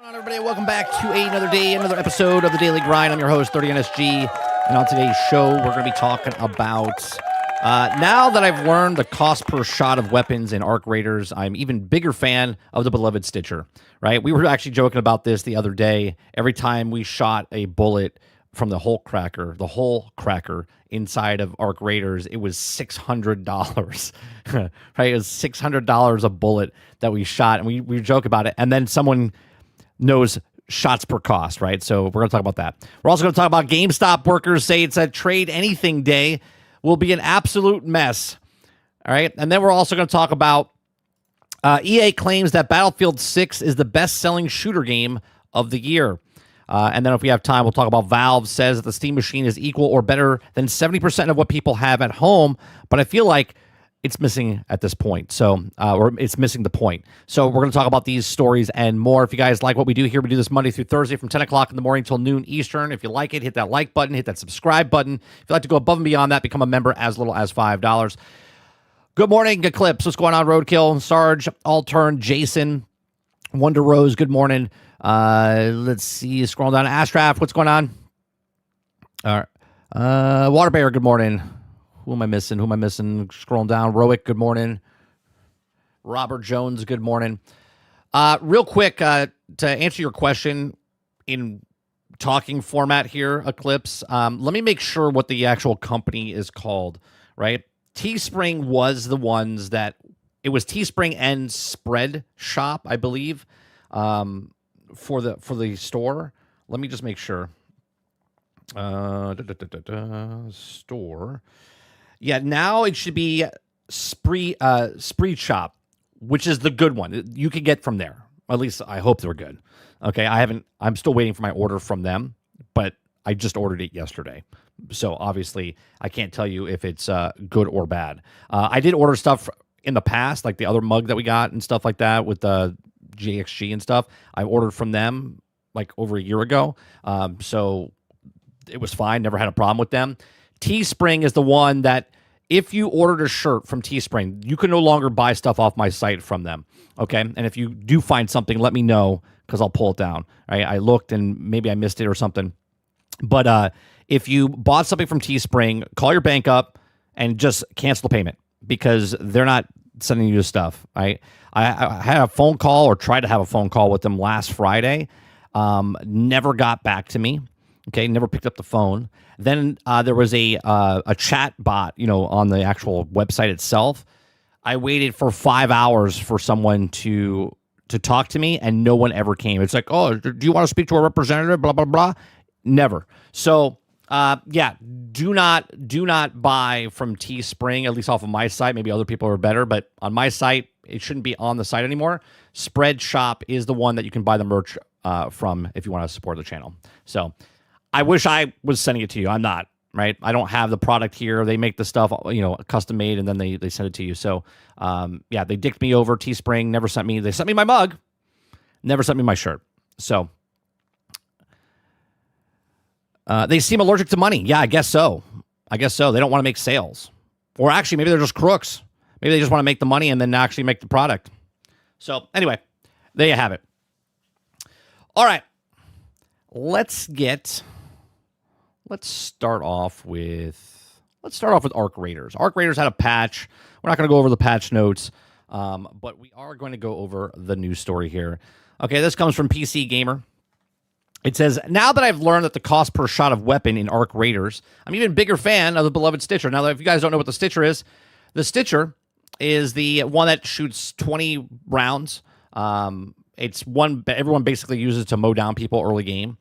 Everybody, welcome back to another day, another episode of the Daily Grind. I'm your host, 30NSG, and on today's show, we're going to be talking about, now that I've learned the cost per shot of weapons in Arc Raiders, I'm even bigger fan of the beloved Stitcher, right? We were actually joking about this the other day. Every time we shot a bullet from the hole cracker inside of Arc Raiders, it was $600, right? It was $600 a bullet that we shot, and we joke about it, and then someone knows shots per cost, right? So we're going to talk about that. We're also going to talk about GameStop workers say it's a trade anything day will be an absolute mess. All right. And then we're also going to talk about EA claims that Battlefield 6 is the best-selling shooter game of the year. And then if we have time, we'll talk about Valve says that the Steam machine is equal or better than 70% of what people have at home. But I feel like it's missing at this point. So, or it's missing the point. So we're going to talk about these stories and more. If you guys like what we do here, we do this Monday through Thursday from 10 o'clock in the morning till noon Eastern. If you like it, hit that like button, hit that subscribe button. If you'd like to go above and beyond that, become a member as little as $5. Good morning, Eclipse. What's going on, Roadkill? Sarge, Altern, Jason, Wonder Rose, good morning. Let's see, scroll down. Astraf, what's going on? All right. Waterbear, good morning. Who am I missing? Scrolling down. Roic, good morning. Robert Jones, good morning. Real quick, to answer your question in talking format here, Eclipse, let me make sure what the actual company is called, right? Teespring was the ones that, it was Teespring and Spread Shop, I believe, for the store. Let me just make sure. Store. Yeah, now it should be Spree Shop, which is the good one. You can get from there. At least I hope they're good. Okay, I'm still waiting for my order from them, but I just ordered it yesterday. So obviously I can't tell you if it's good or bad. I did order stuff in the past, like the other mug that we got and stuff like that with the JXG and stuff. I ordered from them like over a year ago. So it was fine. Never had a problem with them. Teespring is the one that if you ordered a shirt from Teespring, you can no longer buy stuff off my site from them. Okay. And if you do find something, let me know because I'll pull it down. Right? I looked and maybe I missed it or something. But if you bought something from Teespring, call your bank up and just cancel the payment because they're not sending you the stuff. Right? I had a phone call or tried to have a phone call with them last Friday. Never got back to me. Okay, never picked up the phone. Then there was a chat bot, on the actual website itself. I waited for 5 hours for someone to talk to me, and no one ever came. It's like, oh, do you want to speak to a representative? Blah blah blah. Never. So do not buy from Teespring, at least off of my site. Maybe other people are better, but on my site, it shouldn't be on the site anymore. Spread Shop is the one that you can buy the merch from if you want to support the channel. So I wish I was sending it to you. I'm not, right? I don't have the product here. They make the stuff, custom made, and then they send it to you. So, they dicked me over. Teespring never sent me. They sent me my mug, never sent me my shirt. So, they seem allergic to money. Yeah, I guess so. They don't want to make sales. Or actually, maybe they're just crooks. Maybe they just want to make the money and then actually make the product. So, anyway, there you have it. All right. Let's start off with Arc Raiders. Arc Raiders had a patch. We're not going to go over the patch notes, but we are going to go over the news story here. Okay, this comes from PC Gamer. It says, now that I've learned that the cost per shot of weapon in Arc Raiders, I'm even a bigger fan of the beloved Stitcher. Now, if you guys don't know what the Stitcher is the one that shoots 20 rounds. It's one everyone basically uses to mow down people early game.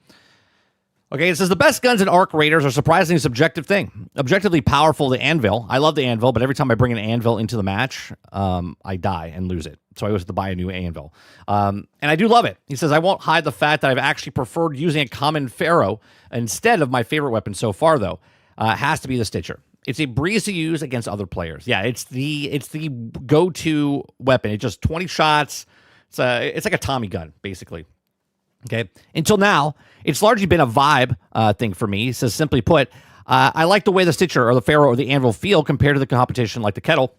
Okay, it says the best guns in Arc Raiders are surprisingly subjective thing. Objectively powerful, the Anvil. I love the Anvil, but every time I bring an Anvil into the match, I die and lose it. So I always have to buy a new Anvil. And I do love it. He says, I won't hide the fact that I've actually preferred using a common Pharaoh instead of my favorite weapon so far, though. It has to be the Stitcher. It's a breeze to use against other players. Yeah, it's the go-to weapon. It's just 20 shots. It's like a Tommy gun, basically. Okay. Until now, it's largely been a vibe thing for me. He says, simply put, I like the way the Stitcher or the Pharaoh or the Anvil feel compared to the competition like the Kettle,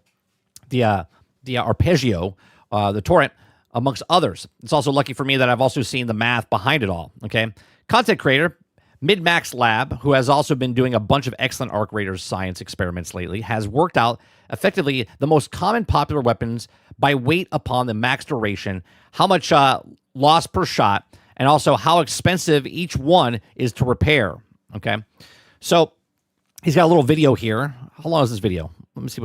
the Arpeggio, the Torrent, amongst others. It's also lucky for me that I've also seen the math behind it all, okay? Content creator, Midmax Lab, who has also been doing a bunch of excellent Arc Raiders science experiments lately, has worked out effectively the most common popular weapons by weight upon the max duration, how much loss per shot, and also how expensive each one is to repair, okay? So he's got a little video here. How long is this video? Let me see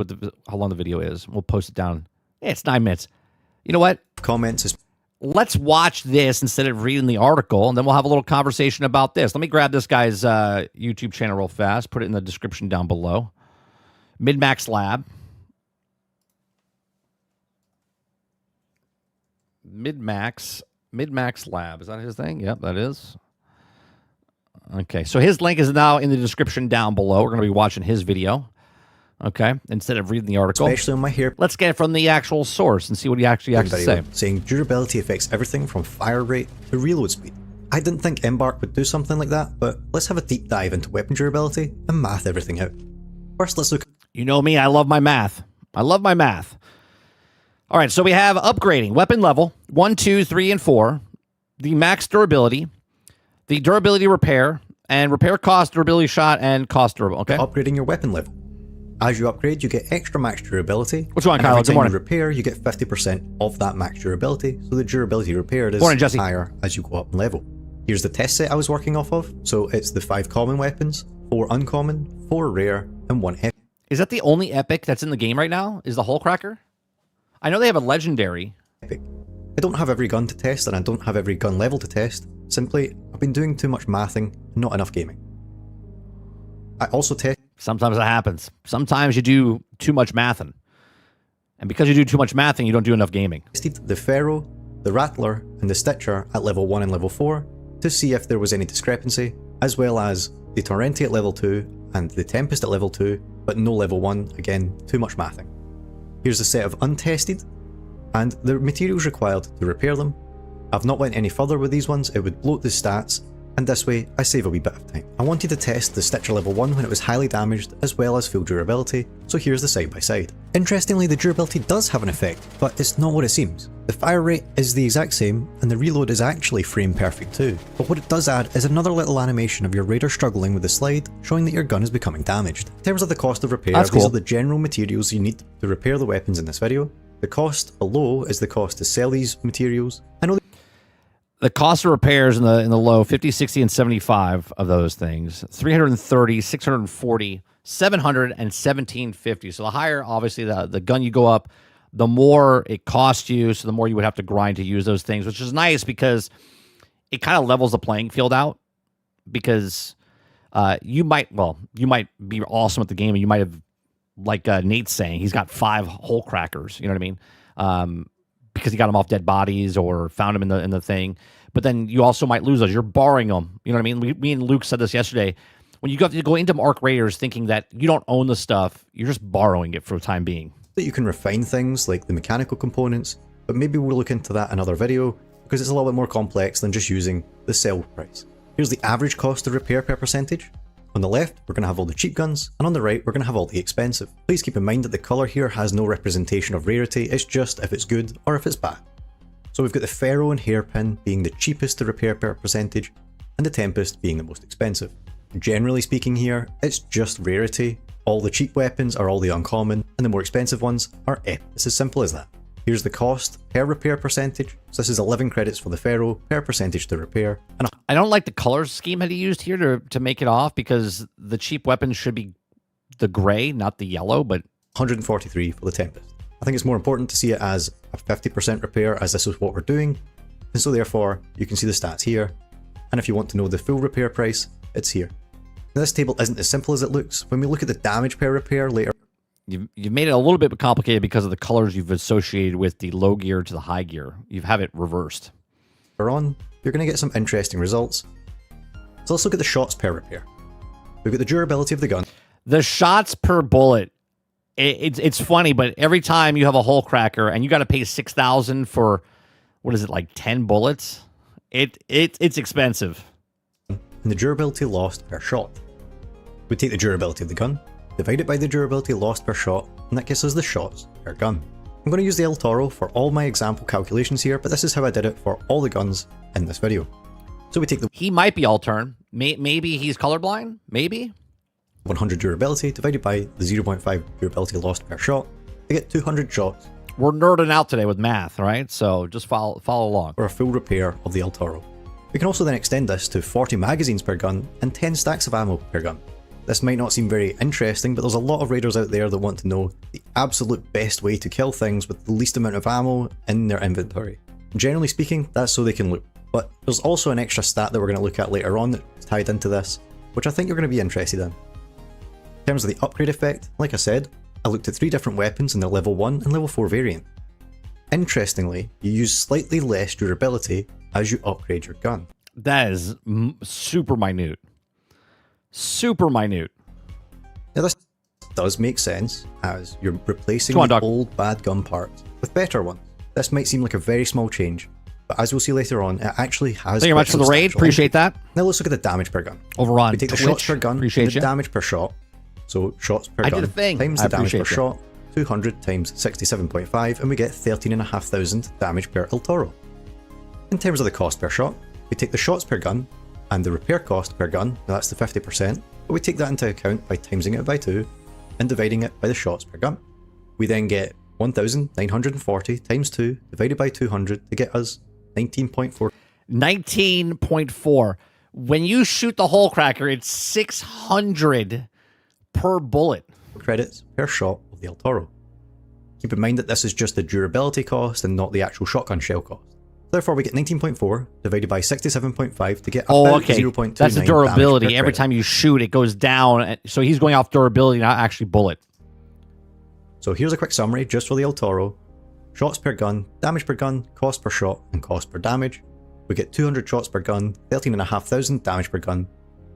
how long the video is. We'll post it down. Yeah, it's 9 minutes. You know what? Comments is... Let's watch this instead of reading the article, and then we'll have a little conversation about this. Let me grab this guy's YouTube channel real fast, put it in the description down below. Midmax Lab. Midmax Lab. Is that his thing? Yep, that is. Okay, so his link is now in the description down below. We're going to be watching his video. Okay, instead of reading the article. Especially on my hair. Let's get it from the actual source and see what he actually has to say. Saying durability affects everything from fire rate to reload speed. I didn't think Embark would do something like that, but let's have a deep dive into weapon durability and math everything out. First, let's look... You know me, I love my math. I love my math. All right, so we have upgrading. Weapon level, 1, 2, 3, and 4. The max durability. The durability repair. And repair cost, durability shot, and cost durable, okay? Upgrading your weapon level. As you upgrade, you get extra max durability. What's going on, Kyle? Every Good time morning. you repair, you get 50% of that max durability, so the durability repaired is Morning, Jesse. higher as you go up in level. Here's the test set I was working off of. So it's the 5 common weapons, 4 uncommon, 4 rare, and 1 epic. Is that the only epic that's in the game right now? Is the Hole Cracker? I know they have a legendary. I don't have every gun to test, and I don't have every gun level to test. Simply, I've been doing too much mathing, not enough gaming. I also test... Sometimes it happens. Sometimes you do too much mathing. And because you do too much mathing, you don't do enough gaming. Tested the Pharaoh, the Rattler, and the Stitcher at level 1 and level 4 to see if there was any discrepancy, as well as the Torrenti at level 2 and the Tempest at level 2, but no level 1, again, too much mathing. Here's a set of untested, and the materials required to repair them. I've not went any further with these ones, it would bloat the stats, and this way I save a wee bit of time. I wanted to test the Stitcher level 1 when it was highly damaged, as well as full durability, so here's the side by side. Interestingly, the durability does have an effect, but it's not what it seems. The fire rate is the exact same, and the reload is actually frame perfect too. But what it does add is another little animation of your raider struggling with the slide, showing that your gun is becoming damaged. In terms of the cost of repair, these are the general materials you need to repair the weapons in this video. The cost below is the cost to sell these materials. I know the cost of repairs in the low, 50, 60, and 75 of those things. 330, 640, 700, and 1750. So the higher, obviously, the gun you go up, the more it costs you, so the more you would have to grind to use those things, which is nice because it kind of levels the playing field out. Because you might be awesome at the game, and you might have, like Nate's saying, he's got 5 hole crackers, you know what I mean? Because he got them off dead bodies or found them in the thing. But then you also might lose those. You're borrowing them. You know what I mean? Me and Luke said this yesterday. When you go into Arc Raiders thinking that you don't own the stuff, you're just borrowing it for the time being. That you can refine things like the mechanical components, but maybe we'll look into that in another video because it's a little bit more complex than just using the sell price. Here's the average cost of repair per percentage. On the left, we're going to have all the cheap guns, and on the right, we're going to have all the expensive. Please keep in mind that the colour here has no representation of rarity, it's just if it's good or if it's bad. So we've got the Pharaoh and Hairpin being the cheapest to repair per percentage, and the Tempest being the most expensive. Generally speaking here, it's just rarity. All the cheap weapons are all the uncommon, and the more expensive ones are epic. It's as simple as that. Here's the cost per repair percentage. So this is 11 credits for the Pharaoh per percentage to repair. And I don't like the color scheme that he used here to make it off, because the cheap weapons should be the gray, not the yellow, but 143 for the Tempest. I think it's more important to see it as a 50% repair, as this is what we're doing. And so therefore, you can see the stats here. And if you want to know the full repair price, it's here. Now, this table isn't as simple as it looks. When we look at the damage per repair later, You've made it a little bit complicated because of the colors you've associated with the low gear to the high gear. You have it reversed. on, you're going to get some interesting results. So let's look at the shots per repair. We've got the durability of the gun. The shots per bullet. It's funny, but every time you have a hole cracker and you got to pay 6,000 for, what is it, like 10 bullets? It's expensive. And the durability lost per shot. We take the durability of the gun, divide it by the durability lost per shot, and that gives us the shots per gun. I'm going to use the El Toro for all my example calculations here, but this is how I did it for all the guns in this video. So we take the He might be all-turn. Maybe he's colorblind? Maybe? 100 durability divided by the 0.5 durability lost per shot to get 200 shots. We're nerding out today with math, right? So just follow along. For a full repair of the El Toro. We can also then extend this to 40 magazines per gun and 10 stacks of ammo per gun. This might not seem very interesting, but there's a lot of raiders out there that want to know the absolute best way to kill things with the least amount of ammo in their inventory. Generally speaking, that's so they can loot. But there's also an extra stat that we're going to look at later on that's tied into this, which I think you're going to be interested in. In terms of the upgrade effect, like I said, I looked at 3 different weapons in their level 1 and level 4 variant. Interestingly, you use slightly less durability as you upgrade your gun. That is super minute. Super minute. Now this does make sense, as you're replacing the old bad gun parts with better ones. This might seem like a very small change, but as we'll see later on, it actually has. Thank you much for the raid, appreciate that. Now let's look at the damage per gun. Over on we take the shots per gun, and the damage per shot. So shots per gun times the damage per shot, 200 times 67.5, and we get 13,500 damage per El Toro. In terms of the cost per shot, we take the shots per gun and the repair cost per gun, now that's the 50%, but we take that into account by timesing it by 2 and dividing it by the shots per gun. We then get 1,940 times 2 divided by 200 to get us 19.4. 19.4. When you shoot the hole cracker, it's 600 per bullet. Credits per shot of the El Toro. Keep in mind that this is just the durability cost and not the actual shotgun shell cost. Therefore, we get 19.4 divided by 67.5 to get about 0.29. That's the durability. Every time you shoot, it goes down. So he's going off durability, not actually bullet. So here's a quick summary just for the El Toro. Shots per gun, damage per gun, cost per shot, and cost per damage. We get 200 shots per gun, 13,500 damage per gun,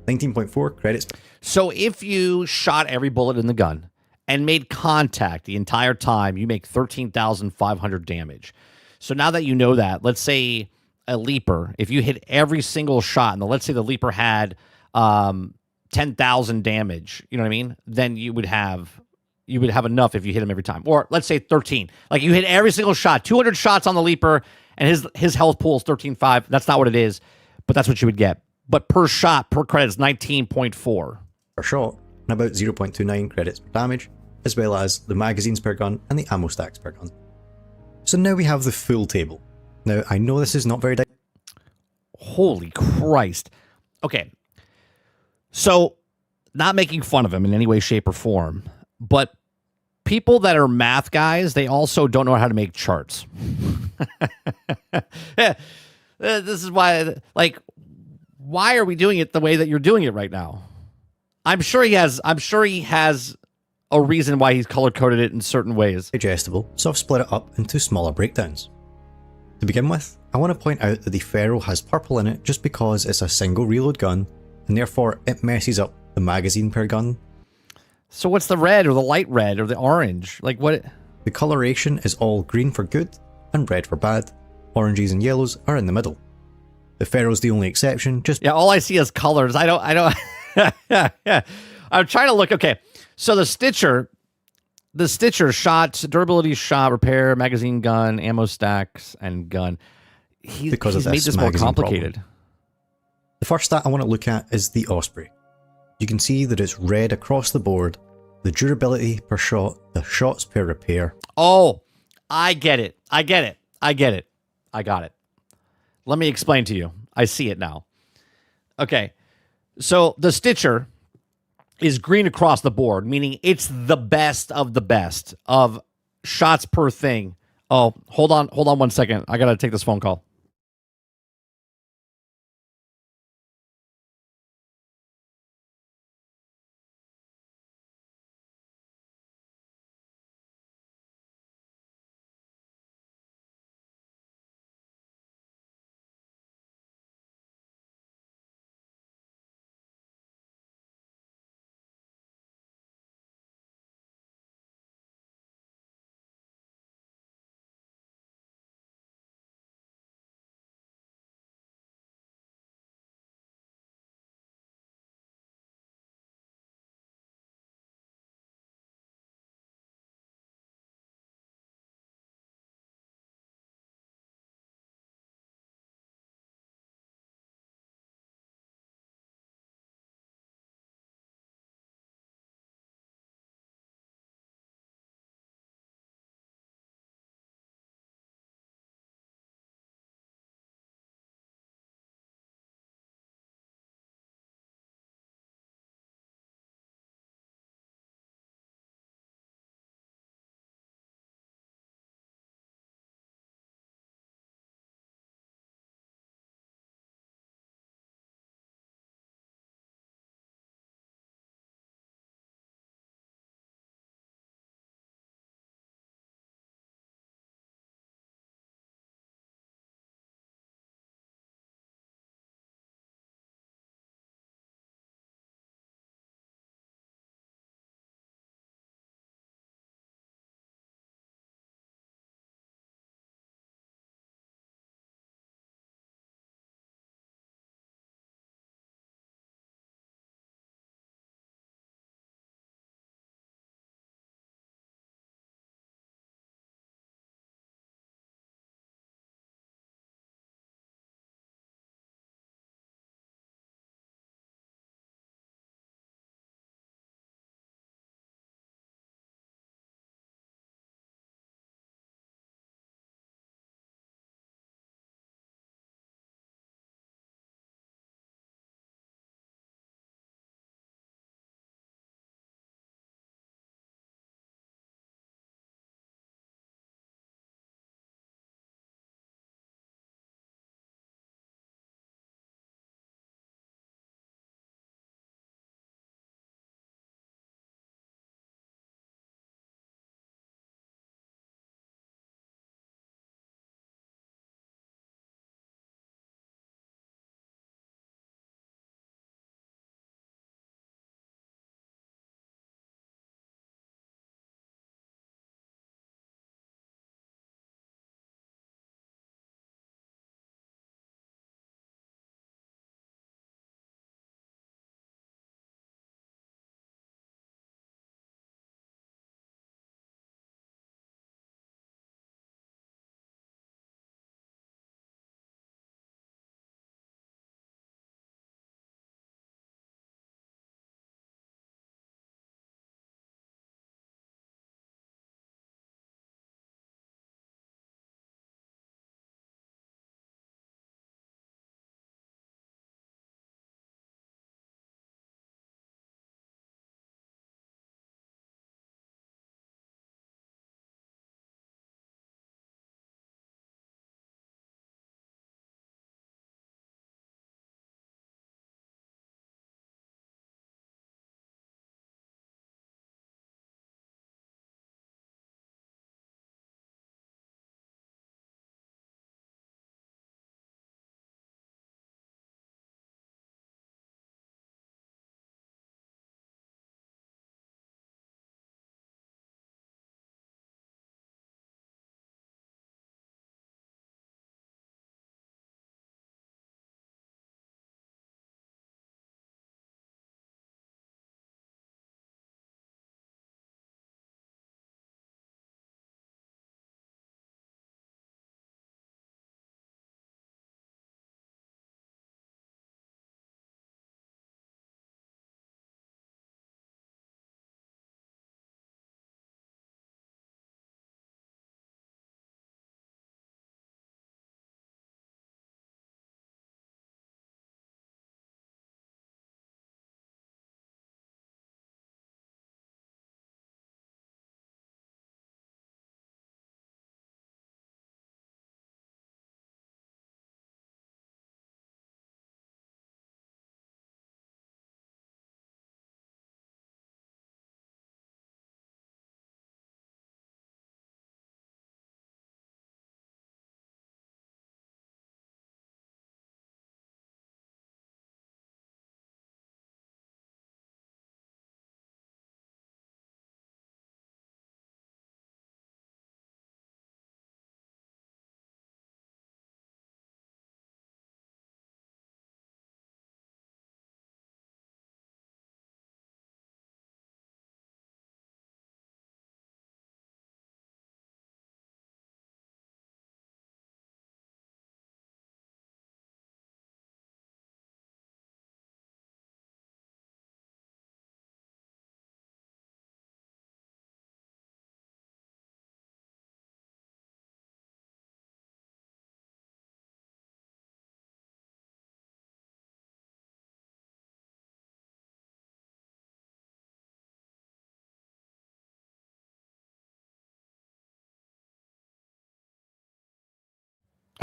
19.4 credits. So if you shot every bullet in the gun and made contact the entire time, you make 13,500 damage. So now that you know that, let's say a leaper, if you hit every single shot, and let's say the leaper had 10,000 damage, you know what I mean? Then you would have enough if you hit him every time. Or let's say 13. Like you hit every single shot, 200 shots on the leaper, and his health pool is 13.5. That's not what it is, but that's what you would get. But per shot, per credit is 19.4. Per shot, and about 0.29 credits per damage, as well as the magazines per gun and the ammo stacks per gun. So now we have the full table. Now, I know this is not very... Holy Christ. Okay. So, not making fun of him in any way, shape, or form, but people that are math guys, they also don't know how to make charts. Yeah, this is why, like, why are we doing it the way that you're doing it right now? I'm sure he has a reason why he's color-coded it in certain ways. Digestible, so I've split it up into smaller breakdowns. To begin with, I want to point out that the Ferro has purple in it just because it's a single reload gun, and therefore it messes up the magazine per gun. So what's the red or the light red or the orange? Like what? The coloration is all green for good and red for bad. Oranges and yellows are in the middle. The Ferro's the only exception, just... Yeah, all I see is colors. I don't... Yeah. I'm trying to look... Okay, so the Stitcher shot, durability shot, repair, magazine, gun, ammo stacks, and gun. He's made this more complicated. Problem. The first stat I want to look at is the Osprey. You can see that it's red across the board. The durability per shot, the shots per repair. Oh, I get it. I got it. Let me explain to you. I see it now. Okay, so the Stitcher is green across the board, meaning it's the best of shots per thing. Oh, hold on 1 second. I gotta take this phone call.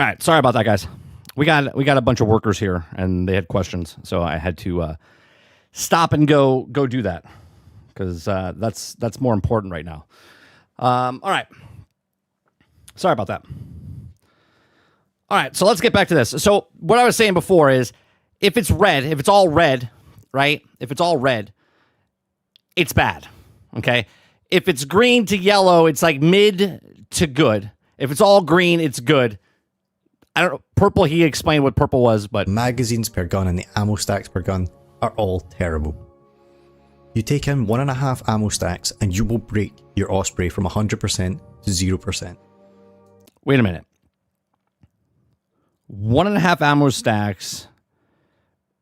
All right, sorry about that, guys. We got a bunch of workers here, and they had questions, so I had to stop and go do that because that's more important right now. All right, sorry about that. All right, so let's get back to this. So what I was saying before is, if it's red, if it's all red, right? If it's all red, it's bad. Okay. If it's green to yellow, it's like mid to good. If it's all green, it's good. I don't know. Purple, he explained what purple was, but Magazines per gun and the ammo stacks per gun are all terrible. You take in 1.5 ammo stacks and you will break your Osprey from 100% to 0%. wait a minute. 1.5 ammo stacks.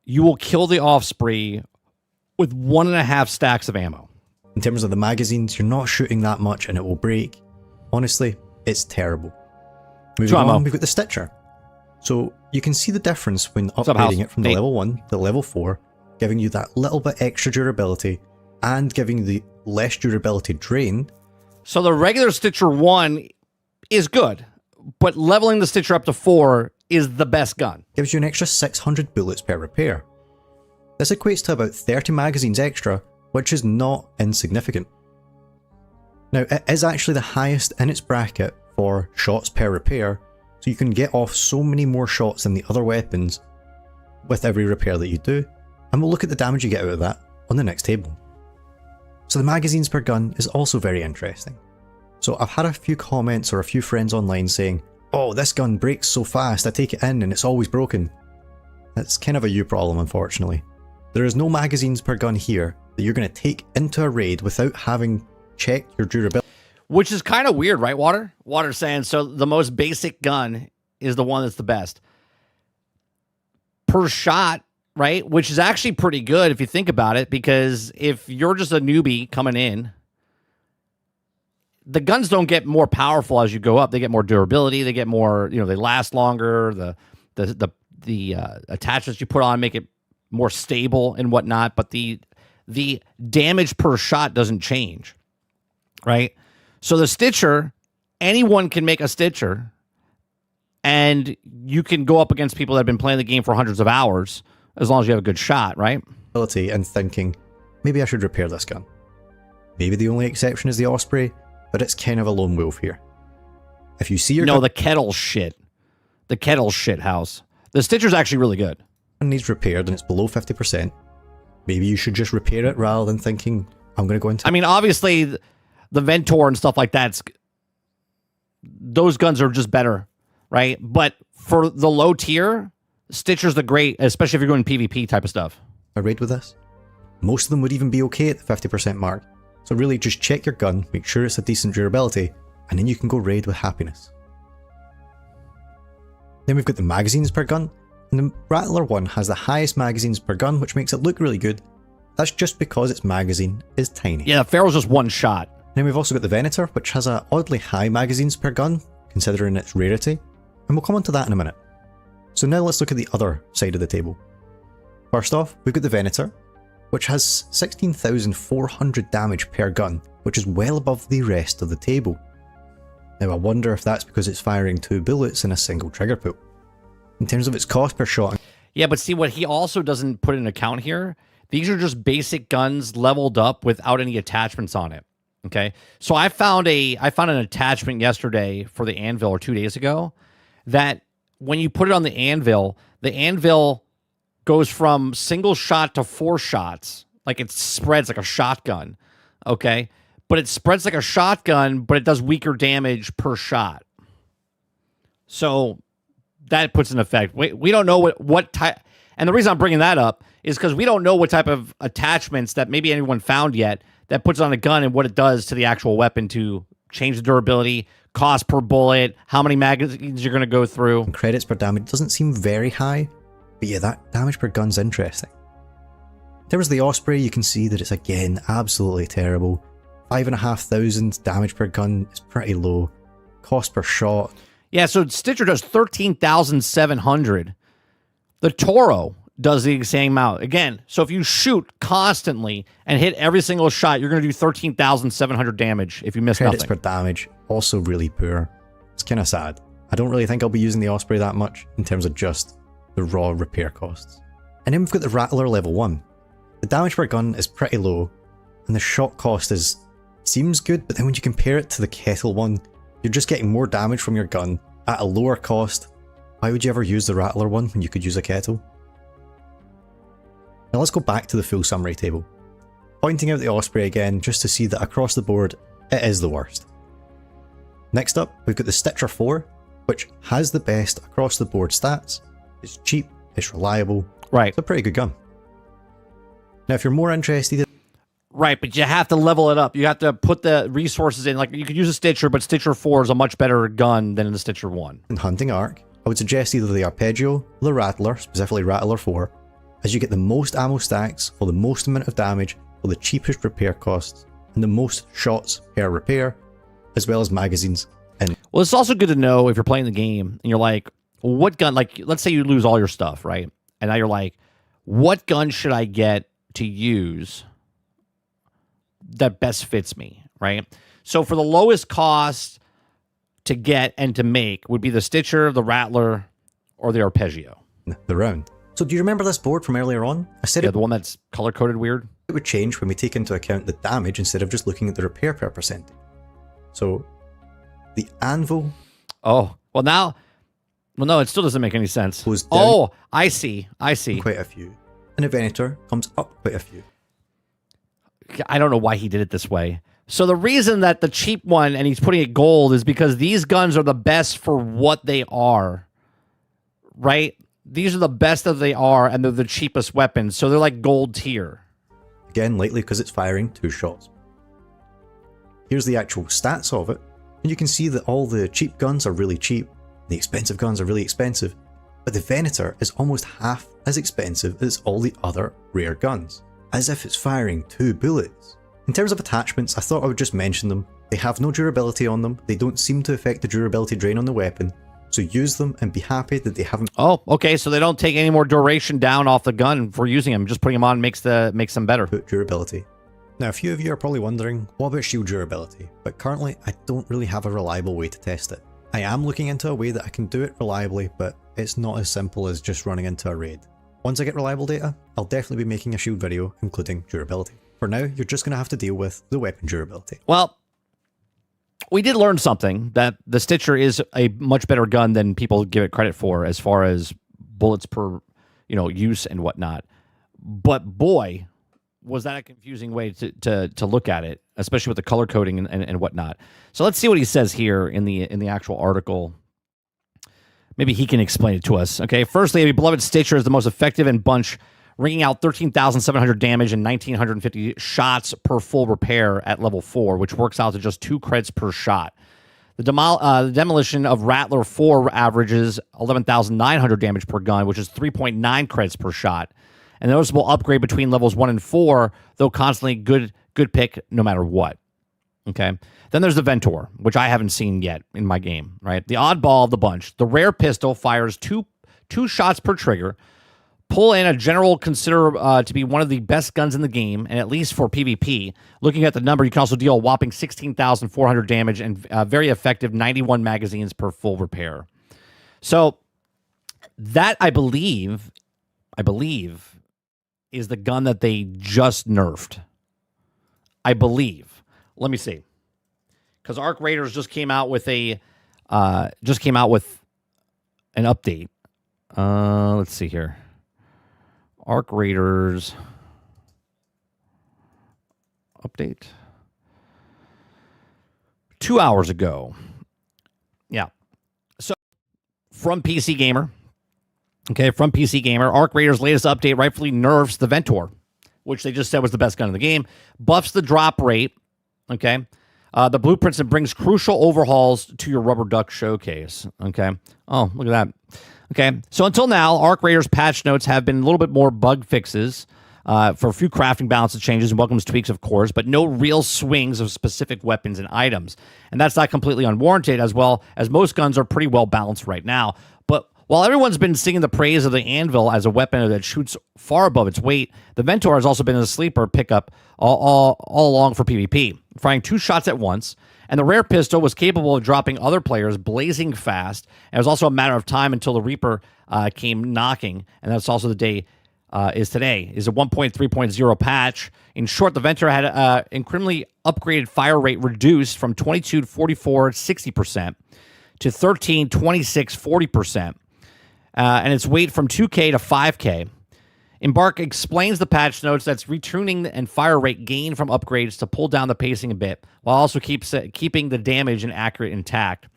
You will kill the Osprey with 1.5 stacks of ammo. In terms of the magazines, you're not shooting that much and it will break. Honestly, it's terrible. Moving on, we've got the Stitcher. So you can see the difference when upgrading it from the level 1 to level 4, giving you that little bit extra durability and giving you the less durability drain. So the regular Stitcher 1 is good, but leveling the Stitcher up to 4 is the best gun. Gives you an extra 600 bullets per repair. This equates to about 30 magazines extra, which is not insignificant. Now, it is actually the highest in its bracket for shots per repair, so you can get off so many more shots than the other weapons with every repair that you do, and we'll look at the damage you get out of that on the next table. So the magazines per gun is also very interesting. So I've had a few comments or a few friends online saying, "Oh, this gun breaks so fast, I take it in and it's always broken." That's kind of a you problem, unfortunately. There is no magazines per gun here that you're going to take into a raid without having checked your durability. Which is kind of weird, right, Water? Water's saying, so the most basic gun is the one that's the best. Per shot, right? Which is actually pretty good if you think about it, because if you're just a newbie coming in, the guns don't get more powerful as you go up. They get more durability. They get more, they last longer. The attachments you put on make it more stable and whatnot, but the damage per shot doesn't change, right? So the Stitcher, anyone can make a Stitcher, and you can go up against people that have been playing the game for hundreds of hours as long as you have a good shot, right? And thinking, maybe I should repair this gun. Maybe the only exception is the Osprey, but it's kind of a lone wolf here. If you see your gun the kettle shit. The kettle shit house. The Stitcher's actually really good. Needs repaired and it's below 50%, maybe you should just repair it rather than thinking, I'm going to go into... I mean, obviously, the Ventor and stuff like that, those guns are just better, right? But for the low tier, Stitcher's the great, especially if you're going PvP type of stuff. A raid with this? Most of them would even be okay at the 50% mark. So really just check your gun, make sure it's a decent durability, and then you can go raid with happiness. Then we've got the magazines per gun. And the Rattler one has the highest magazines per gun, which makes it look really good. That's just because its magazine is tiny. Yeah, the Pharaoh's just one shot. Then we've also got the Venator, which has a oddly high magazines per gun, considering its rarity, and we'll come on to that in a minute. So now let's look at the other side of the table. First off, we've got the Venator, which has 16,400 damage per gun, which is well above the rest of the table. Now I wonder if that's because it's firing 2 bullets in a single trigger pull. In terms of its cost per shot... Yeah, but see, what he also doesn't put in account here, these are just basic guns leveled up without any attachments on it. Okay? So I found an attachment yesterday for the anvil, or 2 days ago, that when you put it on the anvil goes from single shot to 4 shots. Like it spreads like a shotgun. Okay? But it spreads like a shotgun, but it does weaker damage per shot. So... that puts an effect. We don't know what type, and the reason I'm bringing that up is because we don't know what type of attachments that maybe anyone found yet that puts on a gun and what it does to the actual weapon to change the durability, cost per bullet, how many magazines you're going to go through. And credits per damage doesn't seem very high, but yeah, that damage per gun's interesting. In terms of the Osprey, you can see that it's again absolutely terrible. 5,500 damage per gun is pretty low. Cost per shot. Yeah, so Stitcher does 13,700. The Toro does the same amount. Again, so if you shoot constantly and hit every single shot, you're going to do 13,700 damage if you miss Credits nothing. per damage, also really poor. It's kind of sad. I don't really think I'll be using the Osprey that much in terms of just the raw repair costs. And then we've got the Rattler level 1. The damage per gun is pretty low, and the shot cost seems good, but then when you compare it to the Kettle one, you're just getting more damage from your gun at a lower cost. Why would you ever use the Rattler one when you could use a Kettle? Now let's go back to the full summary table, pointing out the Osprey again just to see that across the board it is the worst. Next up, we've got the Stitcher 4, which has the best across the board stats. It's cheap, it's reliable, Right. it's a pretty good gun. Now if you're more interested... Right, but you have to level it up. You have to put the resources in. Like, you could use a Stitcher, but Stitcher 4 is a much better gun than the Stitcher 1. In hunting arc, I would suggest either the Arpeggio or the Rattler, specifically Rattler 4, as you get the most ammo stacks for the most amount of damage for the cheapest repair costs and the most shots per repair, as well as magazines. And well, it's also good to know if you're playing the game and you're like, what gun, like, let's say you lose all your stuff, right? And now you're like, what gun should I get to use that best fits me, right? So for the lowest cost to get and to make would be the Stitcher, the Rattler, or the Arpeggio. the round. So do you remember this board from earlier on? I said Yeah, the one that's color-coded weird. it would change when we take into account the damage instead of just looking at the repair per percentage. So the Anvil... Oh, well now... Well, no, it still doesn't make any sense. goes down Oh, I see. quite a few. And the Venator comes up quite a few. I don't know why he did it this way. So the reason that the cheap one, and he's putting it gold, is because these guns are the best for what they are. Right? These are the best that they are, and they're the cheapest weapons. So they're like gold tier. Again, likely because it's firing 2 shots. Here's the actual stats of it. And you can see that all the cheap guns are really cheap. The expensive guns are really expensive. But the Venator is almost half as expensive as all the other rare guns, as if it's firing 2 bullets. In terms of attachments, I thought I would just mention them. They have no durability on them, they don't seem to affect the durability drain on the weapon, so use them and be happy that they haven't... Oh, okay, so they don't take any more duration down off the gun for using them. Just putting them on makes them better. ...put durability. Now a few of you are probably wondering, what about shield durability? But currently I don't really have a reliable way to test it. I am looking into a way that I can do it reliably, but it's not as simple as just running into a raid. Once I get reliable data, I'll definitely be making a shield video including durability. For now, you're just going to have to deal with the weapon durability. Well, we did learn something, that the Stitcher is a much better gun than people give it credit for as far as bullets per, use and whatnot. But boy, was that a confusing way to look at it, especially with the color coding and whatnot. So let's see what he says here in the actual article. Maybe he can explain it to us. Okay, firstly, a beloved Stitcher is the most effective in bunch, ringing out 13,700 damage and 1,950 shots per full repair at level 4, which works out to just 2 creds per shot. The demolition of Rattler 4 averages 11,900 damage per gun, which is 3.9 creds per shot. A noticeable upgrade between levels 1 and 4, though constantly good pick no matter what. Okay. Then there's the Ventor, which I haven't seen yet in my game, right? The oddball of the bunch. The rare pistol fires two shots per trigger. Pull in a general consider to be one of the best guns in the game, and at least for PvP. Looking at the number, you can also deal a whopping 16,400 damage and very effective 91 magazines per full repair. So that, I believe, is the gun that they just nerfed. I believe. Let me see. Because Arc Raiders just came out with an update. Let's see here. Arc Raiders update 2 hours ago. Yeah. So from PC Gamer. Okay, from PC Gamer, Arc Raiders' latest update rightfully nerfs the Ventor, which they just said was the best gun in the game, buffs the drop rate, okay, the blueprints, and brings crucial overhauls to your rubber duck showcase, okay. Oh, look at that. Okay, so until now, Arc Raiders patch notes have been a little bit more bug fixes for a few crafting balance changes and welcomes tweaks, of course, but no real swings of specific weapons and items. And that's not completely unwarranted, as well as most guns are pretty well balanced right now. But while everyone's been singing the praise of the Anvil as a weapon that shoots far above its weight, the Ventor has also been a sleeper pickup all along for PvP, firing 2 shots at once And the rare pistol was capable of dropping other players blazing fast. And it was also a matter of time until the Reaper came knocking. And that's also the day is today, is a 1.3.0 patch. In short, the Ventor had incrementally upgraded fire rate reduced from 22 to 44, 60%, to 13, 26, 40%. And its weight from 2K to 5K. Embark explains the patch notes that's retuning and fire rate gain from upgrades to pull down the pacing a bit, while also keeping the damage and accurate intact.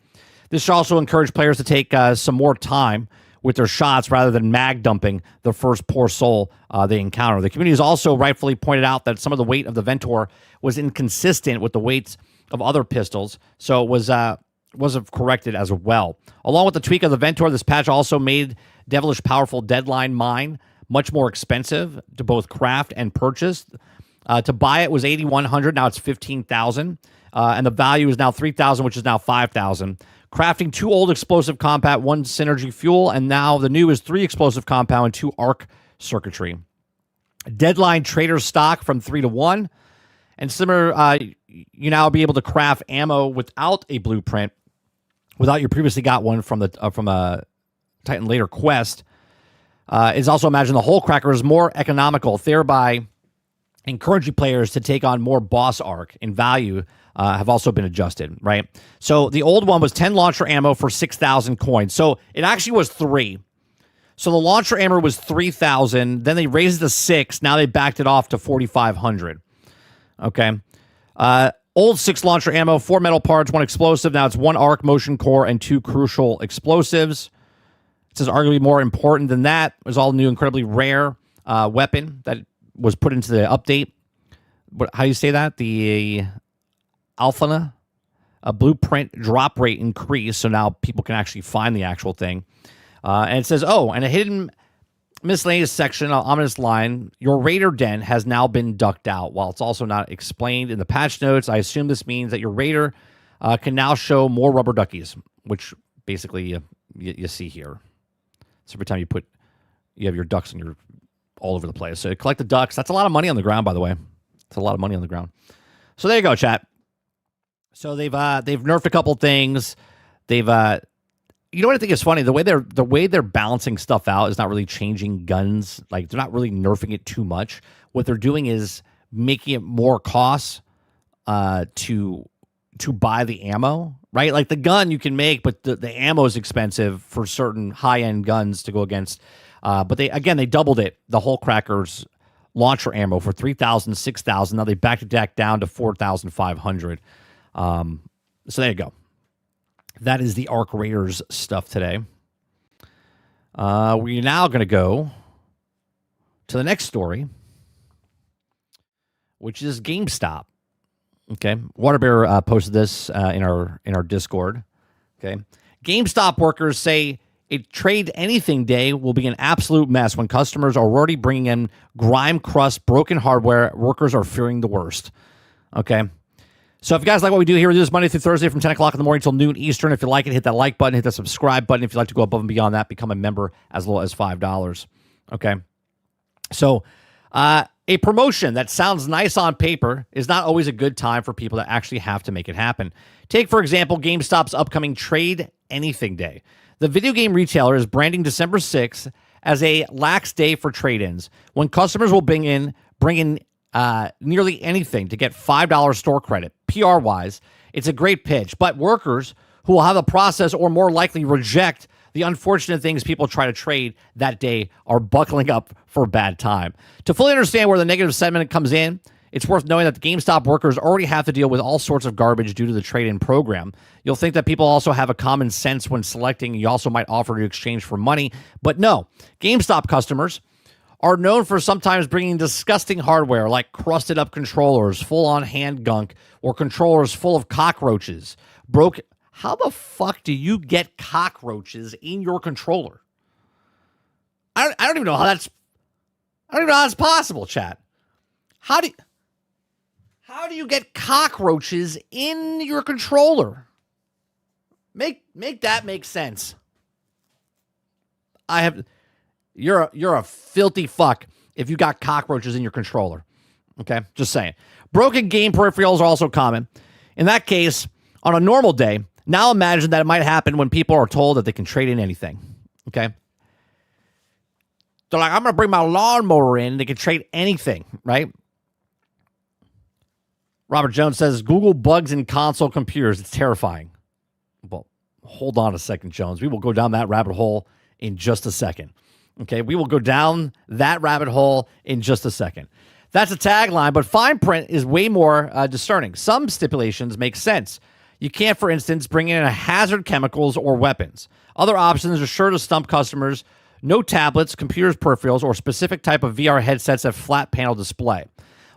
This should also encourage players to take some more time with their shots rather than mag dumping the first poor soul they encounter. The community has also rightfully pointed out that some of the weight of the Ventor was inconsistent with the weights of other pistols, so it was corrected as well. Along with the tweak of the Ventor, this patch also made devilish powerful Deadline Mine much more expensive to both craft and purchase. To buy it was $8,100. Now it's $15,000. And the value is now $3,000, which is now $5,000. Crafting 2 old explosive compound, 1 synergy fuel, and now the new is 3 explosive compound and 2 arc circuitry. Deadline trader stock from 3 to 1. And similar, you now be able to craft ammo without a blueprint, without you previously got one from a Titan Later quest. Is also imagine the Hole Cracker is more economical, thereby encouraging players to take on more boss arc in value. Have also been adjusted, right? So the old one was 10 launcher ammo for 6,000 coins. So it actually was 3. So the launcher ammo was 3,000. Then they raised it to 6. Now they backed it off to 4,500. Okay. Old 6 launcher ammo, 4 metal parts, 1 explosive. Now it's 1 arc motion core and 2 crucial explosives. It says arguably more important than that was all new, incredibly rare weapon that was put into the update. How do you say that? The Alphana, a blueprint drop rate increase, so now people can actually find the actual thing. And it says, and a hidden miscellaneous section, an ominous line, your raider den has now been ducked out. While it's also not explained in the patch notes, I assume this means that your raider can now show more rubber duckies, which basically you see here. So every time you have your ducks and you're all over the place. So collect the ducks. That's a lot of money on the ground, by the way. It's a lot of money on the ground. So there you go, chat. So they've nerfed a couple things. You know what I think is funny? The way they're balancing stuff out is not really changing guns. Like, they're not really nerfing it too much. What they're doing is making it more costs to buy the ammo, right? Like, the gun you can make, but the ammo is expensive for certain high-end guns to go against. But they doubled it. The Hole Cracker's launcher ammo for 3,000, 6,000. Now they backed it back down to 4,500. So there you go. That is the Arc Raiders stuff today. We're now going to go to the next story, which is GameStop. Okay, Waterbear posted this in our Discord. Okay, GameStop workers say a trade anything day will be an absolute mess when customers are already bringing in grime, crust, broken hardware. Workers are fearing the worst. Okay. So if you guys like what we do here, we do this Monday through Thursday from 10 o'clock in the morning till noon Eastern. If you like it, hit that like button, hit that subscribe button. If you'd like to go above and beyond that, become a member as low as $5. Okay. So a promotion that sounds nice on paper is not always a good time for people that actually have to make it happen. Take, for example, GameStop's upcoming Trade Anything Day. The video game retailer is branding December 6th as a lax day for trade-ins, when customers will bring in nearly anything to get $5 store credit. PR-wise, it's a great pitch, but workers who will have a process or more likely reject the unfortunate things people try to trade that day are buckling up for a bad time. To fully understand where the negative sentiment comes in, it's worth knowing that the GameStop workers already have to deal with all sorts of garbage due to the trade-in program. You'll think that people also have a common sense when selecting. You also might offer to exchange for money, but no. GameStop customers are known for sometimes bringing disgusting hardware like crusted up controllers, full-on hand gunk, or controllers full of cockroaches. How the fuck do you get cockroaches in your controller? I don't even know how that's possible, chat. How do you get cockroaches in your controller? Make that make sense. You're a filthy fuck if you got cockroaches in your controller. Okay, just saying. Broken game peripherals are also common. In that case, on a normal day. Now imagine that it might happen when people are told that they can trade in anything. Okay. They're like, I'm going to bring my lawnmower in. They can trade anything, right? Robert Jones says, Google bugs in console computers. It's terrifying. Well, hold on a second, Jones. We will go down that rabbit hole in just a second. Okay, we will go down that rabbit hole in just a second. That's a tagline, but fine print is way more discerning. Some stipulations make sense. You can't, for instance, bring in hazard chemicals or weapons. Other options are sure to stump customers. No tablets, computers, peripherals, or specific type of VR headsets that flat panel display.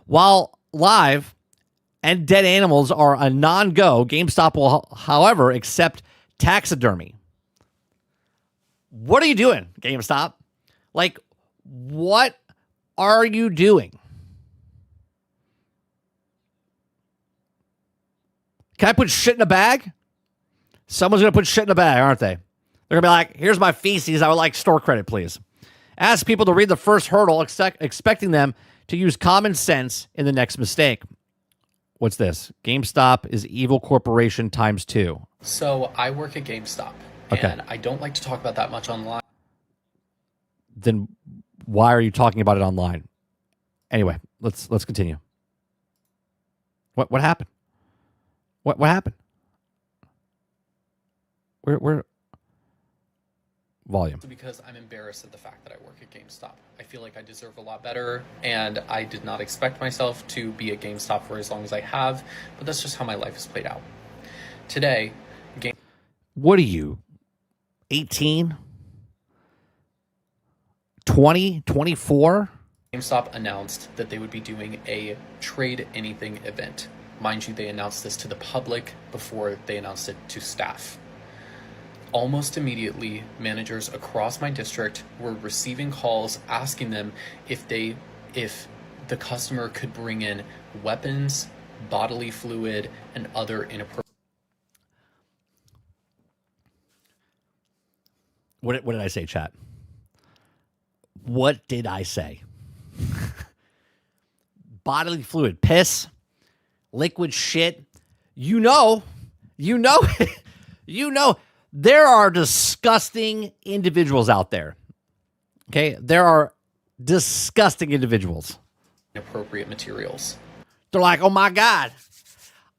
While live and dead animals are a non-go, GameStop will, however, accept taxidermy. What are you doing, GameStop? Like, what are you doing? Can I put shit in a bag? Someone's going to put shit in a bag, aren't they? They're going to be like, here's my feces. I would like store credit, please. Ask people to read the first hurdle, expecting them to use common sense in the next mistake. What's this? GameStop is evil corporation times 2. So I work at GameStop, and I don't like to talk about that much online. Then why are you talking about it online? Anyway, let's continue. What happened? What happened? Where volume? Because I'm embarrassed at the fact that I work at GameStop. I feel like I deserve a lot better, and I did not expect myself to be at GameStop for as long as I have, but that's just how my life has played out. Today, what are you, 18? 20? 24? GameStop announced that they would be doing a Trade Anything event. Mind you, they announced this to the public before they announced it to staff. Almost immediately, managers across my district were receiving calls asking them if the customer could bring in weapons, bodily fluid, and other inappropriate. What did I say, chat? What did I say? Bodily fluid, piss, liquid shit. You know, there are disgusting individuals out there. Okay? There are disgusting individuals. Inappropriate materials. They're like, oh my God,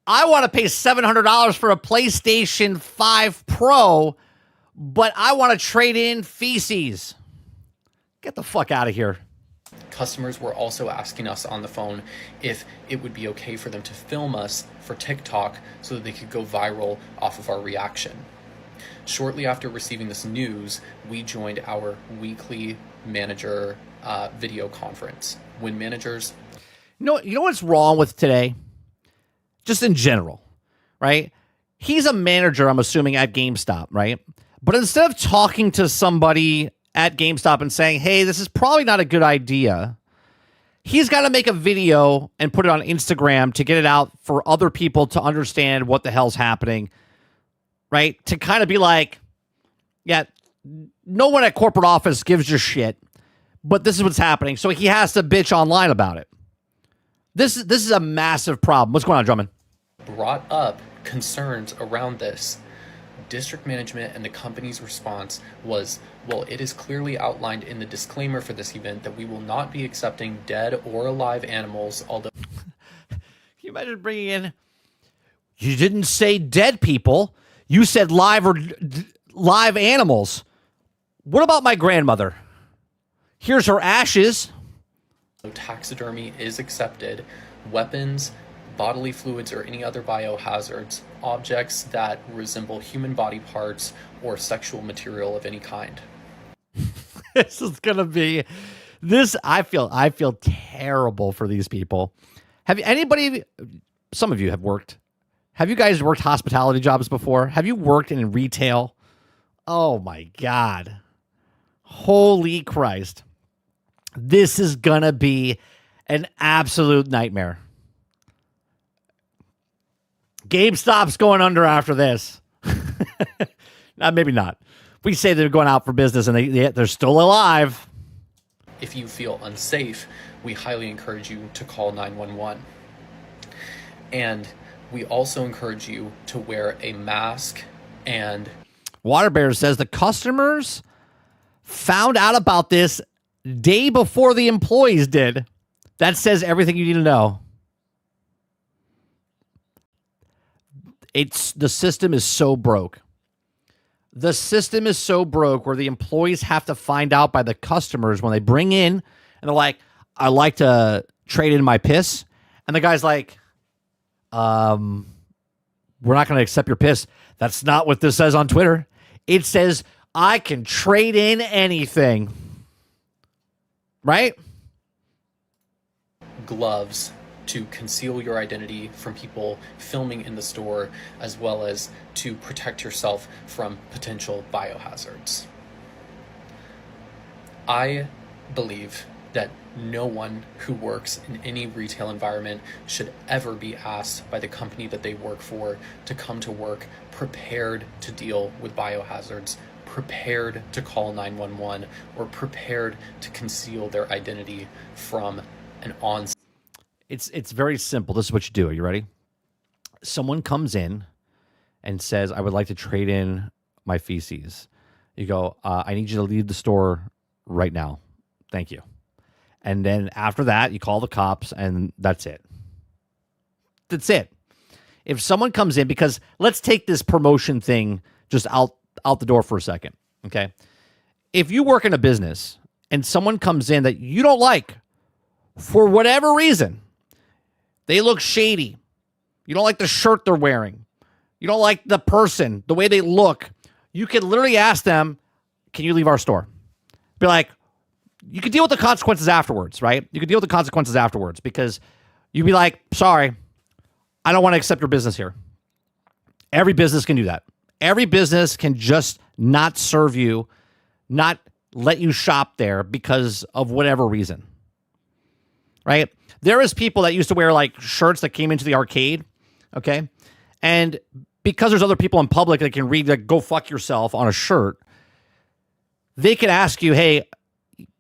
I want to pay $700 for a PlayStation 5 Pro, but I want to trade in feces. Get the fuck out of here. Customers were also asking us on the phone if it would be okay for them to film us for TikTok so that they could go viral off of our reaction. Shortly after receiving this news, we joined our weekly manager video conference. When managers... You know what's wrong with today? Just in general, right? He's a manager, I'm assuming, at GameStop, right? But instead of talking to somebody at GameStop and saying, hey, this is probably not a good idea, he's got to make a video and put it on Instagram to get it out for other people to understand what the hell's happening, right? To kind of be like, yeah, no one at corporate office gives a shit, but this is what's happening. So he has to bitch online about it. This is a massive problem. What's going on, Drummond? Brought up concerns around this. District management and the company's response was, well, it is clearly outlined in the disclaimer for this event that we will not be accepting dead or alive animals, although... Can you imagine bringing in... You didn't say dead people. You said live animals. What about my grandmother? Here's her ashes. Taxidermy is accepted. Weapons, bodily fluids, or any other biohazards, objects that resemble human body parts, or sexual material of any kind. This is gonna be this. I feel terrible for these people. Some of you have worked. Have you guys worked hospitality jobs before? Have you worked in retail? Oh my God. Holy Christ. This is gonna be an absolute nightmare. GameStop's going under after this. Maybe not. We say they're going out for business and they're still alive. If you feel unsafe, we highly encourage you to call 911. And We also encourage you to wear a mask and Water Bear says the customers found out about this day before the employees did. That says everything you need to know. The system is so broke. The system is so broke where the employees have to find out by the customers when they bring in and they're like, I like to trade in my piss. And the guy's like, we're not going to accept your piss. That's not what this says on Twitter. It says I can trade in anything. Right? gloves to conceal your identity from people filming in the store, as well as to protect yourself from potential biohazards. I believe that no one who works in any retail environment should ever be asked by the company that they work for to come to work prepared to deal with biohazards, prepared to call 911, or prepared to conceal their identity from an on-site. It's very simple. This is what you do. Are you ready? Someone comes in and says, I would like to trade in my feces. You go, I need you to leave the store right now. Thank you. And then after that, you call the cops, and that's it. That's it. If someone comes in, because let's take this promotion thing just out the door for a second, okay? If you work in a business and someone comes in that you don't like for whatever reason, they look shady, you don't like the shirt they're wearing, you don't like the person, the way they look, you can literally ask them, can you leave our store? Be like, you can deal with the consequences afterwards, right? You can deal with the consequences afterwards because you'd be like, sorry, I don't want to accept your business here. Every business can do that. Every business can just not serve you, not let you shop there because of whatever reason, right? There is people that used to wear like shirts that came into the arcade, okay? And because there's other people in public that can read like, go fuck yourself on a shirt, they can ask you, hey,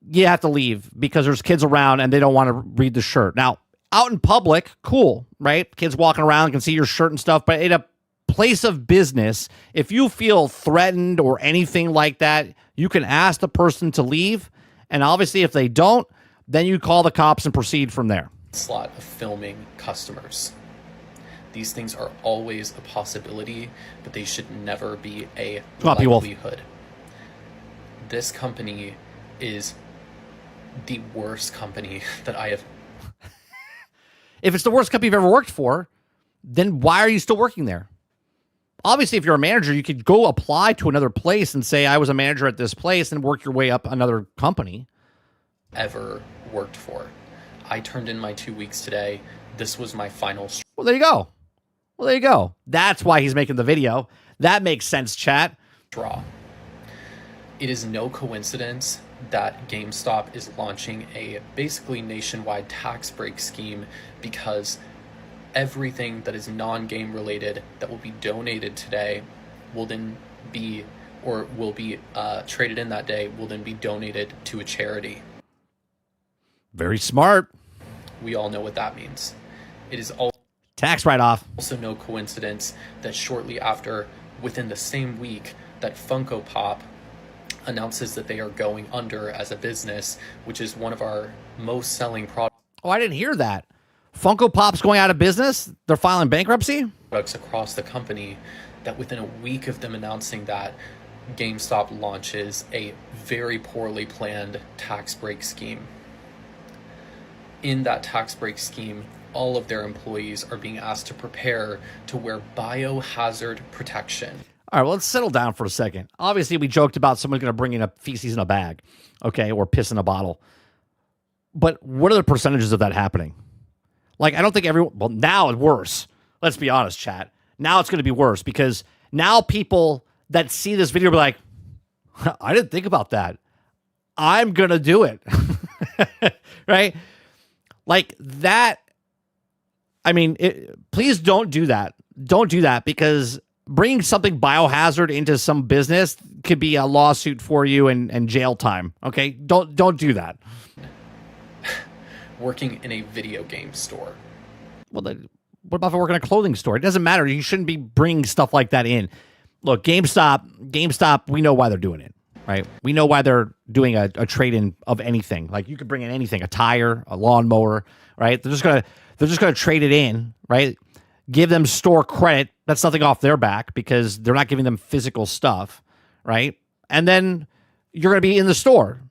you have to leave because there's kids around and they don't want to read the shirt. Now, out in public, cool, right? Kids walking around can see your shirt and stuff, but in a place of business, if you feel threatened or anything like that, you can ask the person to leave. And obviously, if they don't, then you call the cops and proceed from there. Slot of filming customers. These things are always a possibility, but they should never be a likelihood. This company is the worst company that I have. If it's the worst company you've ever worked for, then why are you still working there? Obviously, if you're a manager, you could go apply to another place and say, I was a manager at this place, and work your way up another company. Ever worked for. I turned in my 2 weeks today. This was my final. Well, there you go. Well, there you go. That's why he's making the video. That makes sense, chat. Draw. It is no coincidence that GameStop is launching a basically nationwide tax break scheme, because everything that is non-game related that will be donated today will then be, or will be traded in that day, will then be donated to a charity. Very smart. We all know what that means. It is all tax write-off. Also no coincidence that shortly after, within the same week, that Funko Pop announces that they are going under as a business, which is one of our most selling products. Oh, I didn't hear that. Funko Pop's going out of business? They're filing bankruptcy? Products across the company, that within a week of them announcing that, GameStop launches a very poorly planned tax break scheme. In that tax break scheme, all of their employees are being asked to prepare to wear biohazard protection. All right, well, let's settle down for a second. Obviously, we joked about someone's going to bring in a feces in a bag, okay, or piss in a bottle. But what are the percentages of that happening? Like, I don't think everyone... Well, now it's worse. Let's be honest, chat. Now it's going to be worse because now people that see this video will be like, I didn't think about that. I'm going to do it. Right? Like that... I mean, please don't do that. Don't do that, because bringing something biohazard into some business could be a lawsuit for you and jail time. Okay, don't do that. Working in a video game store. Well, What about if I work in a clothing store? It doesn't matter. You shouldn't be bringing stuff like that in. Look, GameStop, we know why they're doing it, right? We know why they're doing a trade-in of anything. Like you could bring in anything, a tire, a lawnmower, right? They're just gonna trade it in, right? Give them store credit. That's nothing off their back because they're not giving them physical stuff, right? And then you're gonna be in the store.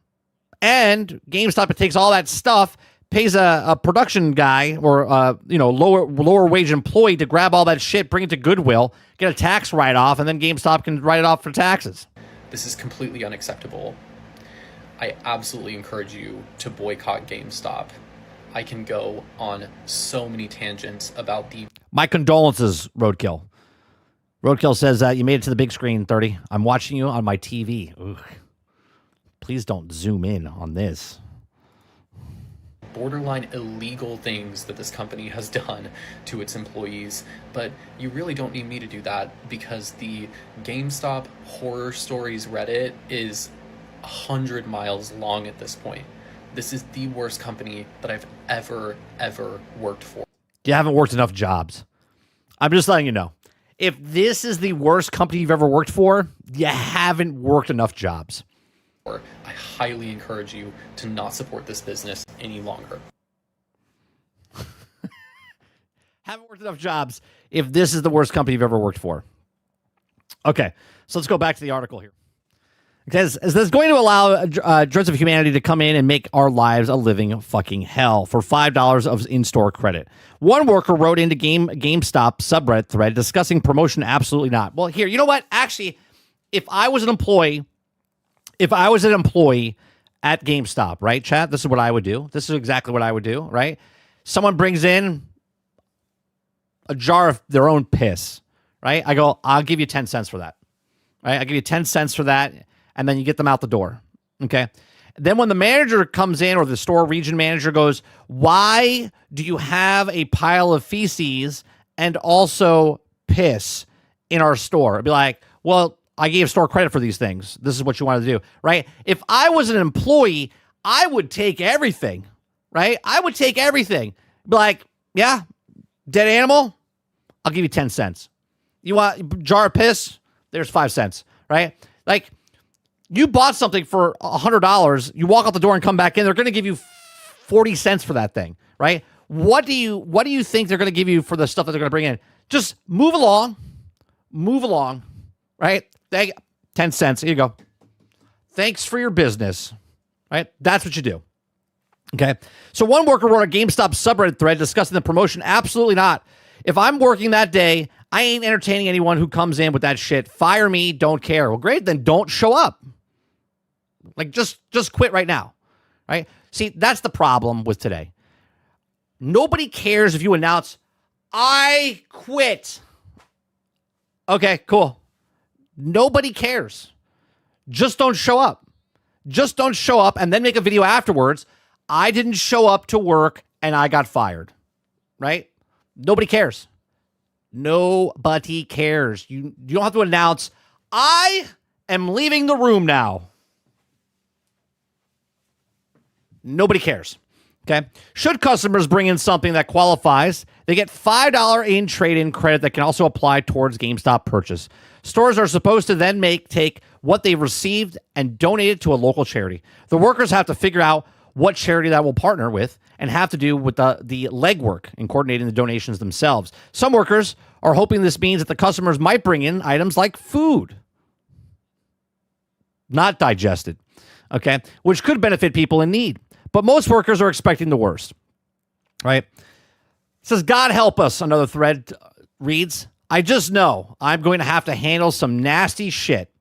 And GameStop, it takes all that stuff, pays a production guy or lower wage employee to grab all that shit, bring it to Goodwill, get a tax write-off, and then GameStop can write it off for taxes. This is completely unacceptable. I absolutely encourage you to boycott GameStop. I can go on so many tangents about the... My condolences, Roadkill. Roadkill says you made it to the big screen, 30. I'm watching you on my TV. Ugh. Please don't zoom in on this. borderline illegal things that this company has done to its employees, but you really don't need me to do that because the GameStop horror stories Reddit is 100 miles long at this point. This is the worst company that I've ever worked for. You haven't worked enough jobs. I'm just letting you know. If this is the worst company you've ever worked for, you haven't worked enough jobs. I highly encourage you to not support this business any longer. Haven't worked enough jobs if this is the worst company you've ever worked for. Okay, so let's go back to the article here. It says, this is going to allow dreads of humanity to come in and make our lives a living fucking hell for $5 of in-store credit. One worker wrote into GameStop subreddit thread discussing promotion. Absolutely not. Well, here, you know what? Actually, if I was an employee at GameStop, right, chat? This is what I would do. This is exactly what I would do, right? Someone brings in a jar of their own piss, right? I go, I'll give you 10 cents for that, right? I'll give you 10 cents for that, and then you get them out the door, okay? Then when the manager comes in or the store region manager goes, why do you have a pile of feces and also piss in our store? I'd be like, well, I gave store credit for these things. This is what you wanted to do, right? If I was an employee, I would take everything, right? I would take everything. Be like, yeah, dead animal, I'll give you 10 cents. You want a jar of piss? There's 5 cents, right? Like, you bought something for $100. You walk out the door and come back in. They're going to give you 40 cents for that thing, right? What do you think they're going to give you for the stuff that they're going to bring in? Just move along, right? 10 cents. Here you go. Thanks for your business, right? That's what you do. Okay. So one worker wrote a GameStop subreddit thread discussing the promotion. Absolutely not. If I'm working that day, I ain't entertaining anyone who comes in with that shit. Fire me. Don't care. Well, great. Then don't show up. Like, just quit right now, right? See, that's the problem with today. Nobody cares if you announce, I quit. Okay, cool. Nobody cares. Just don't show up. Just don't show up and then make a video afterwards. I didn't show up to work and I got fired, right? Nobody cares. Nobody cares. You don't have to announce, I am leaving the room now. Nobody cares. Okay. Should customers bring in something that qualifies, they get $5 in trade-in credit that can also apply towards GameStop purchase. Stores are supposed to then take what they've received and donate it to a local charity. The workers have to figure out what charity that will partner with and have to do with the legwork in coordinating the donations themselves. Some workers are hoping this means that the customers might bring in items like food, not digested, okay, which could benefit people in need. But most workers are expecting the worst, right? It says, God help us, another thread reads. I just know I'm going to have to handle some nasty shit.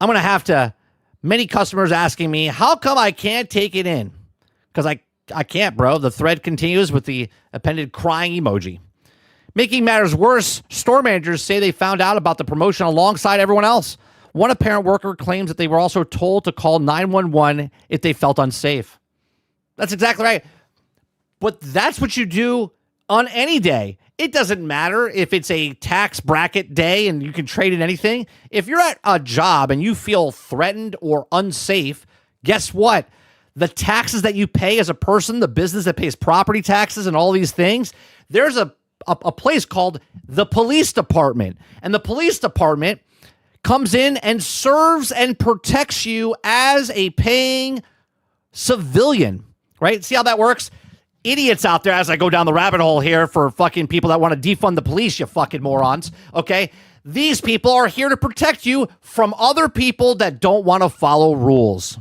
I'm going to have to, many customers asking me, how come I can't take it in? Because I can't, bro. The thread continues with the appended crying emoji. Making matters worse, store managers say they found out about the promotion alongside everyone else. One apparent worker claims that they were also told to call 911 if they felt unsafe. That's exactly right. But that's what you do on any day. It doesn't matter if it's a tax bracket day and you can trade in anything. If you're at a job and you feel threatened or unsafe, guess what? The taxes that you pay as a person, the business that pays property taxes and all these things, there's a a place called the police department. And the police department comes in and serves and protects you as a paying civilian, right? See how that works? Idiots out there, as I go down the rabbit hole here for fucking people that want to defund the police, you fucking morons, okay? These people are here to protect you from other people that don't want to follow rules.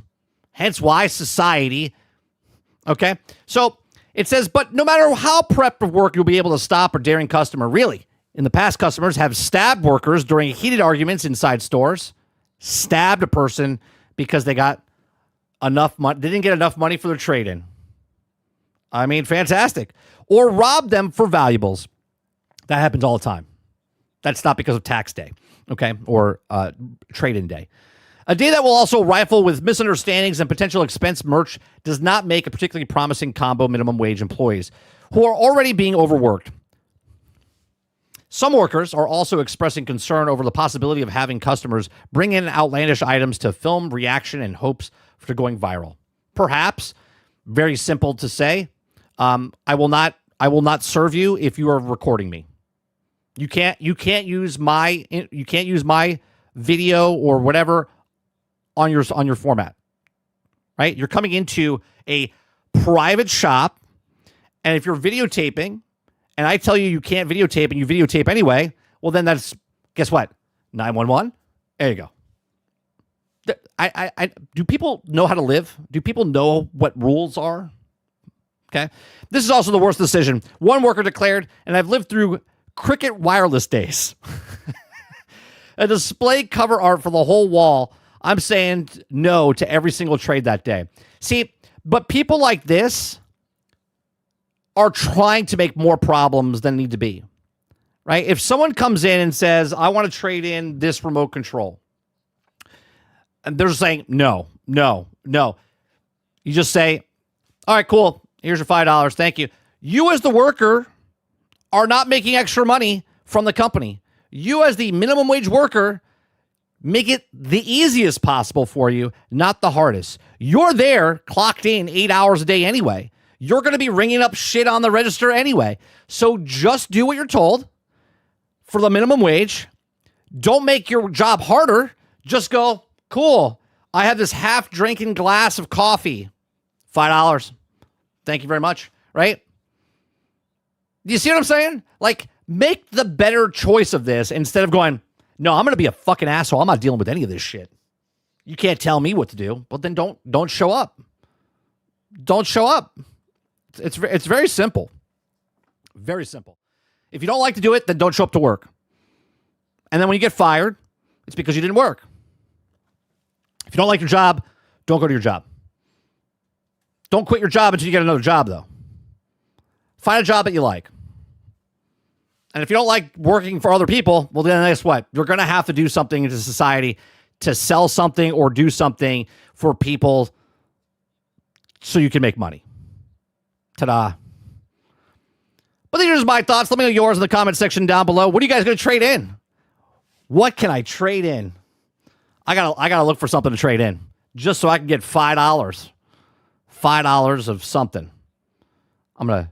Hence why society, okay? So it says, but no matter how prepped of work you'll be able to stop a daring customer, really. In the past, customers have stabbed workers during heated arguments inside stores, stabbed a person because they got enough money, they didn't get enough money for their trade-in. I mean, fantastic. Or robbed them for valuables. That happens all the time. That's not because of tax day, okay, or trade-in day. A day that will also rifle with misunderstandings and potential expense merch does not make a particularly promising combo minimum wage employees who are already being overworked. Some workers are also expressing concern over the possibility of having customers bring in outlandish items to film reaction in hopes for going viral. Perhaps, very simple to say, I will not serve you if you are recording me. You can't use my video or whatever on your format, right? You're coming into a private shop, and if you're videotaping, and I tell you you can't videotape, and you videotape anyway, well then that's, guess what? 911. There you go. Do people know how to live? Do people know what rules are? Okay. This is also the worst decision. One worker declared, and I've lived through Cricket wireless days. A display cover art for the whole wall. I'm saying no to every single trade that day. See, but people like this are trying to make more problems than need to be, right? If someone comes in and says, I want to trade in this remote control, and they're saying, no. You just say, all right, cool. Here's your $5. Thank you. You as the worker are not making extra money from the company. You as the minimum wage worker make it the easiest possible for you, not the hardest. You're there clocked in 8 hours a day anyway. You're going to be ringing up shit on the register anyway. So just do what you're told for the minimum wage. Don't make your job harder. Just go, cool. I have this half drinking glass of coffee. $5. Thank you very much. Right? Do you see what I'm saying? Like, make the better choice of this instead of going, no, I'm going to be a fucking asshole. I'm not dealing with any of this shit. You can't tell me what to do. But then don't show up. Don't show up. It's very simple. Very simple. If you don't like to do it, then don't show up to work. And then when you get fired, it's because you didn't work. If you don't like your job, don't go to your job. Don't quit your job until you get another job, though. Find a job that you like. And if you don't like working for other people, well, then guess what? You're going to have to do something into society to sell something or do something for people so you can make money. Ta-da. But these are just my thoughts. Let me know yours in the comment section down below. What are you guys going to trade in? What can I trade in? I gotta look for something to trade in just so I can get $5. $5 of something. I'm going to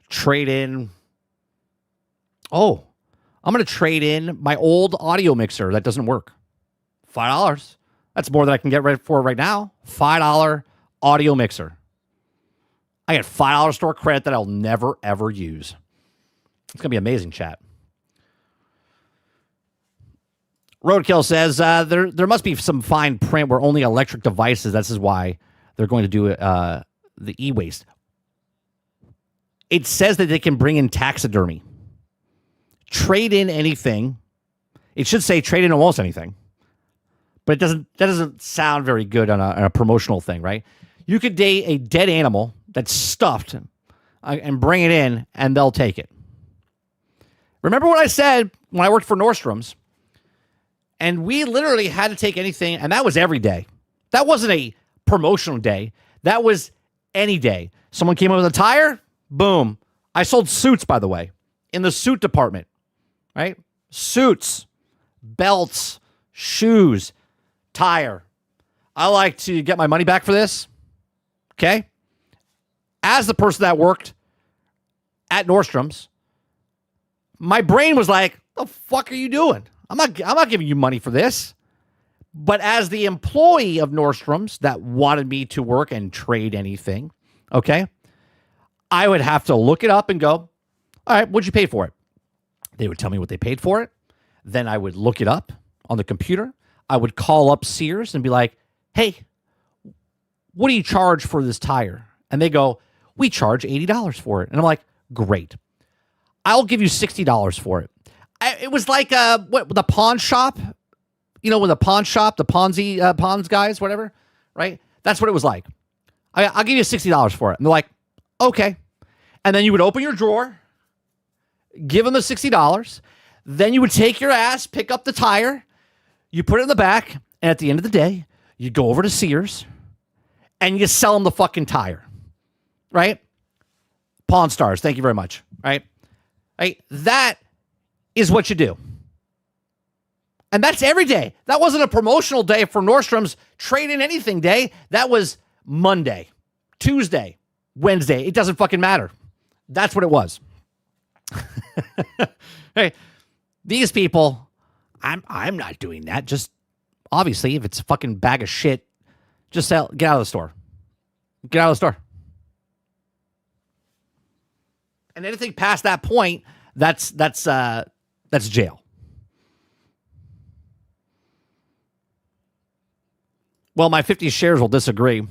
trade in. Oh, I'm going to trade in my old audio mixer that doesn't work. $5. That's more than I can get ready for right now. $5 audio mixer. I get $5 store credit that I'll never, ever use. It's going to be amazing, chat. Roadkill says there must be some fine print where only electric devices, this is why they're going to do the e-waste. It says that they can bring in taxidermy. Trade in anything. It should say trade in almost anything. But that doesn't sound very good on a promotional thing, right? You could date a dead animal that's stuffed and bring it in, and they'll take it. Remember what I said when I worked for Nordstrom's? And we literally had to take anything, and that was every day. That wasn't a promotional day. That was any day. Someone came in with a tire, boom. I sold suits, by the way, in the suit department, right? Suits, belts, shoes, tire. I like to get my money back for this, okay? As the person that worked at Nordstrom's, my brain was like, the fuck are you doing? I'm not giving you money for this. But as the employee of Nordstrom's that wanted me to work and trade anything, okay, I would have to look it up and go, all right, what'd you pay for it? They would tell me what they paid for it. Then I would look it up on the computer. I would call up Sears and be like, hey, what do you charge for this tire? And they go, we charge $80 for it. And I'm like, great. I'll give you $60 for it. It was like the pawn shop, when the pawn shop, the Ponzi pawns guys, whatever, right? That's what it was like. I'll give you $60 for it. And they're like, okay. And then you would open your drawer, give them the $60. Then you would take your ass, pick up the tire, you put it in the back, and at the end of the day, you go over to Sears and you sell them the fucking tire, right? Pawn Stars, thank you very much, right? That is what you do. And that's every day. That wasn't a promotional day for Nordstrom's trade in anything day. That was Monday, Tuesday, Wednesday. It doesn't fucking matter. That's what it was. Hey, these people, I'm not doing that. Just obviously, if it's a fucking bag of shit, just get out of the store. Get out of the store. And anything past that point, that's jail. Well, my 50 shares will disagree.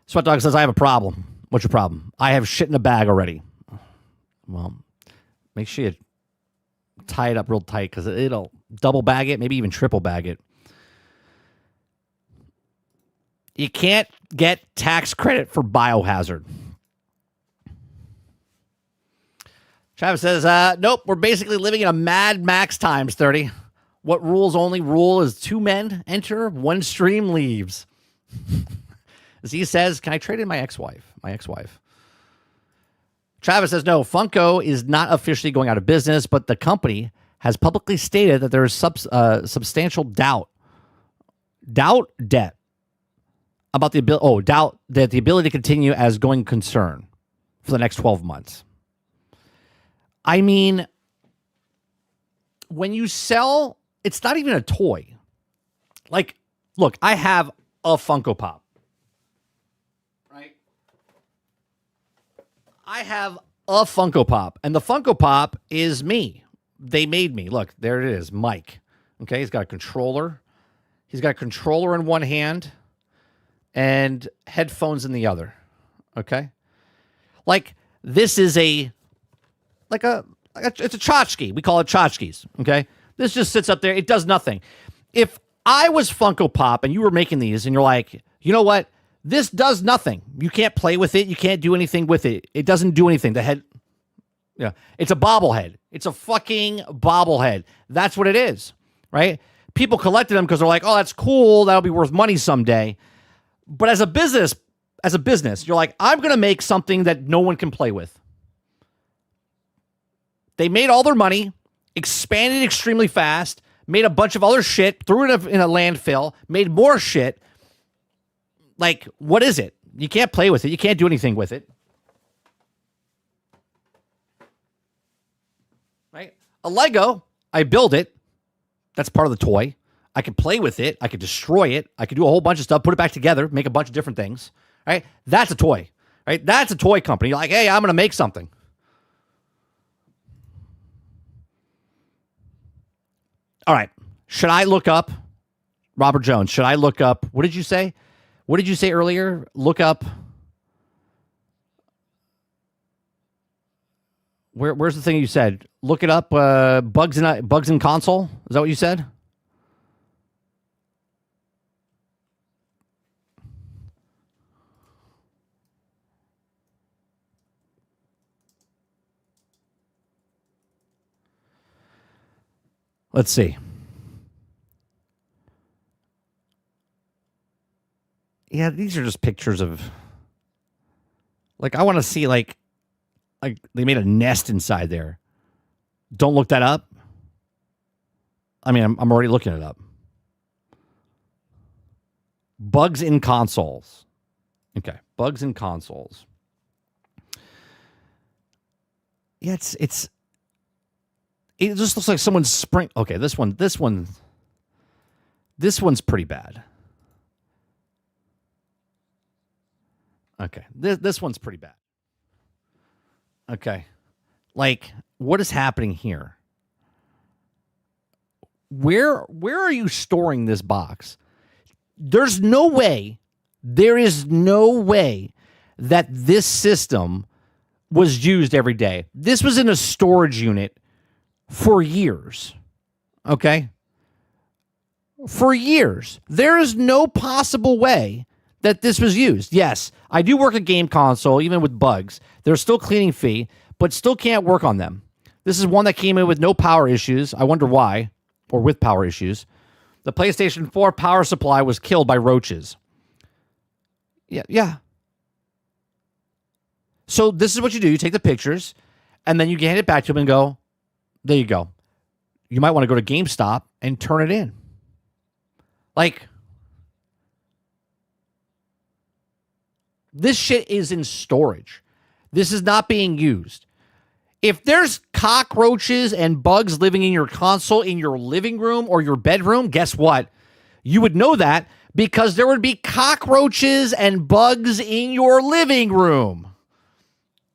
Sweat Dog says, I have a problem. What's your problem? I have shit in a bag already. Well, make sure you tie it up real tight because it'll double bag it, maybe even triple bag it. You can't get tax credit for biohazard. Travis says, nope, we're basically living in a Mad Max times 30. What rules only rule is 2 men enter, 1 stream leaves. Z says, can I trade in my ex-wife? Travis says, no, Funko is not officially going out of business, but the company has publicly stated that there is substantial debt about the ability, doubt that the ability to continue as going concern for the next 12 months. I mean, when you sell, it's not even a toy. Like, look, I have a Funko Pop. Right? I have a Funko Pop, and the Funko Pop is me. They made me. Look, there it is, Mike. Okay, he's got a controller. He's got a controller in one hand and headphones in the other. Okay? Like, this is it's a tchotchke. We call it tchotchkes. Okay? This just sits up there. It does nothing. If I was Funko Pop and you were making these and you're like, you know what? This does nothing. You can't play with it. You can't do anything with it. It doesn't do anything. The head, it's a bobblehead. It's a fucking bobblehead. That's what it is, right? People collected them because they're like, oh, that's cool. That'll be worth money someday. But as a business, you're like, I'm going to make something that no one can play with. They made all their money, expanded extremely fast, made a bunch of other shit, threw it in a landfill, made more shit. Like, what is it? You can't play with it. You can't do anything with it. Right? A Lego, I build it. That's part of the toy. I can play with it. I can destroy it. I can do a whole bunch of stuff, put it back together, make a bunch of different things. Right? That's a toy. Right? That's a toy company. You're like, hey, I'm going to make something. All right. Should I look up Robert Jones? Should I look up? What did you say? What did you say earlier? Look up. Where's the thing you said? Look it up. Bugs in console. Is that what you said? Let's see. Yeah, these are just pictures of. Like, I want to see like they made a nest inside there. Don't look that up. I mean, I'm already looking it up. Bugs in consoles. Okay, bugs in consoles. Yeah, it's It just looks like someone's Okay, this one's pretty bad. Okay, this one's pretty bad. Okay, like what is happening here? Where are you storing this box? There is no way that this system was used every day. This was in a storage unit for years. Okay? For years. There is no possible way that this was used. Yes, I do work a game console, even with bugs. There's still cleaning fee, but still can't work on them. This is one that came in with no power issues. I wonder why, or with power issues. The PlayStation 4 power supply was killed by roaches. Yeah. So this is what you do. You take the pictures, and then you hand it back to them and go, there you go. You might want to go to GameStop and turn it in. Like, this shit is in storage. This is not being used. If there's cockroaches and bugs living in your console, in your living room or your bedroom, guess what? You would know that because there would be cockroaches and bugs in your living room.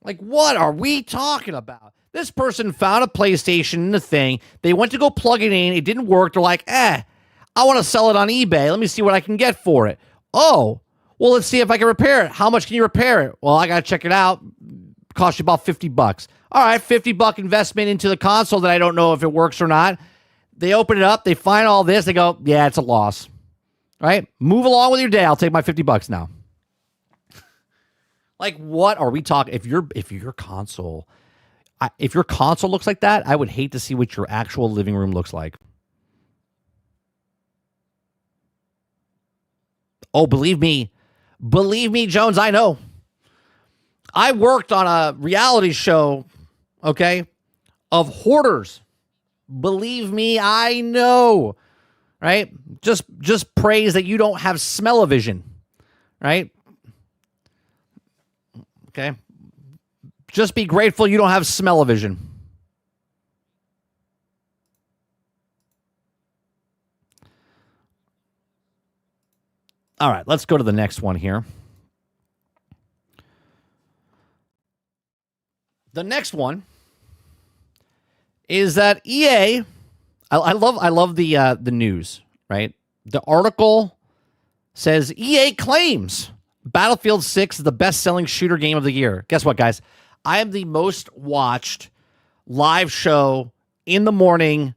Like, what are we talking about? This person found a PlayStation in the thing. They went to go plug it in. It didn't work. They're like, I want to sell it on eBay. Let me see what I can get for it. Oh, well, let's see if I can repair it. How much can you repair it? Well, I got to check it out. Cost you about $50. All right, $50 investment into the console that I don't know if it works or not. They open it up. They find all this. They go, yeah, it's a loss. All right, move along with your day. I'll take my $50 now. Like, what are we talking? If your console looks like that, I would hate to see what your actual living room looks like. Oh, believe me, Jones, I know. I worked on a reality show, okay, of hoarders. Believe me, I know. Right? Just praise that you don't have smell-o-vision. Right? Okay? Just be grateful you don't have smell-o-vision. All right, let's go to the next one here. The next one is that EA. I love the news, right? The article says EA claims Battlefield 6 is the best-selling shooter game of the year. Guess what, guys? I am the most watched live show in the morning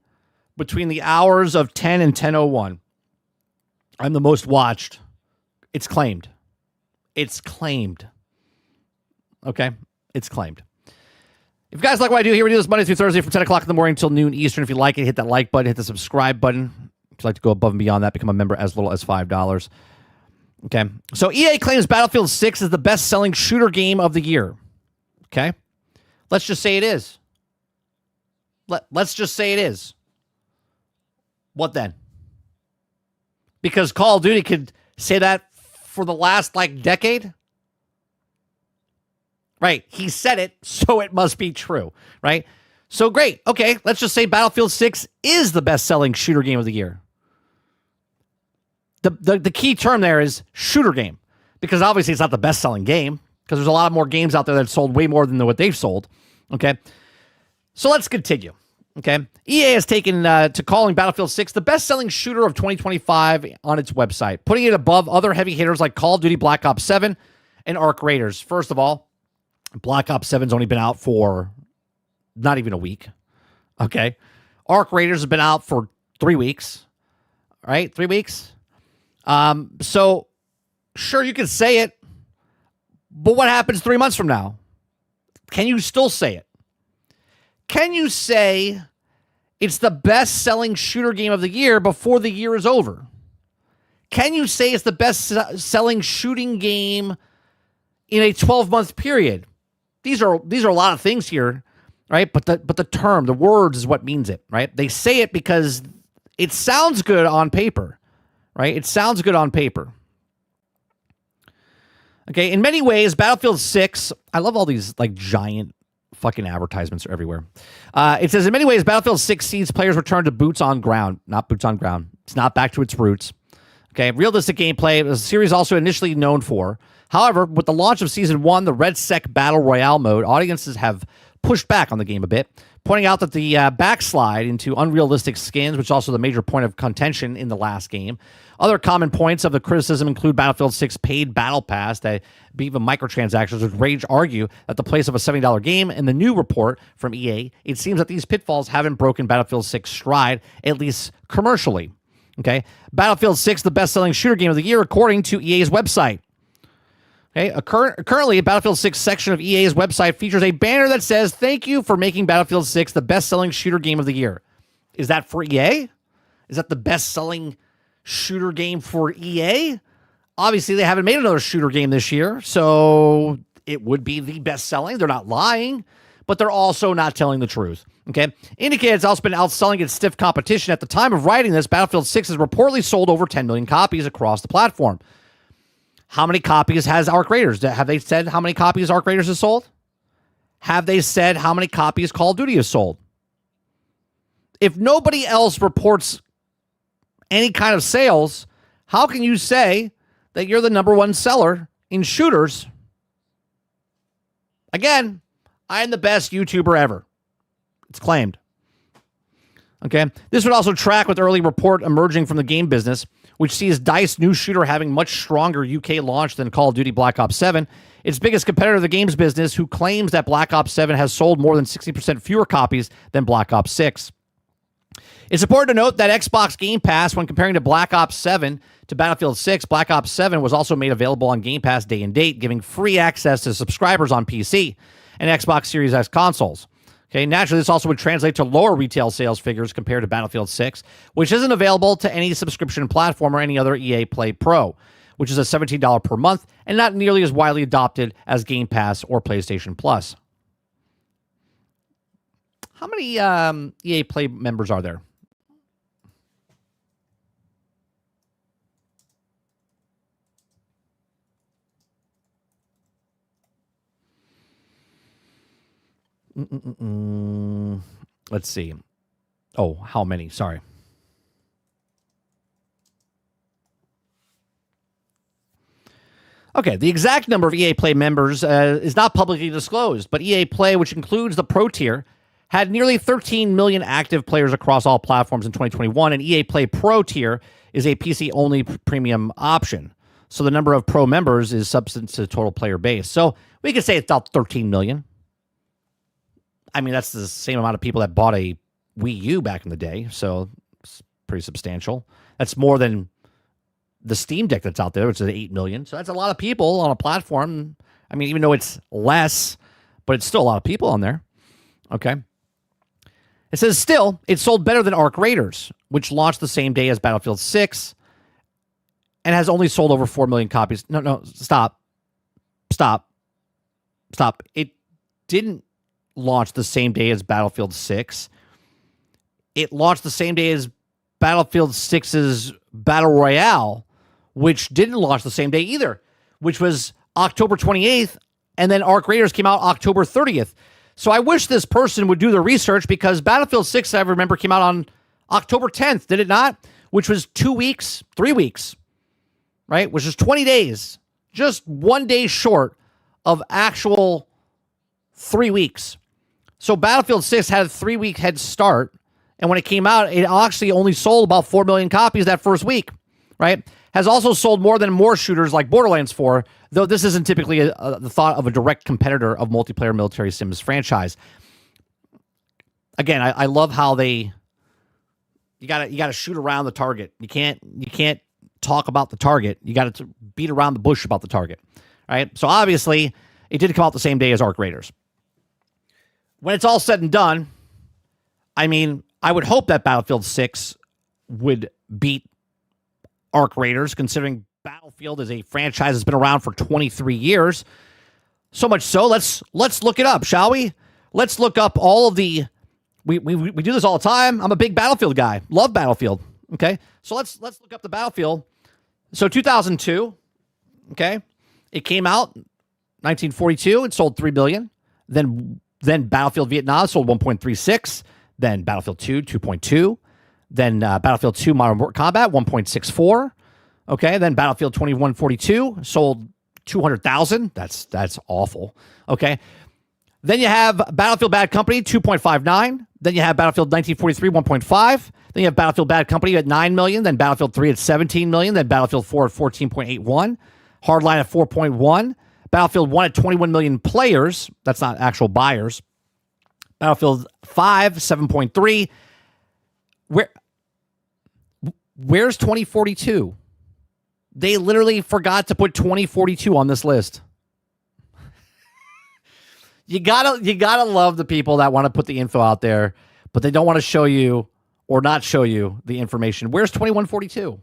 between the hours of 10 and 10:01. I'm the most watched. It's claimed. It's claimed. Okay? It's claimed. If you guys like what I do here, we do this Monday through Thursday from 10 o'clock in the morning until noon Eastern. If you like it, hit that like button, hit the subscribe button. If you'd like to go above and beyond that, become a member as little as $5. Okay. So EA claims Battlefield 6 is the best-selling shooter game of the year. Okay. Let's just say it is. Let's just say it is. What then? Because Call of Duty could say that for the last, decade? Right. He said it, so it must be true. Right? So great. Okay, let's just say Battlefield 6 is the best-selling shooter game of the year. The key term there is shooter game. Because obviously it's not the best-selling game. Because there's a lot more games out there that sold way more than what they've sold. Okay? So let's continue. Okay? EA has taken to calling Battlefield 6 the best-selling shooter of 2025 on its website, putting it above other heavy hitters like Call of Duty Black Ops 7 and Arc Raiders. First of all, Black Ops 7's only been out for not even a week. Okay? Arc Raiders has been out for 3 weeks. Right? 3 weeks? So, sure, you can say it, but what happens 3 months from now? Can you still say it? Can you say it's the best-selling shooter game of the year before the year is over? Can you say it's the best-selling shooting game in a 12-month period? These are a lot of things here, right? But the term, the words is what means it, right? They say it because it sounds good on paper, right? It sounds good on paper. Okay, in many ways, Battlefield 6, I love all these giant Fucking advertisements are everywhere. It says, in many ways, Battlefield 6 sees players return to boots on ground. Not boots on ground. It's not back to its roots. Okay, realistic gameplay is a series also initially known for. However, with the launch of Season 1, the Red Sec Battle Royale mode, audiences have pushed back on the game a bit, pointing out that the backslide into unrealistic skins, which is also the major point of contention in the last game. Other common points of the criticism include Battlefield 6 paid battle pass that be even microtransactions, which Rage argue that the place of a $70 game. In the new report from EA, it seems that these pitfalls haven't broken Battlefield 6 stride, at least commercially. Okay, Battlefield 6, the best-selling shooter game of the year, according to EA's website. Okay, currently, a Battlefield 6 section of EA's website features a banner that says, "Thank you for making Battlefield 6 the best-selling shooter game of the year." Is that for EA? Is that the best-selling shooter game for EA? Obviously, they haven't made another shooter game this year, so it would be the best-selling. They're not lying, but they're also not telling the truth. Okay, indicated it's also been outselling its stiff competition. At the time of writing this, Battlefield 6 has reportedly sold over 10 million copies across the platform. How many copies has Arc Raiders? Have they said how many copies Arc Raiders has sold? Have they said how many copies Call of Duty has sold? If nobody else reports any kind of sales, how can you say that you're the number one seller in shooters? Again, I am the best YouTuber ever. It's claimed. Okay. This would also track with early report emerging from the game business, which sees DICE new shooter having much stronger UK launch than Call of Duty Black Ops 7. Its biggest competitor of the games business, who claims that Black Ops 7 has sold more than 60% fewer copies than Black Ops 6. It's important to note that Xbox Game Pass, when comparing to Black Ops 7 to Battlefield 6, Black Ops 7 was also made available on Game Pass day and date, giving free access to subscribers on PC and Xbox Series X consoles. Okay, naturally, this also would translate to lower retail sales figures compared to Battlefield 6, which isn't available to any subscription platform or any other EA Play Pro, which is a $17 per month and not nearly as widely adopted as Game Pass or PlayStation Plus. How many EA Play members are there? Let's see. Oh, how many? Sorry. Okay, the exact number of EA Play members is not publicly disclosed, but EA Play, which includes the Pro tier, had nearly 13 million active players across all platforms in 2021, and EA Play Pro tier is a PC-only premium option. So the number of Pro members is substance to total player base. So we could say it's about 13 million. I mean, that's the same amount of people that bought a Wii U back in the day, so it's pretty substantial. That's more than the Steam Deck that's out there, which is 8 million. So that's a lot of people on a platform. I mean, even though it's less, but it's still a lot of people on there. Okay. It says, still, it sold better than Arc Raiders, which launched the same day as Battlefield 6 and has only sold over 4 million copies. No, stop. It didn't launch the same day as Battlefield 6. It launched the same day as Battlefield 6's Battle Royale, which didn't launch the same day either, which was October 28th, and then Arc Raiders came out October 30th. So I wish this person would do the research, because Battlefield 6, I remember, came out on October 10th, did it not? Which was 3 weeks, right? Which is 20 days, just 1 day short of actual 3 weeks. So Battlefield 6 had a 3-week head start, and when it came out, it actually only sold about 4 million copies that first week, right? Has also sold more shooters like Borderlands 4, though this isn't typically the thought of a direct competitor of multiplayer military sims franchise. Again, I love how you gotta shoot around the target. You can't talk about the target. You got to beat around the bush about the target, right? So obviously, it did come out the same day as Arc Raiders. When it's all said and done, I mean, I would hope that Battlefield 6 would beat Arc Raiders, considering Battlefield is a franchise that's been around for 23 years. So much so, let's look it up, shall we? Let's look up all of the... We do this all the time. I'm a big Battlefield guy. Love Battlefield. Okay? So let's look up the Battlefield. So 2002, okay? It came out 1942. It sold 3 billion. Then Then Battlefield Vietnam sold 1.36. Then Battlefield 2, 2.2. Then Battlefield 2 Modern Combat, 1.64. Okay, then Battlefield 2142 sold 200,000. That's awful. Okay. Then you have Battlefield Bad Company, 2.59. Then you have Battlefield 1943, 1.5. Then you have Battlefield Bad Company at 9 million. Then Battlefield 3 at 17 million. Then Battlefield 4 at 14.81. Hardline at 4.1. Battlefield 1 at 21 million players. That's not actual buyers. Battlefield 5, 7.3. Where's 2042? They literally forgot to put 2042 on this list. You gotta love the people that want to put the info out there, but they don't want to show you or not show you the information. Where's 2142?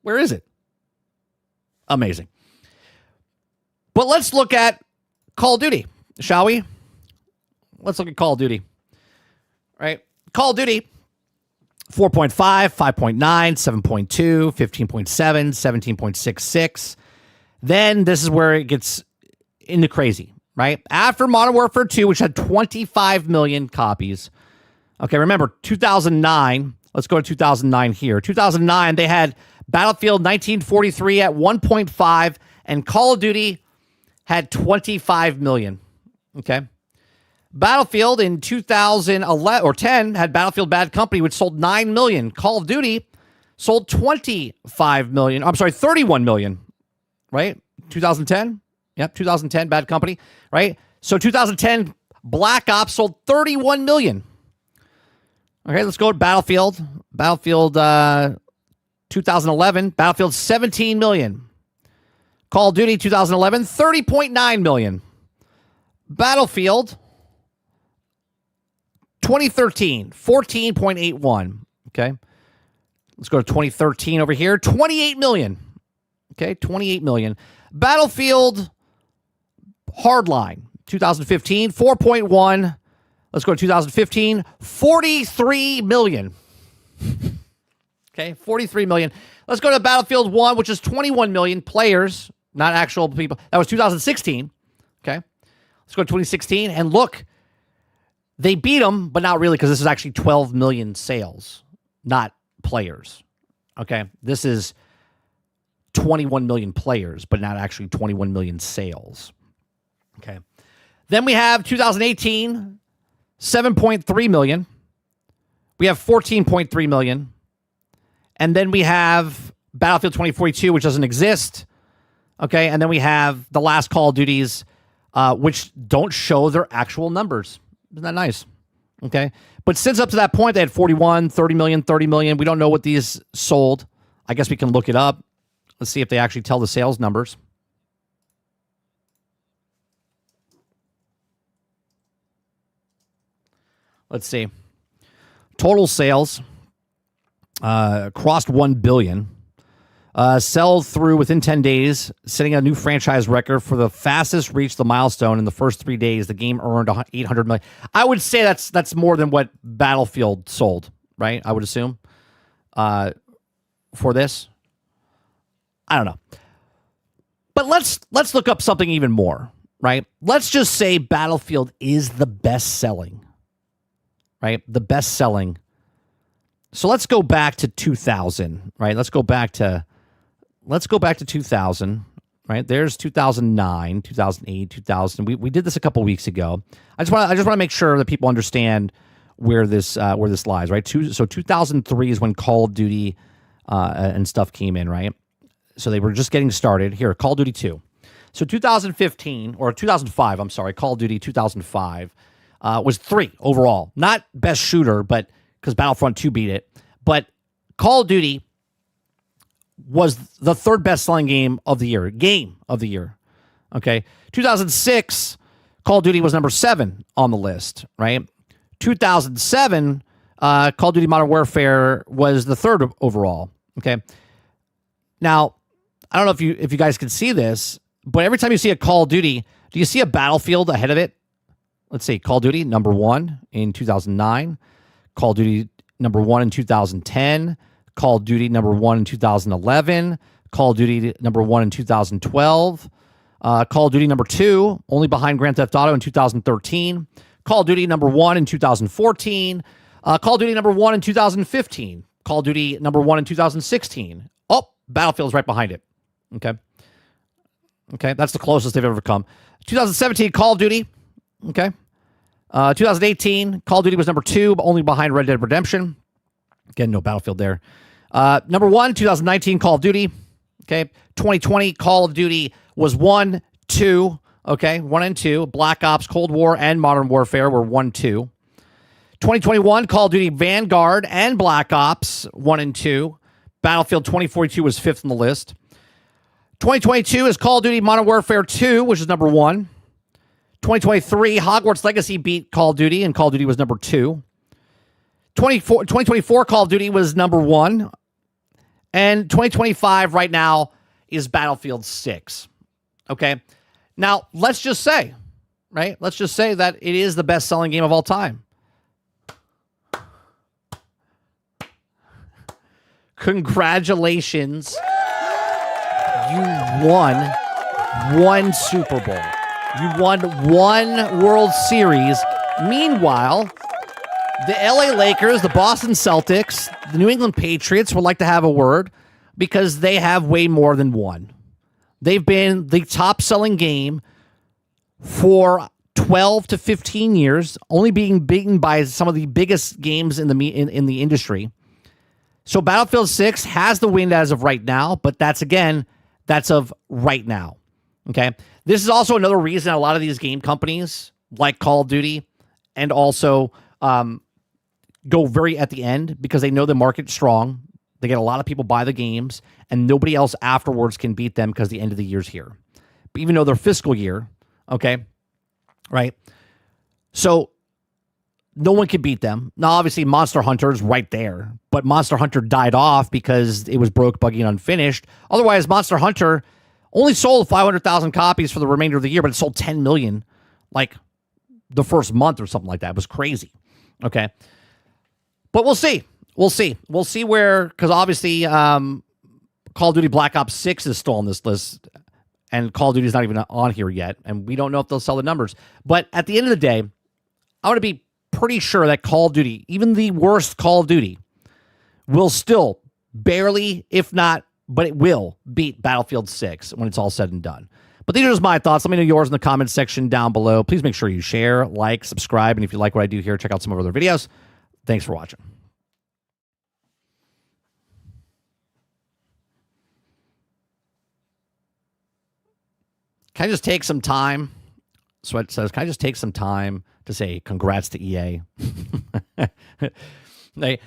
Where is it? Amazing. But let's look at Call of Duty, shall we? Let's look at Call of Duty. Right? Call of Duty, 4.5, 5.9, 7.2, 15.7, 17.66. Then this is where it gets into crazy, right? After Modern Warfare 2, which had 25 million copies. Okay, remember, 2009. Let's go to 2009 here. 2009, they had Battlefield 1943 at 1.5, and Call of Duty had 25 million. Okay. Battlefield in 2011 or 10 had Battlefield Bad Company, which sold 9 million. Call of Duty sold 25 million. I'm sorry, 31 million, right? 2010. Yep. 2010 Bad Company, right? So 2010 Black Ops sold 31 million. Okay. Let's go to Battlefield. Battlefield 2011, Battlefield 17 million. Call of Duty 2011, 30.9 million. Battlefield 2013, 14.81. Okay. Let's go to 2013 over here. 28 million. Okay. 28 million. Battlefield Hardline 2015, 4.1. Let's go to 2015, 43 million. Okay. 43 million. Let's go to Battlefield 1, which is 21 million players, not actual people. That was 2016. Okay. Let's go to 2016 and look. They beat them, but not really, because this is actually 12 million sales, not players. Okay. This is 21 million players, but not actually 21 million sales. Okay. Then we have 2018, 7.3 million. We have 14.3 million. And then we have Battlefield 2042, which doesn't exist. Okay. And then we have the last Call of Duties, which don't show their actual numbers. Isn't that nice? Okay. But since up to that point, they had 41, 30 million, 30 million. We don't know what these sold. I guess we can look it up. Let's see if they actually tell the sales numbers. Let's see. Total sales crossed 1 billion. Sell through within 10 days, setting a new franchise record for the fastest reach the milestone in the first 3 days. The game earned 800 million. I would say that's more than what Battlefield sold, right? I would assume for this. I don't know. But let's look up something even more, right? Let's just say Battlefield is the best selling, right? The best selling. So let's go back to 2000, right? Let's go back to 2000, right? There's 2009, 2008, 2000. We did this a couple weeks ago. I just want to make sure that people understand where this lies, right? So 2003 is when Call of Duty and stuff came in, right? So they were just getting started. Here, Call of Duty 2. So 2015 or 2005, I'm sorry, Call of Duty 2005 was 3 overall. Not best shooter, but because Battlefront 2 beat it. But Call of Duty was the third best selling game of the year. Okay. 2006, Call of Duty was number 7 on the list, right? 2007, Call of Duty Modern Warfare was the third overall. Okay. Now, I don't know if you guys can see this, but every time you see a Call of Duty, do you see a Battlefield ahead of it? Let's see, Call of Duty number 1 in 2009, Call of Duty number 1 in 2010, Call of Duty number 1 in 2011, Call of Duty number 1 in 2012, Call of Duty number 2, only behind Grand Theft Auto in 2013, Call of Duty number 1 in 2014. Call of Duty number 1 in 2015. Call of Duty number 1 in 2016. Oh, Battlefield's right behind it. Okay, that's the closest they've ever come. 2017, Call of Duty. Okay. 2018, Call of Duty was number 2, but only behind Red Dead Redemption. Again, no Battlefield there. Number 1, 2019, Call of Duty. Okay. 2020, Call of Duty was 1, 2. Okay. 1 and 2. Black Ops, Cold War, and Modern Warfare were 1, 2. 2021, Call of Duty Vanguard and Black Ops, 1 and 2. Battlefield 2042 was 5th on the list. 2022 is Call of Duty Modern Warfare 2, which is number 1. 2023, Hogwarts Legacy beat Call of Duty, and Call of Duty was number 2. 2024, Call of Duty was number 1. And 2025 right now is Battlefield 6. Okay? Now, let's just say, right? Let's just say that it is the best-selling game of all time. Congratulations. You won 1 Super Bowl. You won 1 World Series. Meanwhile, the LA Lakers, the Boston Celtics, the New England Patriots would like to have a word because they have way more than 1. They've been the top-selling game for 12 to 15 years, only being beaten by some of the biggest games in the industry. So Battlefield 6 has the win as of right now, but that's of right now. Okay? This is also another reason a lot of these game companies, like Call of Duty, and also go very at the end because they know the market's strong. They get a lot of people buy the games, and nobody else afterwards can beat them because the end of the year's here. But even though they're fiscal year, okay, right? So no one can beat them. Now, obviously, Monster Hunter's right there, but Monster Hunter died off because it was broke, buggy, and unfinished. Otherwise, Monster Hunter only sold 500,000 copies for the remainder of the year, but it sold 10 million like the first month or something like that. It was crazy. Okay. But we'll see. We'll see where, because obviously Call of Duty Black Ops 6 is still on this list, and Call of Duty is not even on here yet, and we don't know if they'll sell the numbers. But at the end of the day, I want to be pretty sure that Call of Duty, even the worst Call of Duty, will still barely, if not, but it will beat Battlefield 6 when it's all said and done. But these are just my thoughts. Let me know yours in the comments section down below. Please make sure you share, like, subscribe, and if you like what I do here, check out some of our other videos. Thanks for watching. Can I just take some time? Sweat says, can I just take some time to say congrats to EA? They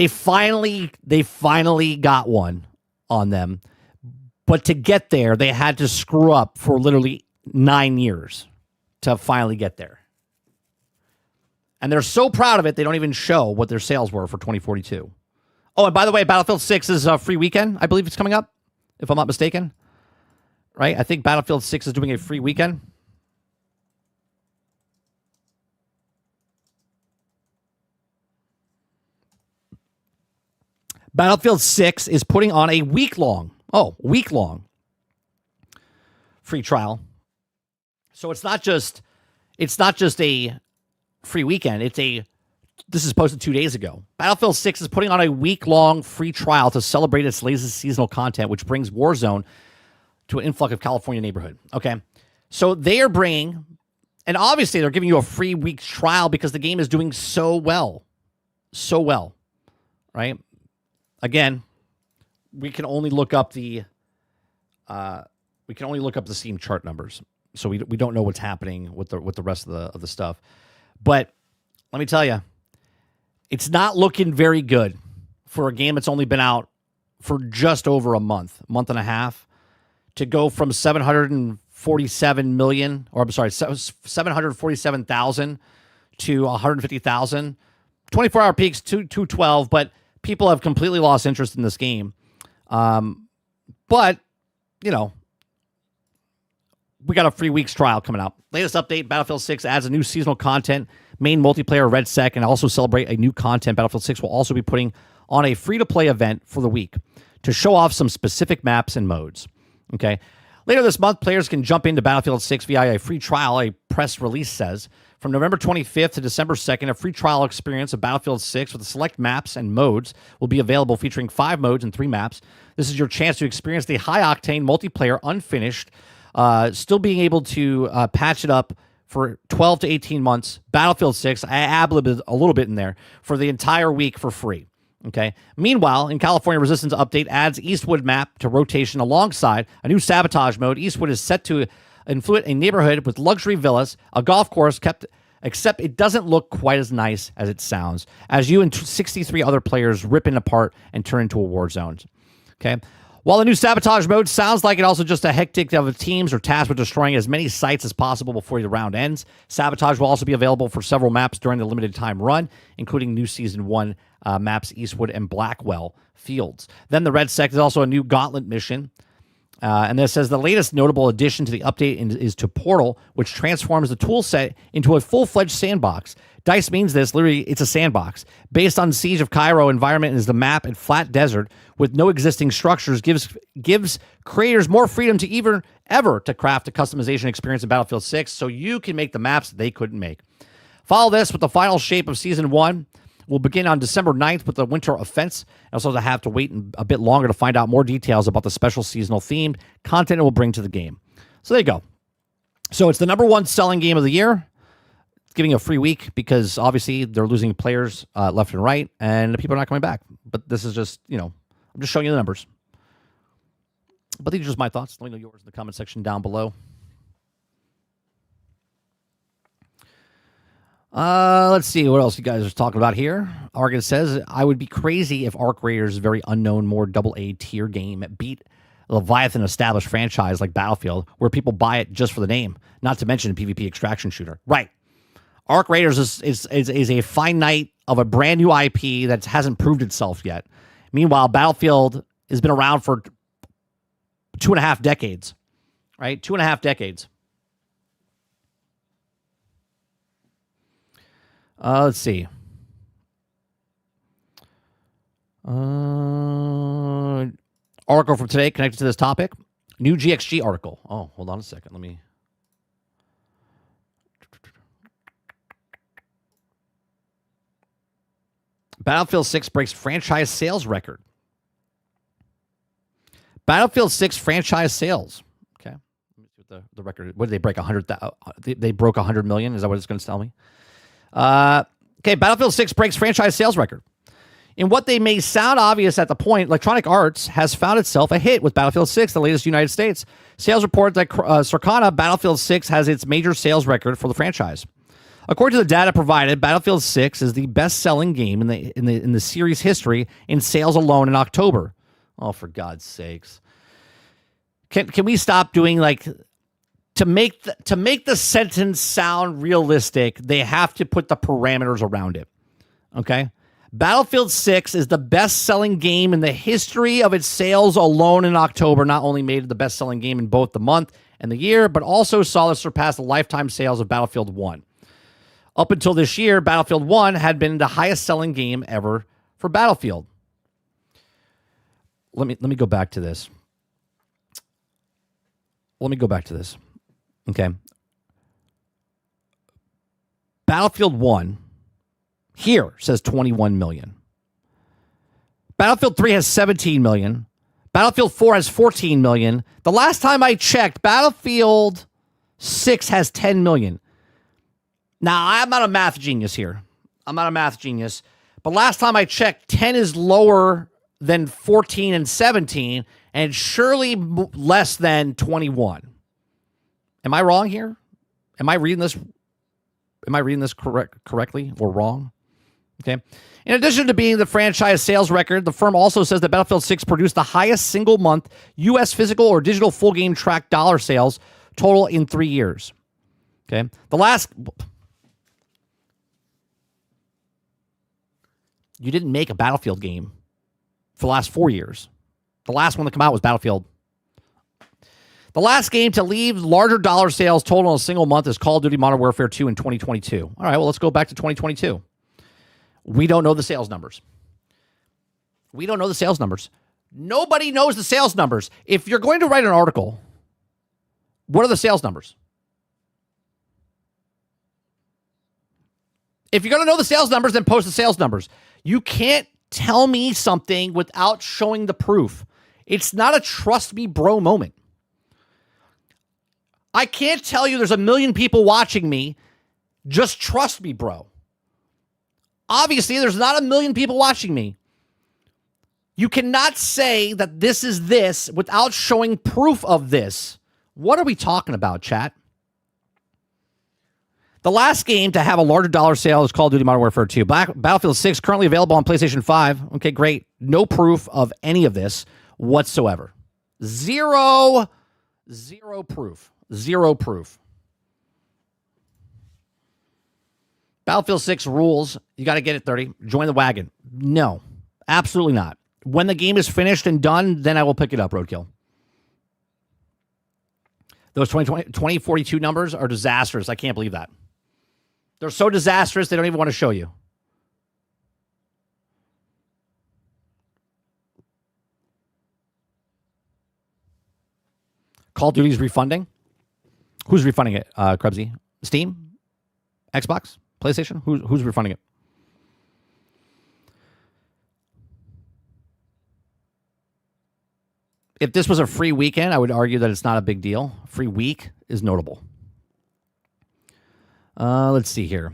finally got one on them. But to get there, they had to screw up for literally 9 years to finally get there. And they're so proud of it, they don't even show what their sales were for 2042. Oh, and by the way, Battlefield 6 is a free weekend. I believe it's coming up, if I'm not mistaken. Right? I think Battlefield 6 is doing a free weekend. Battlefield 6 is putting on a week-long free trial. So it's not just a free weekend. This is posted 2 days ago. Battlefield 6 is putting on a week-long free trial to celebrate its latest seasonal content, which brings Warzone to an influx of California neighborhood. Okay. So they are bringing, and obviously they're giving you a free week's trial because the game is doing so well. So well. Right? Again, we can only look up the Steam chart numbers. So we don't know what's happening with the rest of the stuff. But let me tell you, it's not looking very good for a game that's only been out for just over a month and a half, to go from 747,000 to 150,000. 24-hour peaks, 212, but people have completely lost interest in this game. But, you know, we got a free week's trial coming out. Latest update, Battlefield 6 adds a new seasonal content, main multiplayer Red Sec, and also celebrate a new content. Battlefield 6 will also be putting on a free-to-play event for the week to show off some specific maps and modes. Okay. Later this month, players can jump into Battlefield 6 via a free trial, a press release says. From November 25th to December 2nd, a free trial experience of Battlefield 6 with select maps and modes will be available, featuring 5 modes and 3 maps. This is your chance to experience the high-octane multiplayer unfinished, still being able to patch it up for 12 to 18 months. Battlefield 6, I ad-libbed a little bit in there, for the entire week for free. Okay. Meanwhile, in California, Resistance update adds Eastwood map to rotation alongside a new sabotage mode. Eastwood is set to influence a neighborhood with luxury villas, a golf course except it doesn't look quite as nice as it sounds, as you and 63 other players rip it apart and turn into a war zone. Okay. While the new sabotage mode sounds like it also just a hectic of teams or tasked with destroying as many sites as possible before the round ends, sabotage will also be available for several maps during the limited time run, including new Season 1 maps Eastwood and Blackwell Fields. Then the Red Sect is also a new Gauntlet mission. And this says the latest notable addition to the update is to Portal, which transforms the tool set into a full-fledged sandbox. DICE means this. Literally, it's a sandbox. Based on Siege of Cairo environment is the map and flat desert with no existing structures, gives creators more freedom to ever to craft a customization experience in Battlefield 6 so you can make the maps they couldn't make. Follow this with the final shape of Season 1. We'll begin on December 9th with the Winter Offense. Also have to wait a bit longer to find out more details about the special seasonal themed content it will bring to the game. So there you go. So it's the number 1 selling game of the year. It's giving a free week because obviously they're losing players left and right, and the people are not coming back. But this is just, I'm just showing you the numbers. But these are just my thoughts. Let me know yours in the comment section down below. Let's see what else you guys are talking about here. Argan says, I would be crazy if Arc Raiders' very unknown, more AA tier game beat Leviathan established franchise like Battlefield, where people buy it just for the name, not to mention a PvP extraction shooter. Right. Arc Raiders is a finite of a brand new IP that hasn't proved itself yet. Meanwhile, Battlefield has been around for 2.5 decades, right? 2.5 decades. Let's see. Article from today connected to this topic. New GXG article. Oh, hold on a second. Let me... Battlefield 6 breaks franchise sales record. Battlefield 6 franchise sales. Okay. Let me see what the record... What did they break? 100,000? They broke 100 million? Is that what it's going to tell me? Okay, Battlefield 6 breaks franchise sales record. In what they may sound obvious at the point, Electronic Arts has found itself a hit with Battlefield 6, the latest United States. Sales report that Circana Battlefield 6 has its major sales record for the franchise. According to the data provided, Battlefield 6 is the best-selling game in the series history in sales alone in October. Oh, for God's sakes! Can we stop doing to make the sentence sound realistic? They have to put the parameters around it. Okay, Battlefield 6 is the best-selling game in the history of its sales alone in October. Not only made it the best-selling game in both the month and the year, but also saw it surpass the lifetime sales of Battlefield 1. Up until this year, Battlefield 1 had been the highest-selling game ever for Battlefield. Let me go back to this. Okay. Battlefield 1 here says 21 million. Battlefield 3 has 17 million. Battlefield 4 has 14 million. The last time I checked, Battlefield 6 has 10 million. Now, I'm not a math genius here. But last time I checked, 10 is lower than 14 and 17, and surely less than 21. Am I wrong here? Am I reading this correctly or wrong? Okay. In addition to being the franchise sales record, the firm also says that Battlefield 6 produced the highest single month U.S. physical or digital full game tracked dollar sales total in 3 years. Okay. You didn't make a Battlefield game for the last 4 years. The last one to come out was Battlefield. The last game to leave larger dollar sales total in a single month is Call of Duty Modern Warfare 2 in 2022. All right, well, let's go back to 2022. We don't know the sales numbers. Nobody knows the sales numbers. If you're going to write an article, what are the sales numbers? If you're going to know the sales numbers, then post the sales numbers. You can't tell me something without showing the proof. It's not a trust me bro moment. I can't tell you there's 1 million people watching me. Just trust me, bro. Obviously, there's not 1 million people watching me. You cannot say that this is this without showing proof of this. What are we talking about, chat? The last game to have a larger dollar sale is Call of Duty Modern Warfare 2. Battlefield 6 currently available on PlayStation 5. Okay, great. No proof of any of this whatsoever. Zero proof. Zero proof. Battlefield 6 rules. You got to get it 30. Join the wagon. No, absolutely not. When the game is finished and done, then I will pick it up, Roadkill. Those 2042 numbers are disastrous. I can't believe that. They're so disastrous, they don't even want to show you. Call of Duty's refunding. Who's refunding it, Krebsy? Steam? Xbox? PlayStation? Who's refunding it? If this was a free weekend, I would argue that it's not a big deal. Free week is notable. Let's see here.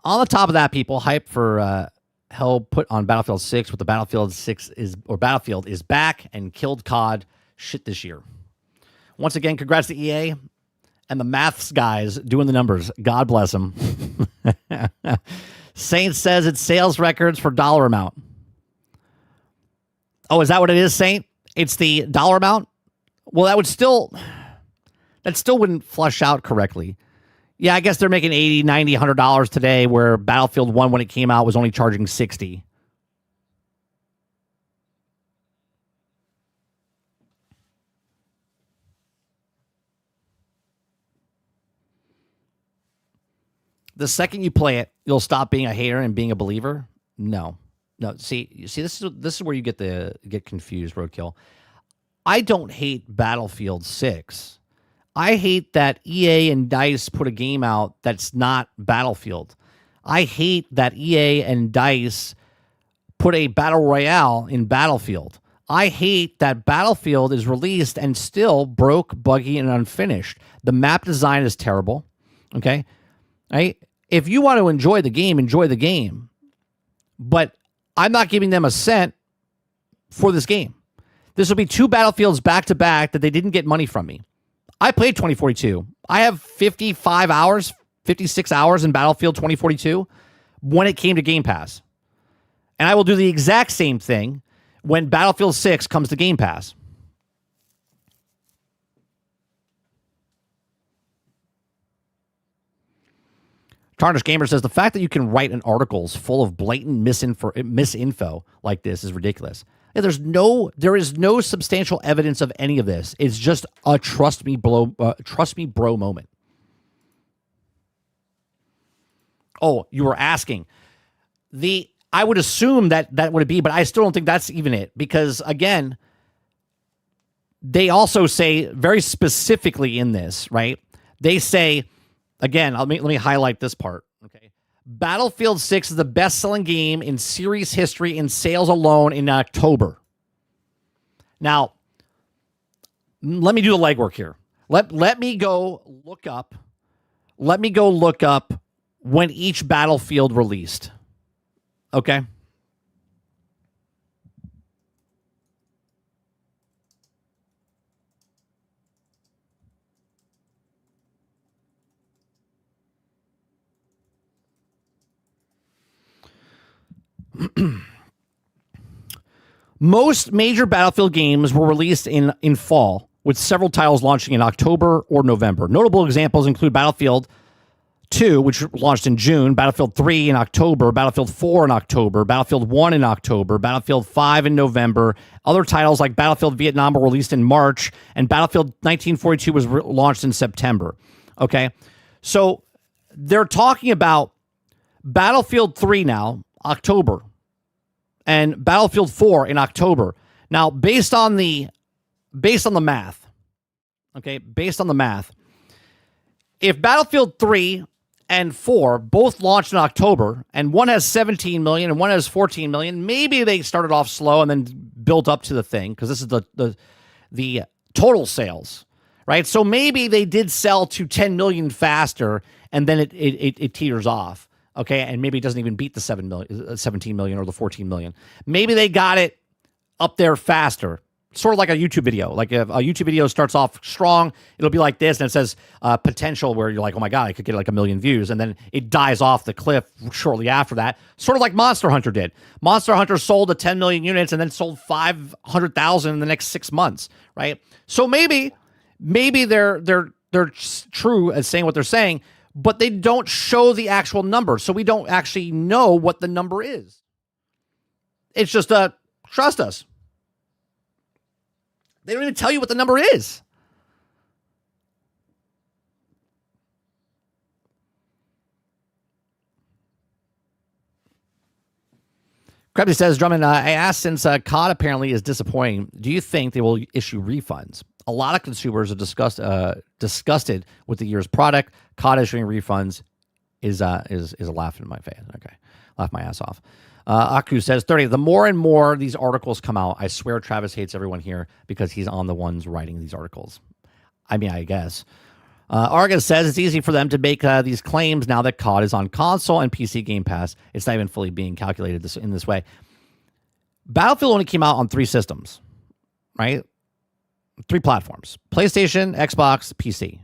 On the top of that, people hype for hell put on Battlefield 6 with the Battlefield is back and killed COD shit this year. Once again, congrats to EA and the maths guys doing the numbers. God bless them. Saint says it's sales records for dollar amount. Oh, is that what it is, Saint? It's the dollar amount? Well, that still wouldn't flush out correctly. Yeah, I guess they're making $80, $90, $100 today, where Battlefield 1, when it came out, was only charging $60. The second you play it, you'll stop being a hater and being a believer? No. See, this is where you get confused, Roadkill. I don't hate Battlefield 6. I hate that EA and DICE put a game out that's not Battlefield. I hate that EA and DICE put a battle royale in Battlefield. I hate that Battlefield is released and still broke, buggy, and unfinished. The map design is terrible. Okay? Right? If you want to enjoy the game, enjoy the game. But I'm not giving them a cent for this game. This will be 2 Battlefields back to back that they didn't get money from me. I played 2042. I have 55 hours, 56 hours in Battlefield 2042 when it came to Game Pass. And I will do the exact same thing when Battlefield 6 comes to Game Pass. Tarnish Gamer says the fact that you can write an articles full of blatant misinfo like this is ridiculous. Yeah, there is no substantial evidence of any of this. It's just a trust me bro moment. Oh, you were asking. I would assume that would be, but I still don't think that's even it, because again, they also say very specifically in this, right? They say, again, let me highlight this part, okay? Battlefield 6 is the best-selling game in series history in sales alone in October. Now, let me do the legwork here. Let me go look up. Let me go look up when each Battlefield released. Okay? Most major Battlefield games were released in fall, with several titles launching in October or November. Notable examples include Battlefield 2, which launched in June, Battlefield 3 in October, Battlefield 4 in October, Battlefield 1 in October, Battlefield 5 in November. Other titles like Battlefield Vietnam were released in March, and Battlefield 1942 was launched in September. Okay? So they're talking about Battlefield 3 now, October, and Battlefield 4 in October. Now, based on the math, okay, based on the math, if Battlefield 3 and 4 both launched in October, and one has 17 million and one has 14 million. Maybe they started off slow and then built up to the thing, because this is the total sales, right? So maybe they did sell to 10 million faster, and then it teeters off, okay? And maybe it doesn't even beat the 17 million or the 14 million. Maybe they got it up there faster. Sort of like a YouTube video. Like if a YouTube video starts off strong, it'll be like this, and it says potential, where you're like, oh my God, I could get like 1 million views. And then it dies off the cliff shortly after that. Sort of like Monster Hunter did. Monster Hunter sold to 10 million units and then sold 500,000 in the next 6 months, right? So maybe they're true as saying what they're saying, but they don't show the actual number. So we don't actually know what the number is. It's just trust us. They don't even tell you what the number is. Krebs says, Drummond, I asked, since COD apparently is disappointing, do you think they will issue refunds? A lot of consumers are disgusted with the year's product. COD issuing refunds is a laugh in my face. Okay, laugh my ass off. Aku says, 30, the more and more these articles come out, I swear Travis hates everyone here because he's on the ones writing these articles. I mean, I guess. Argus says it's easy for them to make these claims now that COD is on console and PC Game Pass. It's not even fully being calculated in this way. Battlefield only came out on 3 systems, right? 3 platforms: PlayStation, Xbox, PC.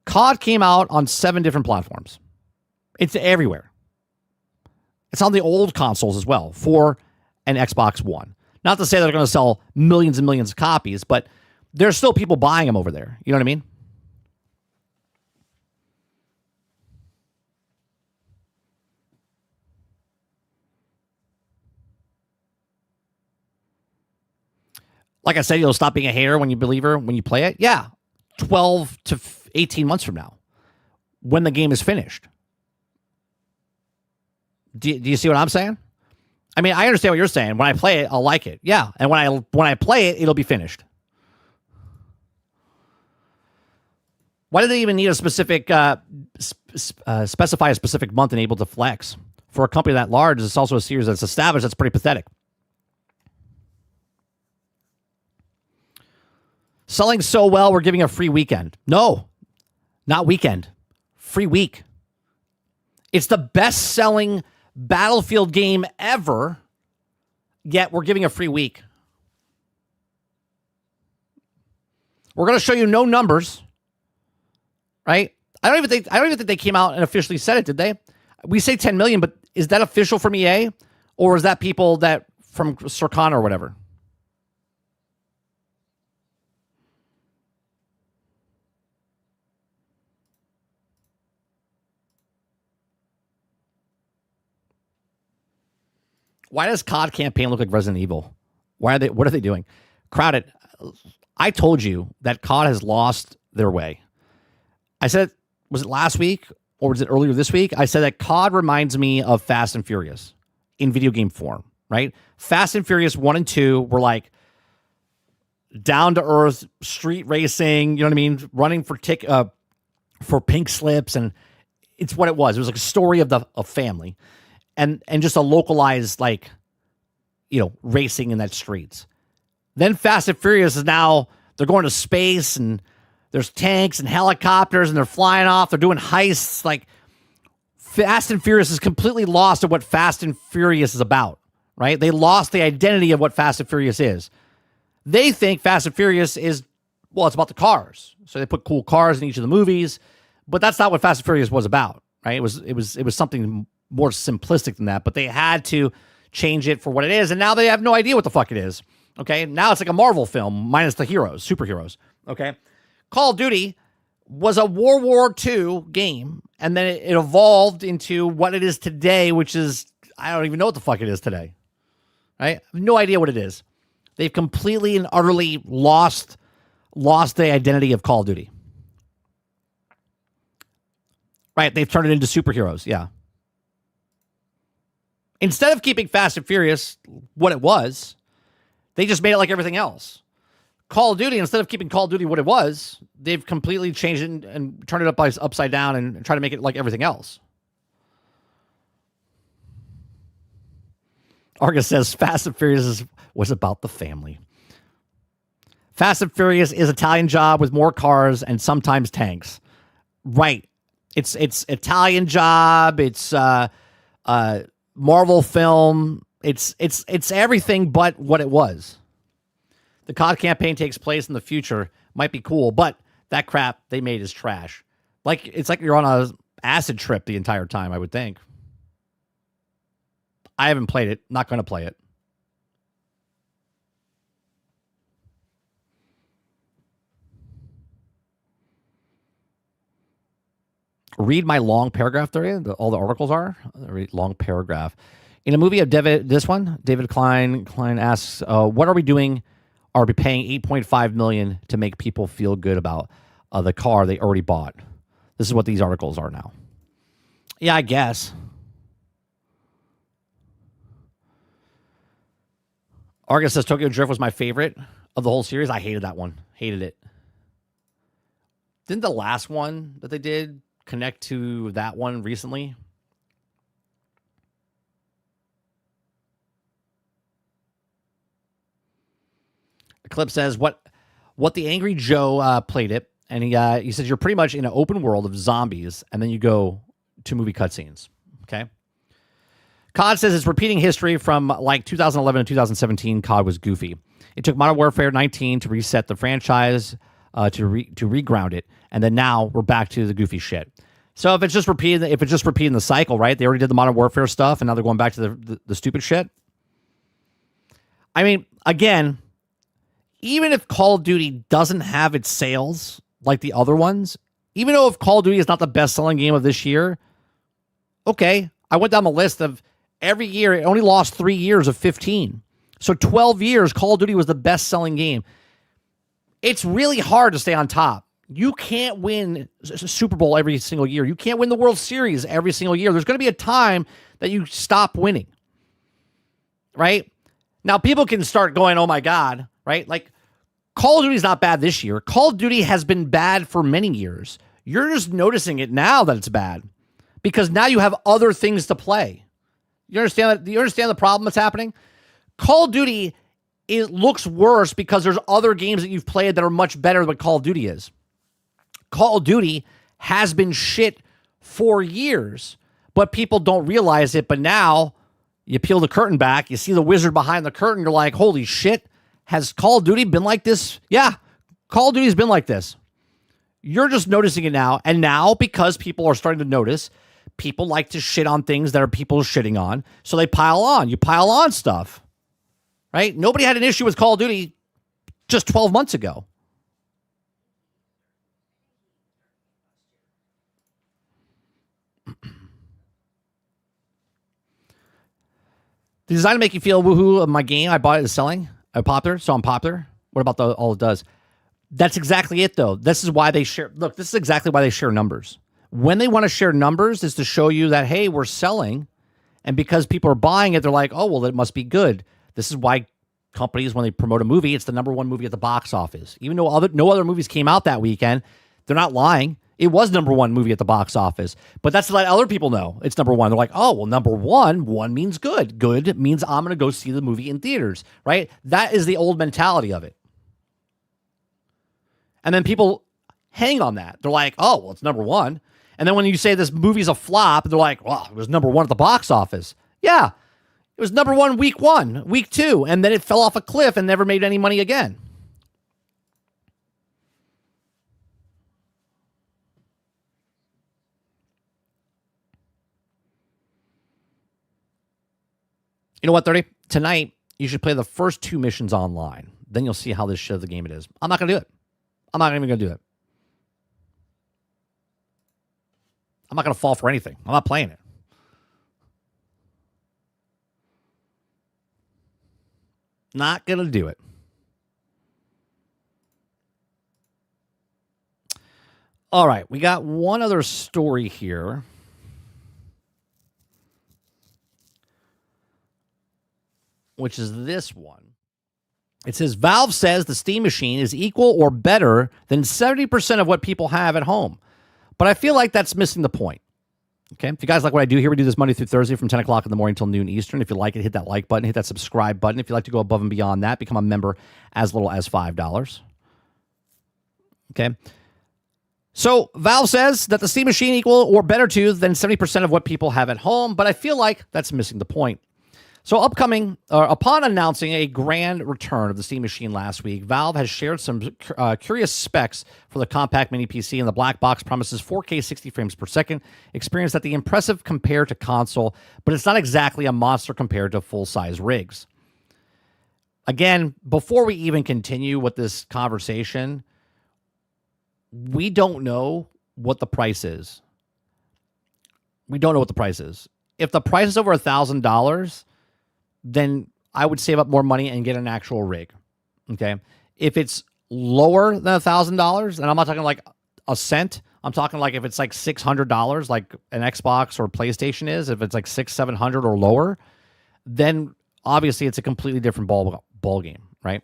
COD came out on 7 different platforms. It's everywhere. It's on the old consoles as well, 4 and Xbox One. Not to say they're going to sell millions and millions of copies, but there's still people buying them over there. You know what I mean? Like I said, you'll stop being a hater when you believer when you play it. Yeah, 12 to 18 months from now, when the game is finished. Do you see what I'm saying? I mean, I understand what you're saying. When I play it, I'll like it. Yeah, and when I play it, it'll be finished. Why do they even need a specific specify a specific month and able to flex? For a company that large, it's also a series that's established. That's pretty pathetic. Selling so well, we're giving a free weekend. No, not weekend. Free week. It's the best-selling Battlefield game ever, yet we're giving a free week. We're going to show you no numbers, right? I don't even think they came out and officially said it, did they? We say 10 million, but is that official from EA, or is that people that from Circana or whatever? Why does COD campaign look like Resident Evil? What are they doing? Crowded. I told you that COD has lost their way. I said, was it last week or was it earlier this week? I said that COD reminds me of Fast and Furious in video game form, right? Fast and Furious 1 and 2 were like down to earth street racing, you know what I mean? Running for pink slips, and it's what it was. It was like a story of family. And just a localized, like, you know, racing in that streets. Then Fast and Furious is now, they're going to space, and there's tanks and helicopters, and they're flying off. They're doing heists. Like, Fast and Furious is completely lost at what Fast and Furious is about, right? They lost the identity of what Fast and Furious is. They think Fast and Furious is, well, it's about the cars. So they put cool cars in each of the movies, but that's not what Fast and Furious was about, right? It was something more simplistic than that, but they had to change it for what it is, and now they have no idea what the fuck it is. Okay, now it's like a Marvel film minus the heroes, superheroes. Okay, Call of Duty was a World War II game, and then it evolved into what it is today, which is, I don't even know what the fuck it is today. Right? I have no idea what it is. They've completely and utterly lost the identity of Call of Duty. Right? They've turned it into superheroes. Yeah. Instead of keeping Fast and Furious what it was, they just made it like everything else. Call of Duty, instead of keeping Call of Duty what it was, they've completely changed it and turned it upside down and try to make it like everything else. Argus says Fast and Furious was about the family. Fast and Furious is Italian job with more cars and sometimes tanks. Right. It's Italian job. It's Marvel film. It's everything but what it was. The COD campaign takes place in the future. Might be cool, but that crap they made is trash. Like it's like you're on a acid trip the entire time, I would think. I haven't played it. Not going to play it. Read my long paragraph there. All the articles are. Read long paragraph. In a movie of David Klein asks, what are we doing? Are we paying $8.5 million to make people feel good about the car they already bought? This is what these articles are now. Yeah, I guess. Argus says Tokyo Drift was my favorite of the whole series. I hated that one. Hated it. Didn't the last one that they did connect to that one recently? Clip says what the Angry Joe played it, and he says you're pretty much in an open world of zombies, and then you go to movie cutscenes. Okay. COD says it's repeating history from like 2011 and 2017. COD was goofy. It took Modern Warfare 19 to reset the franchise, to reground it, and then now we're back to the goofy shit. So if it's just repeating the cycle, right? They already did the Modern Warfare stuff, and now they're going back to the stupid shit. I mean, again, even if Call of Duty doesn't have its sales like the other ones, even though if Call of Duty is not the best-selling game of this year, okay, I went down the list of every year. It only lost 3 years of 15. So 12 years, Call of Duty was the best-selling game. It's really hard to stay on top. You can't win Super Bowl every single year. You can't win the World Series every single year. There's going to be a time that you stop winning, right? Now, people can start going, oh, my God, right? Like, Call of Duty is not bad this year. Call of Duty has been bad for many years. You're just noticing it now that it's bad because now you have other things to play. You understand that? Do you understand the problem that's happening? Call of Duty looks worse because there's other games that you've played that are much better than what Call of Duty is. Call of Duty has been shit for years, but people don't realize it. But now you peel the curtain back, you see the wizard behind the curtain, you're like, holy shit. Has Call of Duty been like this? Yeah, Call of Duty's been like this. You're just noticing it now. And now, because people are starting to notice, people like to shit on things that are people shitting on. So they pile on. You pile on stuff. Right? Nobody had an issue with Call of Duty just 12 months ago. The design to make you feel woohoo of my game. I bought it is selling. I'm popular, so I'm popular. What about all it does? That's exactly it, though. This is why they share. Look, this is exactly why they share numbers. When they want to share numbers is to show you that, hey, we're selling. And because people are buying it, they're like, oh, well, it must be good. This is why companies, when they promote a movie, it's the number one movie at the box office. Even though no other movies came out that weekend, they're not lying. It was number one movie at the box office. But that's to let other people know it's number one. They're like, oh, well, number one means good. Good means I'm going to go see the movie in theaters, right? That is the old mentality of it. And then people hang on that. They're like, oh, well, it's number one. And then when you say this movie's a flop, they're like, well, it was number one at the box office. Yeah, it was number one, week two, and then it fell off a cliff and never made any money again. You know what, 30? Tonight, you should play the first 2 missions online. Then you'll see how this shit of the game it is. I'm not going to do it. I'm not even going to do it. I'm not going to fall for anything. I'm not playing it. Not going to do it. All right, we got one other story here. Which is this one. It says Valve says the Steam Machine is equal or better than 70% of what people have at home. But I feel like that's missing the point. Okay. If you guys like what I do here, we do this Monday through Thursday from 10 o'clock in the morning till noon Eastern. If you like it, hit that like button, hit that subscribe button. If you'd like to go above and beyond that, become a member as little as $5. Okay. So Valve says that the Steam Machine equal or better to than 70% of what people have at home, but I feel like that's missing the point. So upon announcing a grand return of the Steam Machine last week, Valve has shared some curious specs for the compact mini PC, and the black box promises 4K 60 frames per second experience that the impressive compared to console, but it's not exactly a monster compared to full-size rigs. Again, before we even continue with this conversation, we don't know what the price is. We don't know what the price is. If the price is over $1,000, then I would save up more money and get an actual rig. Okay. If it's lower than $1,000, and I'm not talking like a cent, I'm talking like if it's like $600, like an Xbox or PlayStation is, if it's like $600-700 or lower, then obviously it's a completely different ball game, right?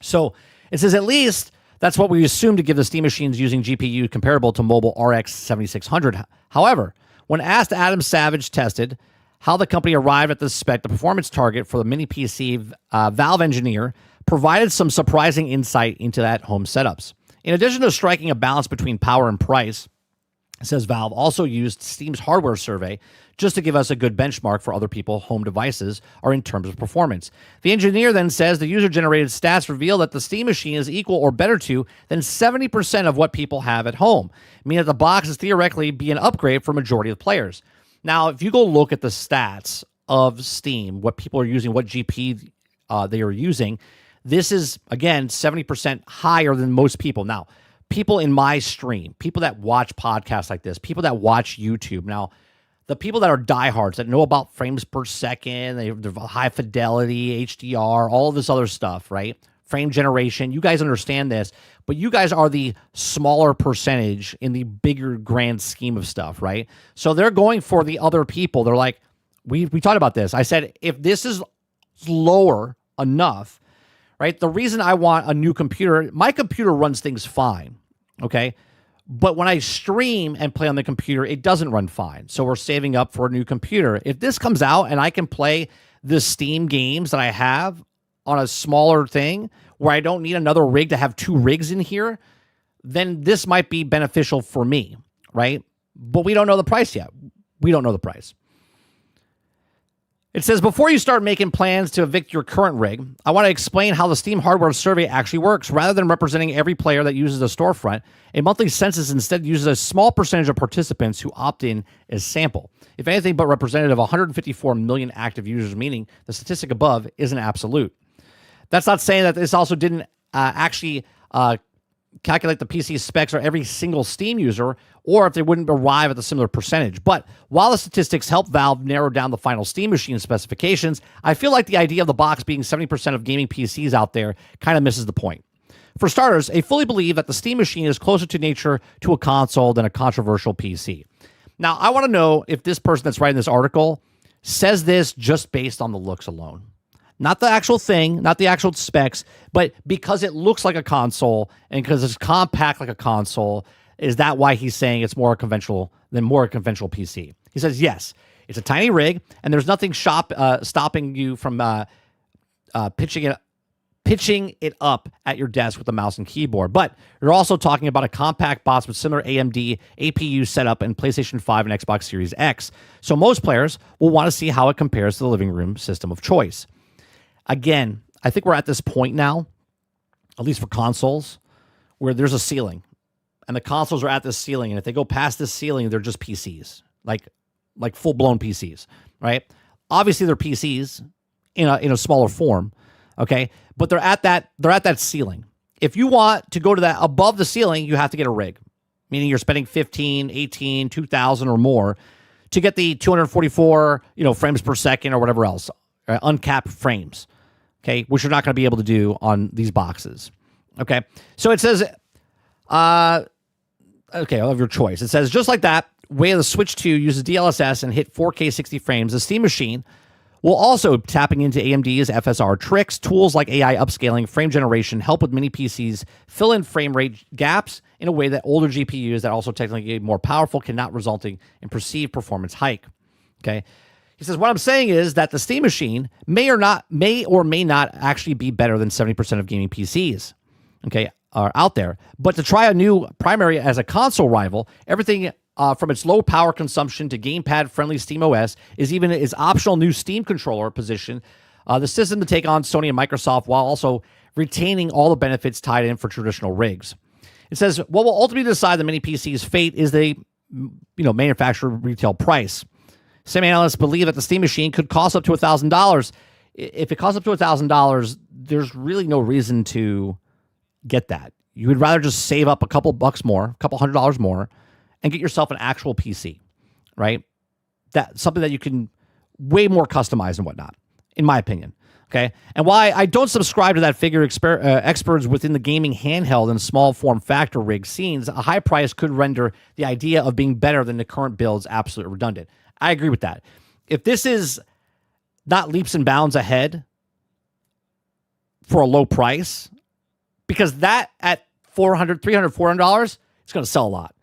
So it says at least that's what we assume to give the Steam machines using GPU comparable to mobile RX 7600. However, when asked, Adam Savage tested how the company arrived at this spec, the performance target for the mini PC, Valve engineer provided some surprising insight into that home setups. In addition to striking a balance between power and price, it says Valve also used Steam's hardware survey just to give us a good benchmark for other people's home devices or in terms of performance. The engineer then says the user-generated stats reveal that the Steam Machine is equal or better to than 70% of what people have at home, meaning that the box is theoretically be an upgrade for a majority of players. Now, if you go look at the stats of Steam, what people are using, what GP they are using, this is, again, 70% higher than most people. Now, people in my stream, people that watch podcasts like this, people that watch YouTube. Now, the people that are diehards, that know about frames per second, they're high fidelity, HDR, all of this other stuff, right? Frame generation, you guys understand this, but you guys are the smaller percentage in the bigger grand scheme of stuff, right? So they're going for the other people. They're like, we talked about this. I said, if this is lower enough, right? The reason I want a new computer, my computer runs things fine, okay? But when I stream and play on the computer, it doesn't run fine. So we're saving up for a new computer. If this comes out and I can play the Steam games that I have on a smaller thing where I don't need another rig to have two rigs in here, then this might be beneficial for me, right? But we don't know the price yet. We don't know the price. It says, before you start making plans to evict your current rig, I want to explain how the Steam hardware survey actually works. Rather than representing every player that uses a storefront, a monthly census instead uses a small percentage of participants who opt in as sample. If anything but representative of 154 million active users, meaning the statistic above isn't absolute. That's not saying that this also didn't actually calculate the PC specs for every single Steam user, or if they wouldn't arrive at the similar percentage. But while the statistics help Valve narrow down the final Steam machine specifications, I feel like the idea of the box being 70% of gaming PCs out there kind of misses the point. For starters, I fully believe that the Steam machine is closer to nature to a console than a controversial PC. Now, I want to know if this person that's writing this article says this just based on the looks alone. Not the actual thing, not the actual specs, but because it looks like a console and because it's compact like a console, is that why he's saying it's more conventional than more a conventional PC? He says, yes, it's a tiny rig, and there's nothing stopping you from pitching it up at your desk with a mouse and keyboard. But you're also talking about a compact box with similar AMD APU setup in PlayStation 5 and Xbox Series X. So most players will want to see how it compares to the living room system of choice. Again, I think we're at this point now, at least for consoles, where there's a ceiling. And the consoles are at this ceiling. And if they go past this ceiling, they're just PCs. Like full-blown PCs, right? Obviously, they're PCs in a smaller form, okay? But they're at that ceiling. If you want to go to that above the ceiling, you have to get a rig. Meaning you're spending 15, 18, 2,000 or more to get the 244, frames per second or whatever else. Uncapped frames. Okay, which you're not going to be able to do on these boxes. Okay, so it says, of your choice. It says, just like that, way the Switch 2 uses DLSS and hit 4K 60 frames, the Steam machine We'll also tapping into AMD's FSR tricks, tools like AI upscaling, frame generation, help with mini PCs, fill in frame rate gaps in a way that older GPUs that also technically more powerful cannot, resulting in perceived performance hike. Okay. He says, what I'm saying is that the Steam Machine may or may not actually be better than 70% of gaming PCs, okay, are out there. But to try a new primary as a console rival, everything from its low power consumption to gamepad-friendly SteamOS is optional new Steam controller position the system to take on Sony and Microsoft while also retaining all the benefits tied in for traditional rigs. It says, what will ultimately decide the mini PC's fate is the manufacturer retail price. Some analysts believe that the Steam Machine could cost up to $1,000. If it costs up to $1,000, there's really no reason to get that. You would rather just save up a couple bucks more, a couple $100 more, and get yourself an actual PC, right? That's something that you can way more customize and whatnot, in my opinion. Okay, and why I don't subscribe to that figure experts within the gaming handheld and small form factor rig scenes, a high price could render the idea of being better than the current builds absolutely redundant. I agree with that. If this is not leaps and bounds ahead for a low price, because that at $400, $400, it's going to sell a lot.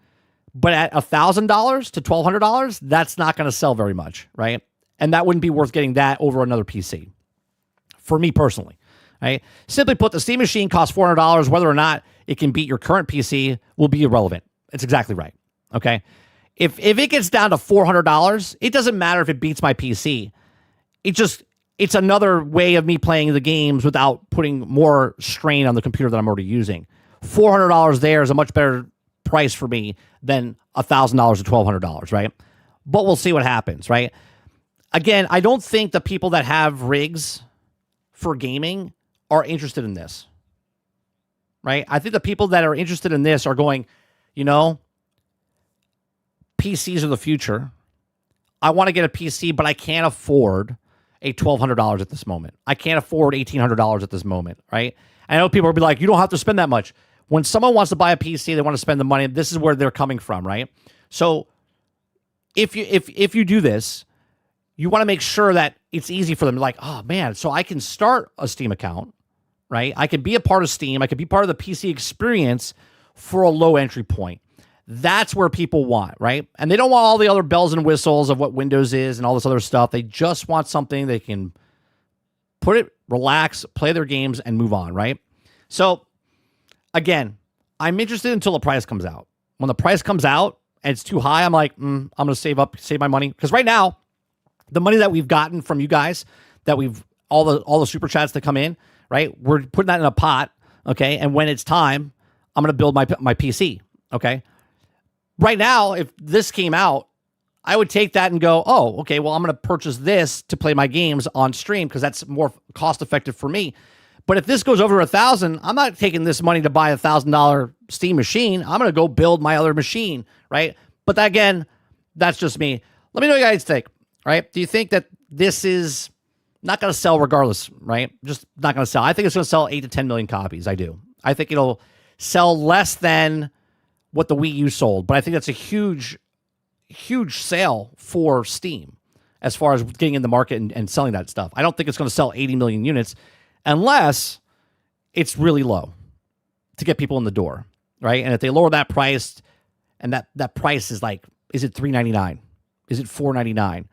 But at $1,000 to $1,200, that's not going to sell very much, right? And that wouldn't be worth getting that over another PC. For me personally, right? Simply put, the Steam Machine costs $400. Whether or not it can beat your current PC will be irrelevant. It's exactly right. Okay. If it gets down to $400, it doesn't matter if it beats my PC. It's another way of me playing the games without putting more strain on the computer that I'm already using. $400 there is a much better price for me than $1,000 to $1,200, right? But we'll see what happens, right? Again, I don't think the people that have rigs for gaming are interested in this, right? I think the people that are interested in this are going, PCs are the future. I want to get a PC, but I can't afford a $1,200 at this moment. I can't afford $1,800 at this moment, right? I know people will be like, you don't have to spend that much. When someone wants to buy a PC, they want to spend the money. This is where they're coming from, right? So if you do this, you want to make sure that it's easy for them. Like, oh man, so I can start a Steam account, right? I can be a part of Steam. I can be part of the PC experience for a low entry point. That's where people want, right? And they don't want all the other bells and whistles of what Windows is and all this other stuff. They just want something they can put it, relax, play their games, and move on, right? So again, I'm interested until the price comes out. When the price comes out and it's too high, I'm like, I'm going to save my money. Because right now, the money that we've gotten from you guys, that all the super chats that come in, right? We're putting that in a pot, okay? And when it's time, I'm going to build my PC, okay? Right now, if this came out, I would take that and go, oh, okay, well, I'm going to purchase this to play my games on stream because that's more cost-effective for me. But if this goes over $1,000, I'm not taking this money to buy a $1,000 Steam machine. I'm going to go build my other machine, right? But again, that's just me. Let me know what you guys think, right? Do you think that this is not going to sell regardless, right? Just not going to sell. I think it's going to sell 8 to 10 million copies. I do. I think it'll sell less than what the Wii U sold, but I think that's a huge sale for Steam as far as getting in the market and selling that stuff. I don't think it's going to sell 80 million units unless it's really low to get people in the door, right? And if they lower that price, and that price is like, is it $399? Is it $499?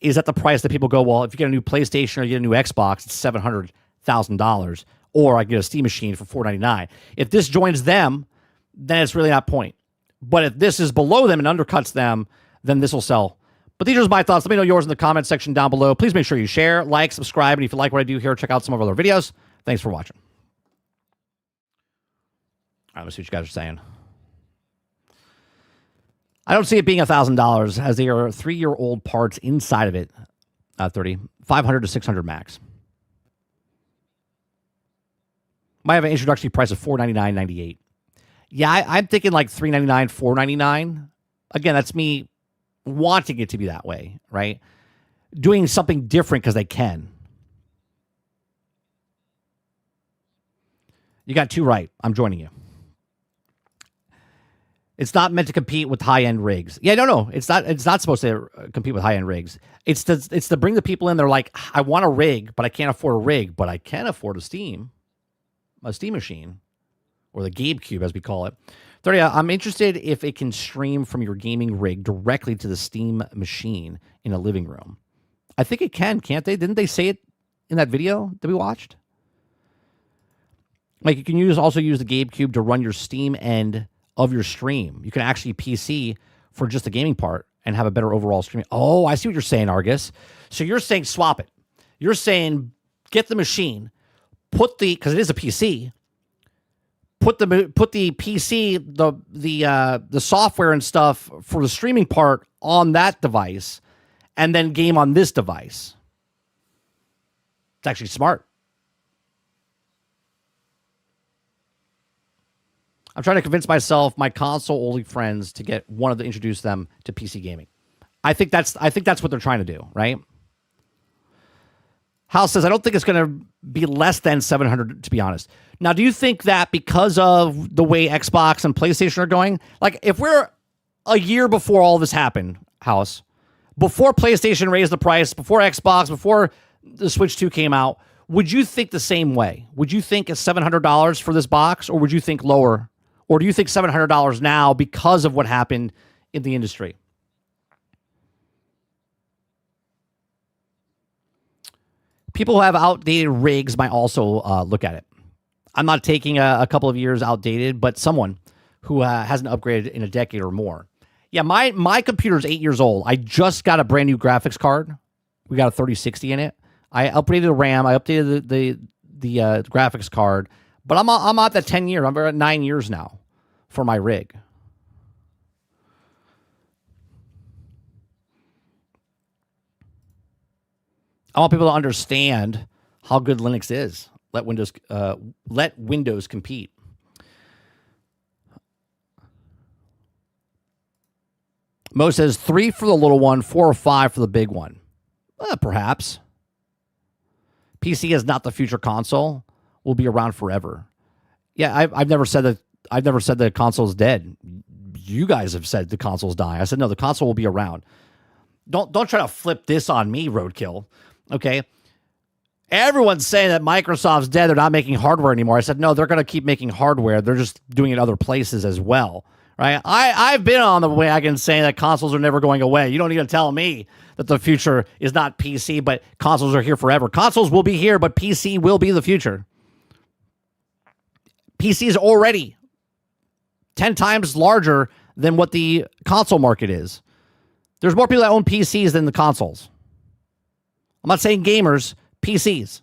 Is that the price that people go, well, if you get a new PlayStation or you get a new Xbox, it's $700,000, or I get a Steam machine for $499. If this joins them, then it's really not point. But if this is below them and undercuts them, then this will sell. But these are my thoughts. Let me know yours in the comment section down below. Please make sure you share, like, subscribe, and if you like what I do here, check out some of our other videos. Thanks for watching. All right, let's see what you guys are saying. I don't see it being $1,000 as there are 3-year-old parts inside of it. 500 to 600 max. Might have an introductory price of $499.98. Yeah, I'm thinking like $399, $499. Again, that's me wanting it to be that way, right? Doing something different because they can. You got 2 right. I'm joining you. It's not meant to compete with high-end rigs. Yeah, no. It's not supposed to compete with high-end rigs. It's to bring the people in. They're like, I want a rig, but I can't afford a rig, but I can afford a Steam machine, or the GameCube as we call it. 30, I'm interested if it can stream from your gaming rig directly to the Steam machine in a living room. I think it can, can't they? Didn't they say it in that video that we watched? Like, you can also use the GameCube to run your Steam end of your stream. You can actually PC for just the gaming part and have a better overall streaming. Oh, I see what you're saying, Argus. So you're saying swap it. You're saying get the machine, because it is a PC, put the PC, the software and stuff for the streaming part on that device, and then game on this device. It's actually smart. I'm trying to convince my console-only friends to get one of the introduce them to PC gaming. I think that's what they're trying to do, right? House says, I don't think it's going to be less than 700, to be honest. Now, do you think that because of the way Xbox and PlayStation are going, like if we're a year before all this happened, House, before PlayStation raised the price, before Xbox, before the Switch 2 came out, would you think the same way? Would you think it's $700 for this box, or would you think lower? Or do you think $700 now because of what happened in the industry? People who have outdated rigs might also look at it. I'm not taking a couple of years outdated, but someone who hasn't upgraded in a decade or more. Yeah, my computer's 8 years old. I just got a brand new graphics card. We got a 3060 in it. I upgraded the RAM. I updated the graphics card. But I'm at that 10 year. I'm at 9 years now for my rig. I want people to understand how good Linux is. Let Windows compete. Mo says 3 for the little one, 4 or 5 for the big one. Perhaps. PC is not the future console. Will be around forever. Yeah, I've never said that. I've never said the console's dead. You guys have said the console's dying. I said no, the console will be around. Don't try to flip this on me, Roadkill. Okay. Everyone's saying that Microsoft's dead. They're not making hardware anymore. I said no, they're going to keep making hardware. They're just doing it other places as well. Right? I've been on the wagon saying that consoles are never going away. You don't need to tell me that the future is not PC, but consoles are here forever. Consoles will be here, but PC will be the future. PC is already 10 times larger than what the console market is. There's more people that own PCs than the consoles. I'm not saying gamers, PCs.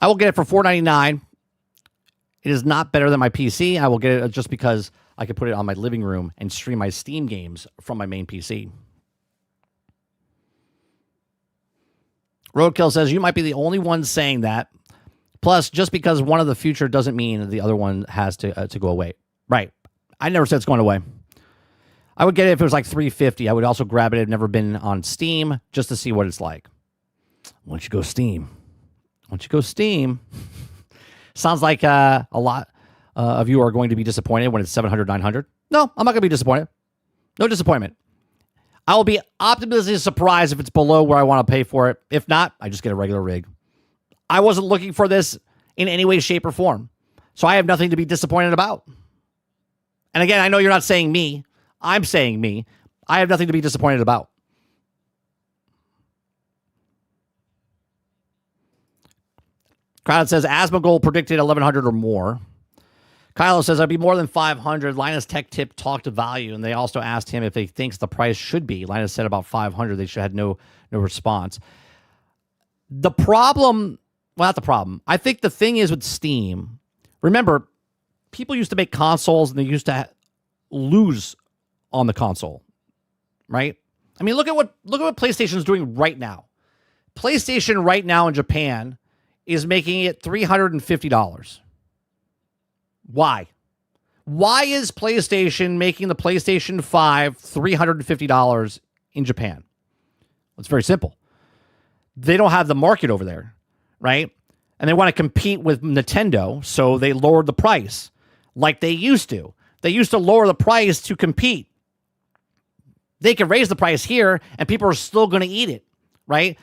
I will get it for $499. It is not better than my PC. I will get it just because I can put it on my living room and stream my Steam games from my main PC. Roadkill says, you might be the only one saying that. Plus, just because one of the future doesn't mean the other one has to go away. Right. I never said it's going away. I would get it if it was like $350. I would also grab it. I've never been on Steam just to see what it's like. Once you go Steam. Sounds like a lot of you are going to be disappointed when it's $700, $900. No, I'm not going to be disappointed. No disappointment. I will be optimistically surprised if it's below where I want to pay for it. If not, I just get a regular rig. I wasn't looking for this in any way, shape, or form. So I have nothing to be disappointed about. And again, I know you're not saying me. I'm saying me. I have nothing to be disappointed about. Crowd says Asmongold predicted 1,100 or more. Kylo says I'd be more than 500. Linus Tech Tip talked to value, and they also asked him if he thinks the price should be. Linus said about 500. They should have no response. The problem, well, not the problem. I think the thing is with Steam. Remember, people used to make consoles and they used to lose on the console, right? I mean, look at what PlayStation is doing right now. PlayStation right now in Japan is making it $350. Why? Why is PlayStation making the PlayStation 5 $350 in Japan? Well, it's very simple. They don't have the market over there, right? and they want to compete with Nintendo, so they lowered the price like they used to. They used to lower the price to compete. They can raise the price here, and people are still going to eat it, right?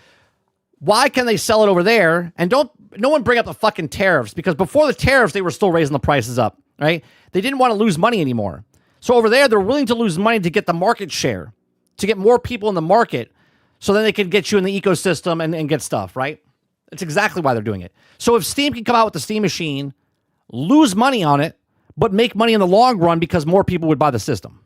Why can they sell it over there? And no one bring up the fucking tariffs, because before the tariffs, they were still raising the prices up, right? They didn't want to lose money anymore. So over there, they're willing to lose money to get the market share, to get more people in the market, so then they can get you in the ecosystem and get stuff, right? That's exactly why they're doing it. So if Steam can come out with the Steam machine, lose money on it, but make money in the long run because more people would buy the system.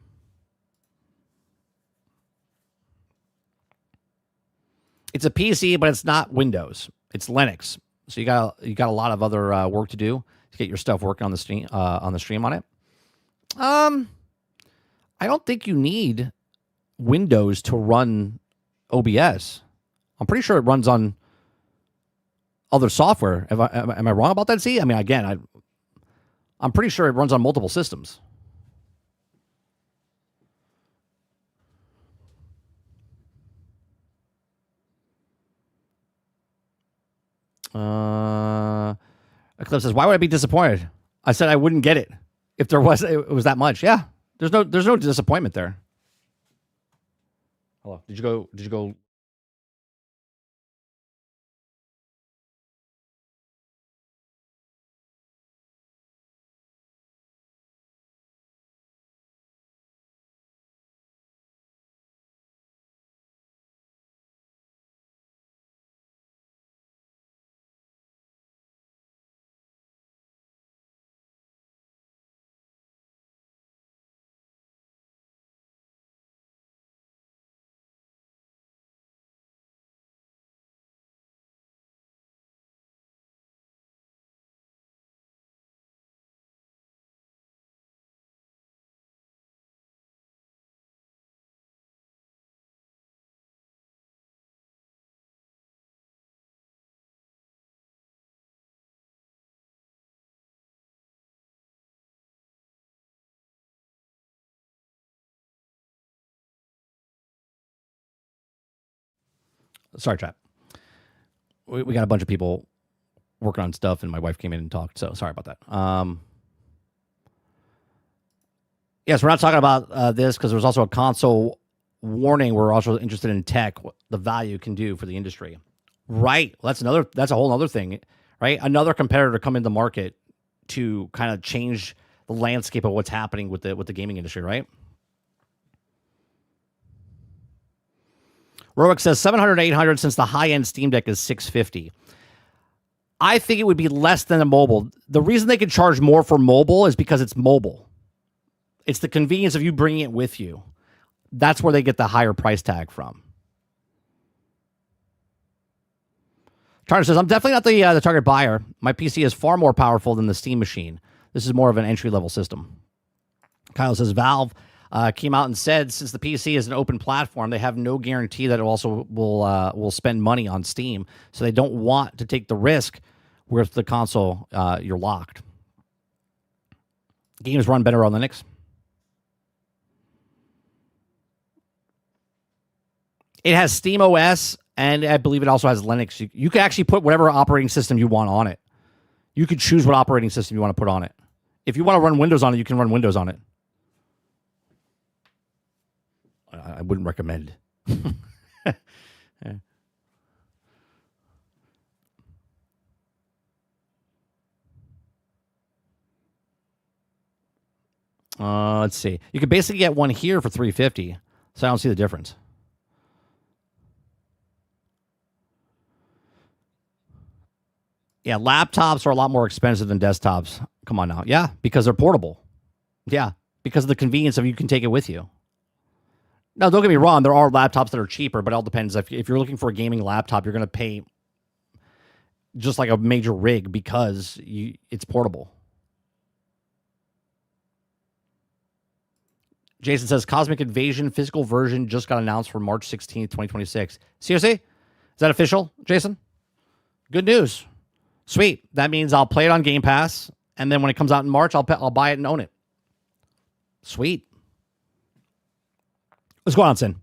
It's a PC, but it's not Windows. It's Linux. So you got a lot of other work to do to get your stuff working on the stream on it. I don't think you need Windows to run OBS. I'm pretty sure it runs on other software. Am I wrong about that, Z? I mean, again, I'm pretty sure it runs on multiple systems. Eclipse says, "Why would I be disappointed?" I said I wouldn't get it if it was that much. Yeah, there's no disappointment there. Hello, did you go? Sorry, chat. We got a bunch of people working on stuff, and my wife came in and talked. So sorry about that. Yes, we're not talking about this because there's also a console warning. We're also interested in tech, what the value can do for the industry. Right. That's a whole other thing, right? Another competitor to come into the market to kind of change the landscape of what's happening with the gaming industry, right? Roic says 700, 800 since the high-end Steam Deck is 650. I think it would be less than a mobile. The reason they could charge more for mobile is because it's mobile. It's the convenience of you bringing it with you. That's where they get the higher price tag from. Turner says, I'm definitely not the target buyer. My PC is far more powerful than the Steam machine. This is more of an entry-level system. Kyle says, Valve came out and said since the PC is an open platform, they have no guarantee that it also will spend money on Steam. So they don't want to take the risk where with the console, you're locked. Games run better on Linux. It has Steam OS, and I believe it also has Linux. You can actually put whatever operating system you want on it. You could choose what operating system you want to put on it. If you want to run Windows on it, you can run Windows on it. I wouldn't recommend. Yeah. Let's see. You could basically get one here for $350. So I don't see the difference. Yeah, laptops are a lot more expensive than desktops. Come on now. Yeah, because they're portable. Yeah, because of the convenience of you can take it with you. Now, don't get me wrong. There are laptops that are cheaper, but it all depends. If you're looking for a gaming laptop, you're going to pay just like a major rig because it's portable. Jason says, Cosmic Invasion physical version just got announced for March 16th, 2026. Seriously? Is that official, Jason? Good news. Sweet. That means I'll play it on Game Pass, and then when it comes out in March, I'll buy it and own it. Sweet. What's going on, Sin?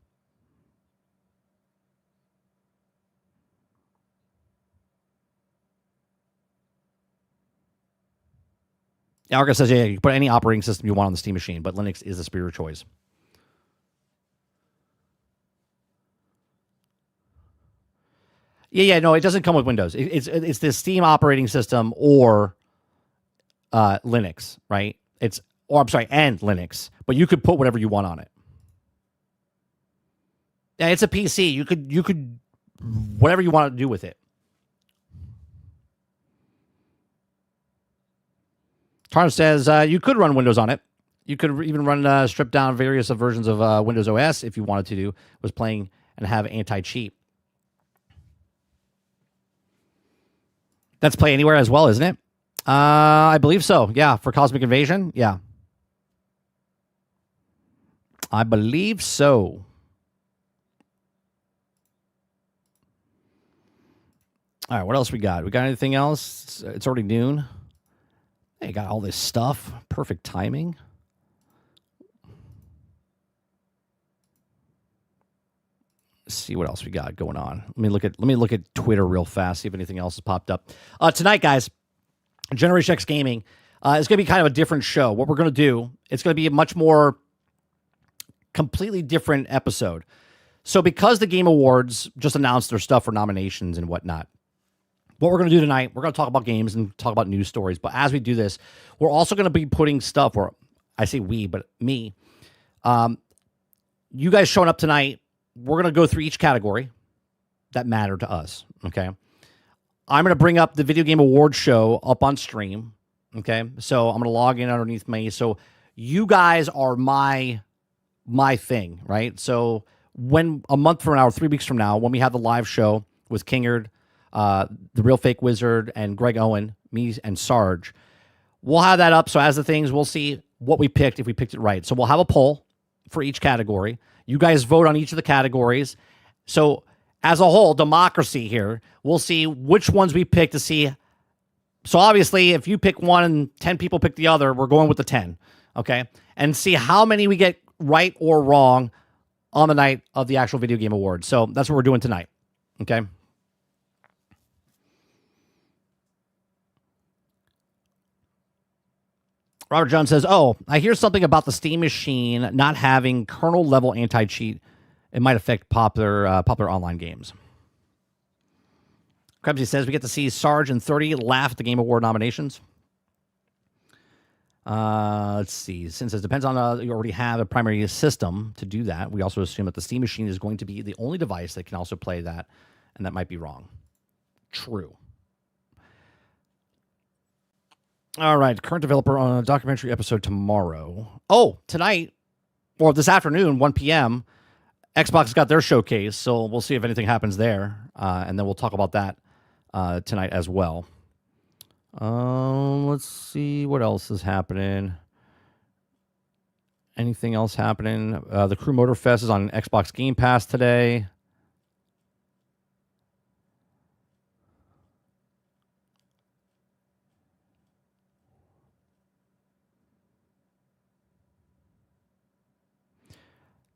Arca says, yeah, you can put any operating system you want on the Steam machine, but Linux is a superior choice. Yeah, no, it doesn't come with Windows. It's the Steam operating system or Linux, right? And Linux, but you could put whatever you want on it. Yeah, it's a PC. You could whatever you want to do with it. Tarn says you could run Windows on it. You could even run strip down various versions of Windows OS if you wanted to do was playing and have anti-cheat. That's Play Anywhere as well, isn't it? I believe so. Yeah, for Cosmic Invasion. Yeah, I believe so. All right, what else we got? We got anything else? It's already noon. Hey, got all this stuff. Perfect timing. Let's see what else we got going on. Let me look at Twitter real fast. See if anything else has popped up tonight, guys. Generation X Gaming is going to be kind of a different show. What we're going to do, it's going to be a much more completely different episode. So, because the Game Awards just announced their stuff for nominations and whatnot. What we're going to do tonight, we're going to talk about games and talk about news stories. But as we do this, we're also going to be putting stuff, or I say we, but me. You guys showing up tonight, we're going to go through each category that matter to us, okay? I'm going to bring up the Video Game Awards show up on stream, okay? So I'm going to log in underneath me. So you guys are my thing, right? So when a month from now or 3 weeks from now, when we have the live show with Kingard, the Real Fake Wizard, and Greg Owen, me, and Sarge. We'll have that up. So as the things, we'll see what we picked, if we picked it right. So we'll have a poll for each category. You guys vote on each of the categories. So as a whole, democracy here, we'll see which ones we pick to see. So obviously, if you pick one and 10 people pick the other, we're going with the 10, okay? And see how many we get right or wrong on the night of the actual Video Game Awards. So that's what we're doing tonight, okay? Robert John says, oh, I hear something about the Steam machine not having kernel-level anti-cheat. It might affect popular online games. Krebsy says, we get to see Sarge and 30 laugh at the Game Award nominations. Let's see. Since it depends on you already have a primary system to do that, we also assume that the Steam machine is going to be the only device that can also play that, and that might be wrong. True. All right, current developer on a documentary episode tomorrow. Oh, tonight, or this afternoon, 1 p.m., Xbox got their showcase, so we'll see if anything happens there, and then we'll talk about that tonight as well. Let's see what else is happening. Anything else happening? The Crew Motor Fest is on Xbox Game Pass today.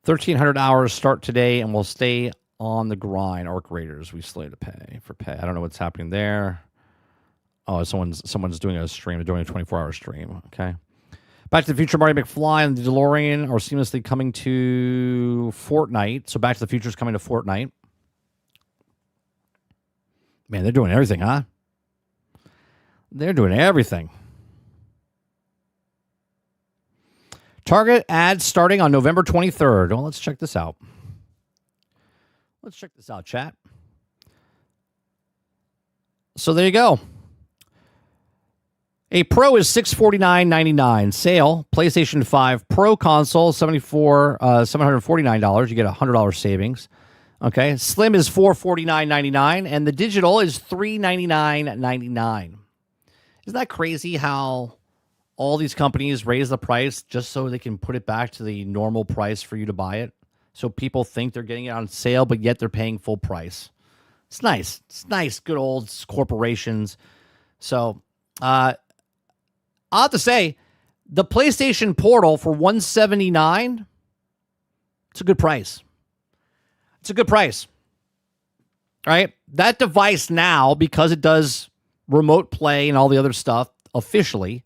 $1,300 hours start today, and we'll stay on the grind. Arc Raiders, we slay to pay for pay. I don't know what's happening there. Oh, someone's doing a stream. They're doing a 24-hour stream. Okay. Back to the Future, Marty McFly and the DeLorean are seamlessly coming to Fortnite. So Back to the Future is coming to Fortnite. Man, they're doing everything, huh? They're doing everything. Target ads starting on November 23rd. Well, let's check this out. Let's check this out, chat. So there you go. A Pro is $649.99. Sale, PlayStation 5 Pro console, $749. You get a $100 savings. Okay. Slim is $449.99, and the digital is $399.99. Isn't that crazy how all these companies raise the price just so they can put it back to the normal price for you to buy it? So people think they're getting it on sale, but yet they're paying full price. It's nice. It's nice. Good old corporations. So, I'll have to say, the PlayStation Portal for $179, it's a good price. It's a good price. All right? That device now, because it does remote play and all the other stuff officially,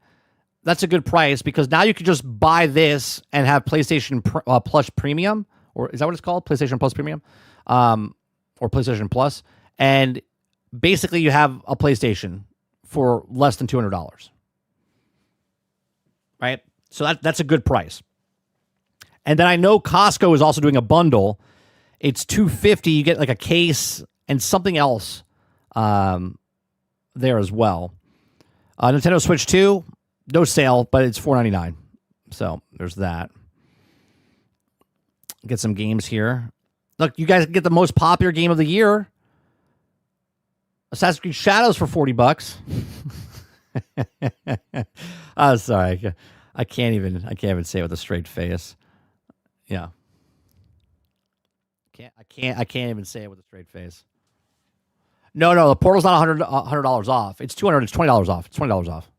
that's a good price because now you could just buy this and have PlayStation Plus Premium, or is that what it's called? PlayStation Plus Premium, or PlayStation Plus, and basically you have a PlayStation for less than $200, right? So that's a good price. And then I know Costco is also doing a bundle. It's $250. You get like a case and something else there as well. Nintendo Switch 2, no sale, but it's $4.99. So there's that. Get some games here. Look, you guys get the most popular game of the year. Assassin's Creed Shadows for $40. Oh, sorry. I can't even say it with a straight face. Yeah. I can't even say it with a straight face. No, the Portal's not $100 off. It's $200. It's $20 off. It's $20 off.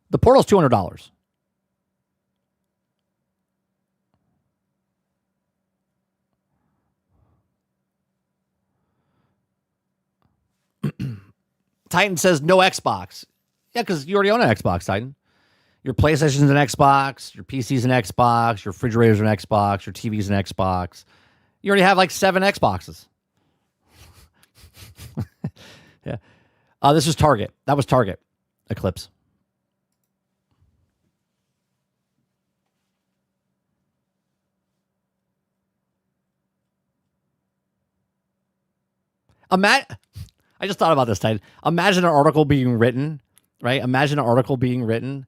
The Portal's $200. Titan says no Xbox. Yeah, because you already own an Xbox, Titan. Your PlayStation's an Xbox. Your PC's an Xbox. Your refrigerator's an Xbox. Your TV's an Xbox. You already have like 7 Xboxes. Yeah. This was Target. That was Target. Eclipse. I just thought about this, Titan. Imagine an article being written, right? Imagine an article being written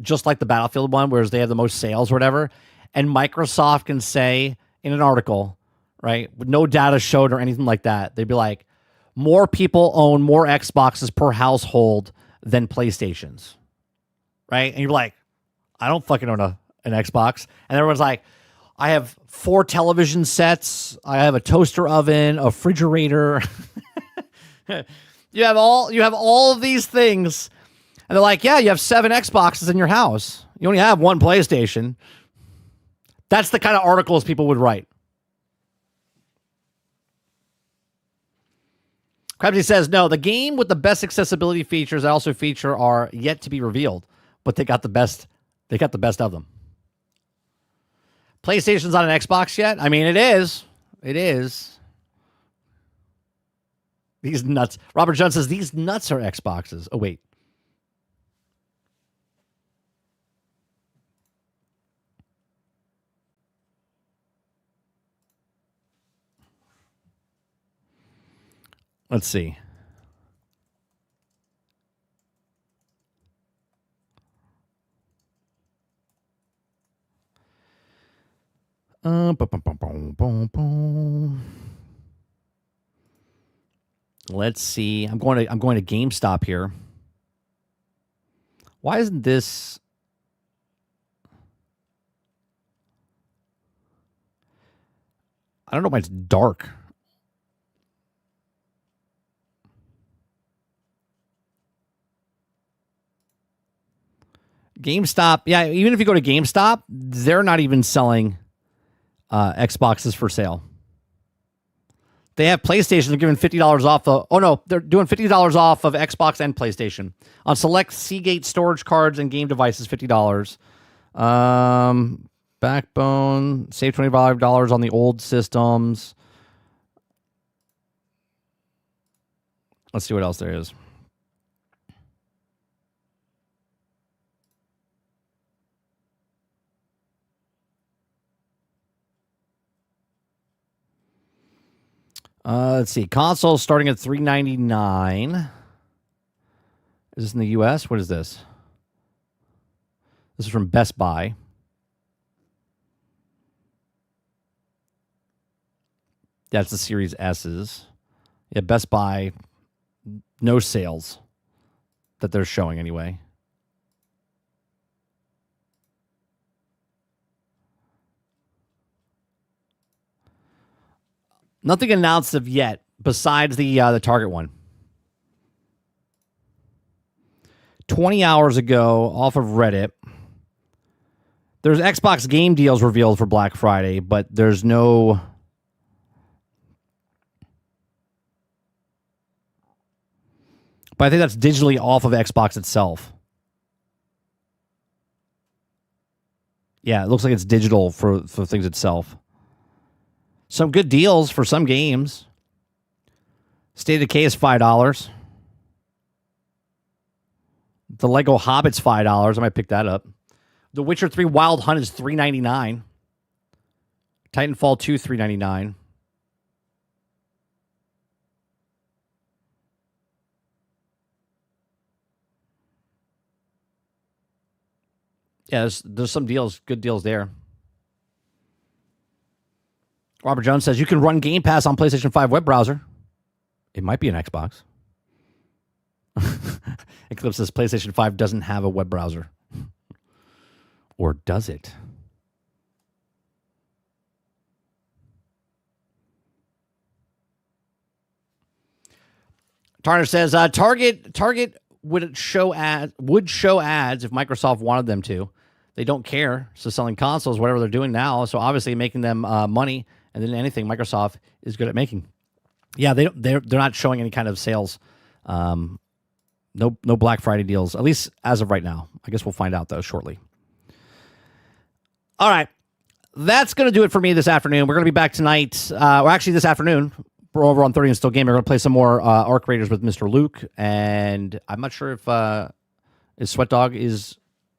just like the Battlefield one, whereas they have the most sales or whatever. And Microsoft can say in an article, right, with no data showed or anything like that, they'd be like, more people own more Xboxes per household than PlayStations, right? And you're like, I don't fucking own an Xbox. And everyone's like, I have 4 television sets. I have a toaster oven, a refrigerator. You have all of these things. And they're like, yeah, you have 7 Xboxes in your house. You only have 1 PlayStation. That's the kind of articles people would write. Krabsy says, no, the game with the best accessibility features that also feature are yet to be revealed, but they got the best of them. PlayStation's not an Xbox yet. I mean, it is. It is. These nuts. Robert John says, these nuts are Xboxes. Oh, wait. Let's see. Let's see. I'm going to GameStop here. Why isn't this? I don't know why it's dark. GameStop, yeah, even if you go to GameStop, they're not even selling Xboxes for sale. They have PlayStation. They're giving $50 off. They're doing $50 off of Xbox and PlayStation. On select Seagate storage cards and game devices, $50. Backbone, save $25 on the old systems. Let's see what else there is. Let's see. Consoles starting at $399. Is this in the U.S.? What is this? This is from Best Buy. That's the Series S's. Yeah, Best Buy, no sales that they're showing anyway. Nothing announced of yet besides the Target one. 20 hours ago, off of Reddit, there's Xbox game deals revealed for Black Friday, but there's no... But I think that's digitally off of Xbox itself. Yeah, it looks like it's digital for things itself. Some good deals for some games. State of Decay is $5. The Lego Hobbit's $5. I might pick that up. The Witcher 3 Wild Hunt is $3.99. Titanfall 2, $3.99. Yeah, there's some deals, good deals there. Robert Jones says you can run Game Pass on PlayStation 5 web browser. It might be an Xbox. Eclipse says PlayStation 5 doesn't have a web browser. Or does it? Tarner says Target would show ads if Microsoft wanted them to. They don't care. So selling consoles, whatever they're doing now, so obviously making them money, and then anything Microsoft is good at making. Yeah, they're not showing any kind of sales. No Black Friday deals, at least as of right now. I guess we'll find out though shortly. All right, that's going to do it for me this afternoon. We're going to be back tonight, or actually this afternoon. We're over on 30 and Still Gaming. We're going to play some more Arc Raiders with Mr. Luke, and I'm not sure if Sweat Dog is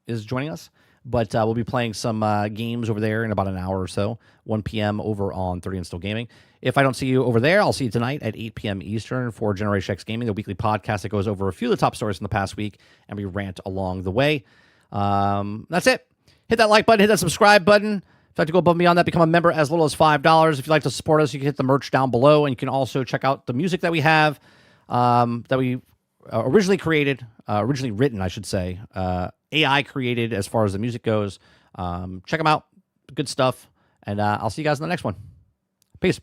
joining us, but we'll be playing some games over there in about an hour or so, 1 p.m. over on 30 and Still Gaming. If I don't see you over there, I'll see you tonight at 8 p.m. Eastern for Generation X Gaming, the weekly podcast that goes over a few of the top stories from the past week, and we rant along the way. That's it. Hit that like button, hit that subscribe button. If you'd like to go above and beyond that, become a member as little as $5. If you'd like to support us, you can hit the merch down below, and you can also check out the music that we have, that we originally written, I should say. AI created as far as the music goes. Check them out. Good stuff. And I'll see you guys in the next one. Peace.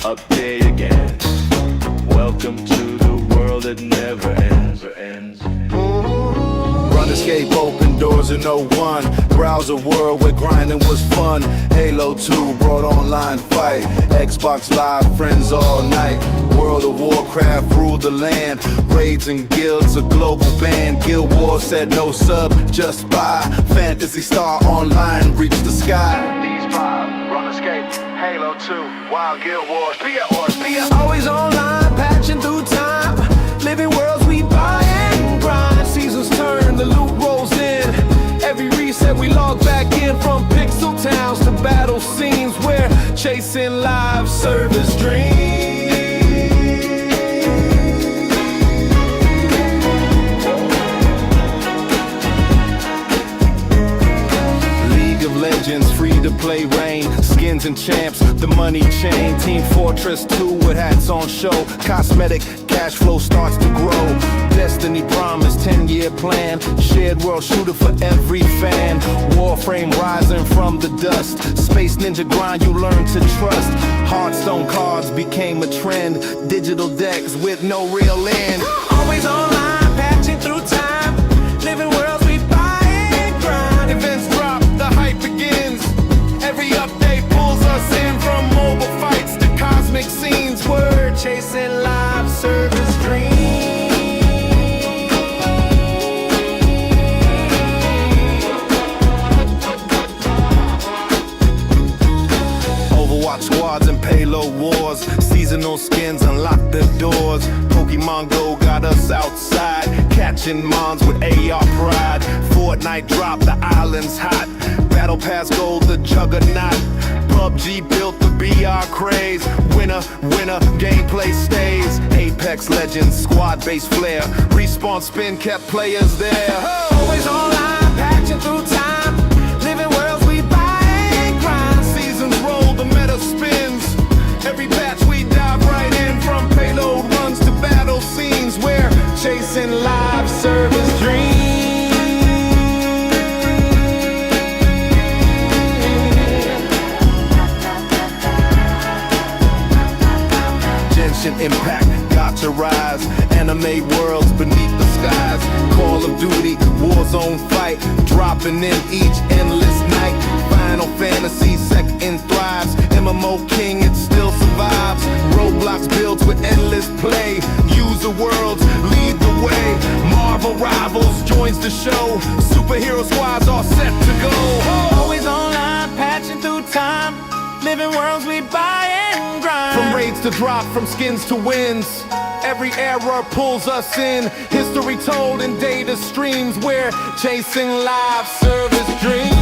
Up there again. Welcome to the world that never ends. Run, escape, open doors of no one. Browse a world where grinding was fun. Halo 2 brought online fight. Xbox Live, friends all night. World of Warcraft ruled the land. Raids and guilds, a global band. Guild Wars said no sub, just buy. Fantasy Star Online reached the sky. These five, Run, escape, Halo 2, Wild Guild Wars, be it. Always online, patching through time. Living worlds we buy and grind. Seasons turn, the loot rolls in. Every reset we log back in. From pixel towns to battle scenes. We're chasing live service dreams. Legends, free to play reign, skins and champs, the money chain, Team Fortress 2 with hats on show, cosmetic cash flow starts to grow, Destiny promise, 10-year plan, shared world shooter for every fan, Warframe rising from the dust, Space Ninja grind you learn to trust, Hearthstone cards became a trend, digital decks with no real end, always online, patching through time, living worlds we buy and grind, events drop, the hype begins. Every update pulls us in from mobile fights to cosmic scenes. We're chasing live service dreams. Overwatch squads and payload wars. Seasonal skins unlock the doors. Pokemon Go got us outside. Catching mons with AR pride. Fortnite drop, the island's hot. Battle Pass Gold, the juggernaut. PUBG built the BR craze. Winner, gameplay stays. Apex Legends, squad-based flair. Respawn spin kept players there. Always online, patching through time. Living worlds we buy and grind. Seasons roll, the meta spins. Every patch we dive right in. From payload runs to battle scenes. We're chasing live service dreams. Impact, got your eyes. Anime worlds beneath the skies. Call of Duty, Warzone fight, dropping in each endless night. Final Fantasy second thrives. MMO King, it still survives. Roblox builds with endless play. User worlds lead the way. Marvel Rivals joins the show. Superhero squads all set to go. Always online, patching through time, living worlds we buy and grind. From raids to drop, from skins to wins, every era pulls us in. History told in data streams. We're chasing live service dreams.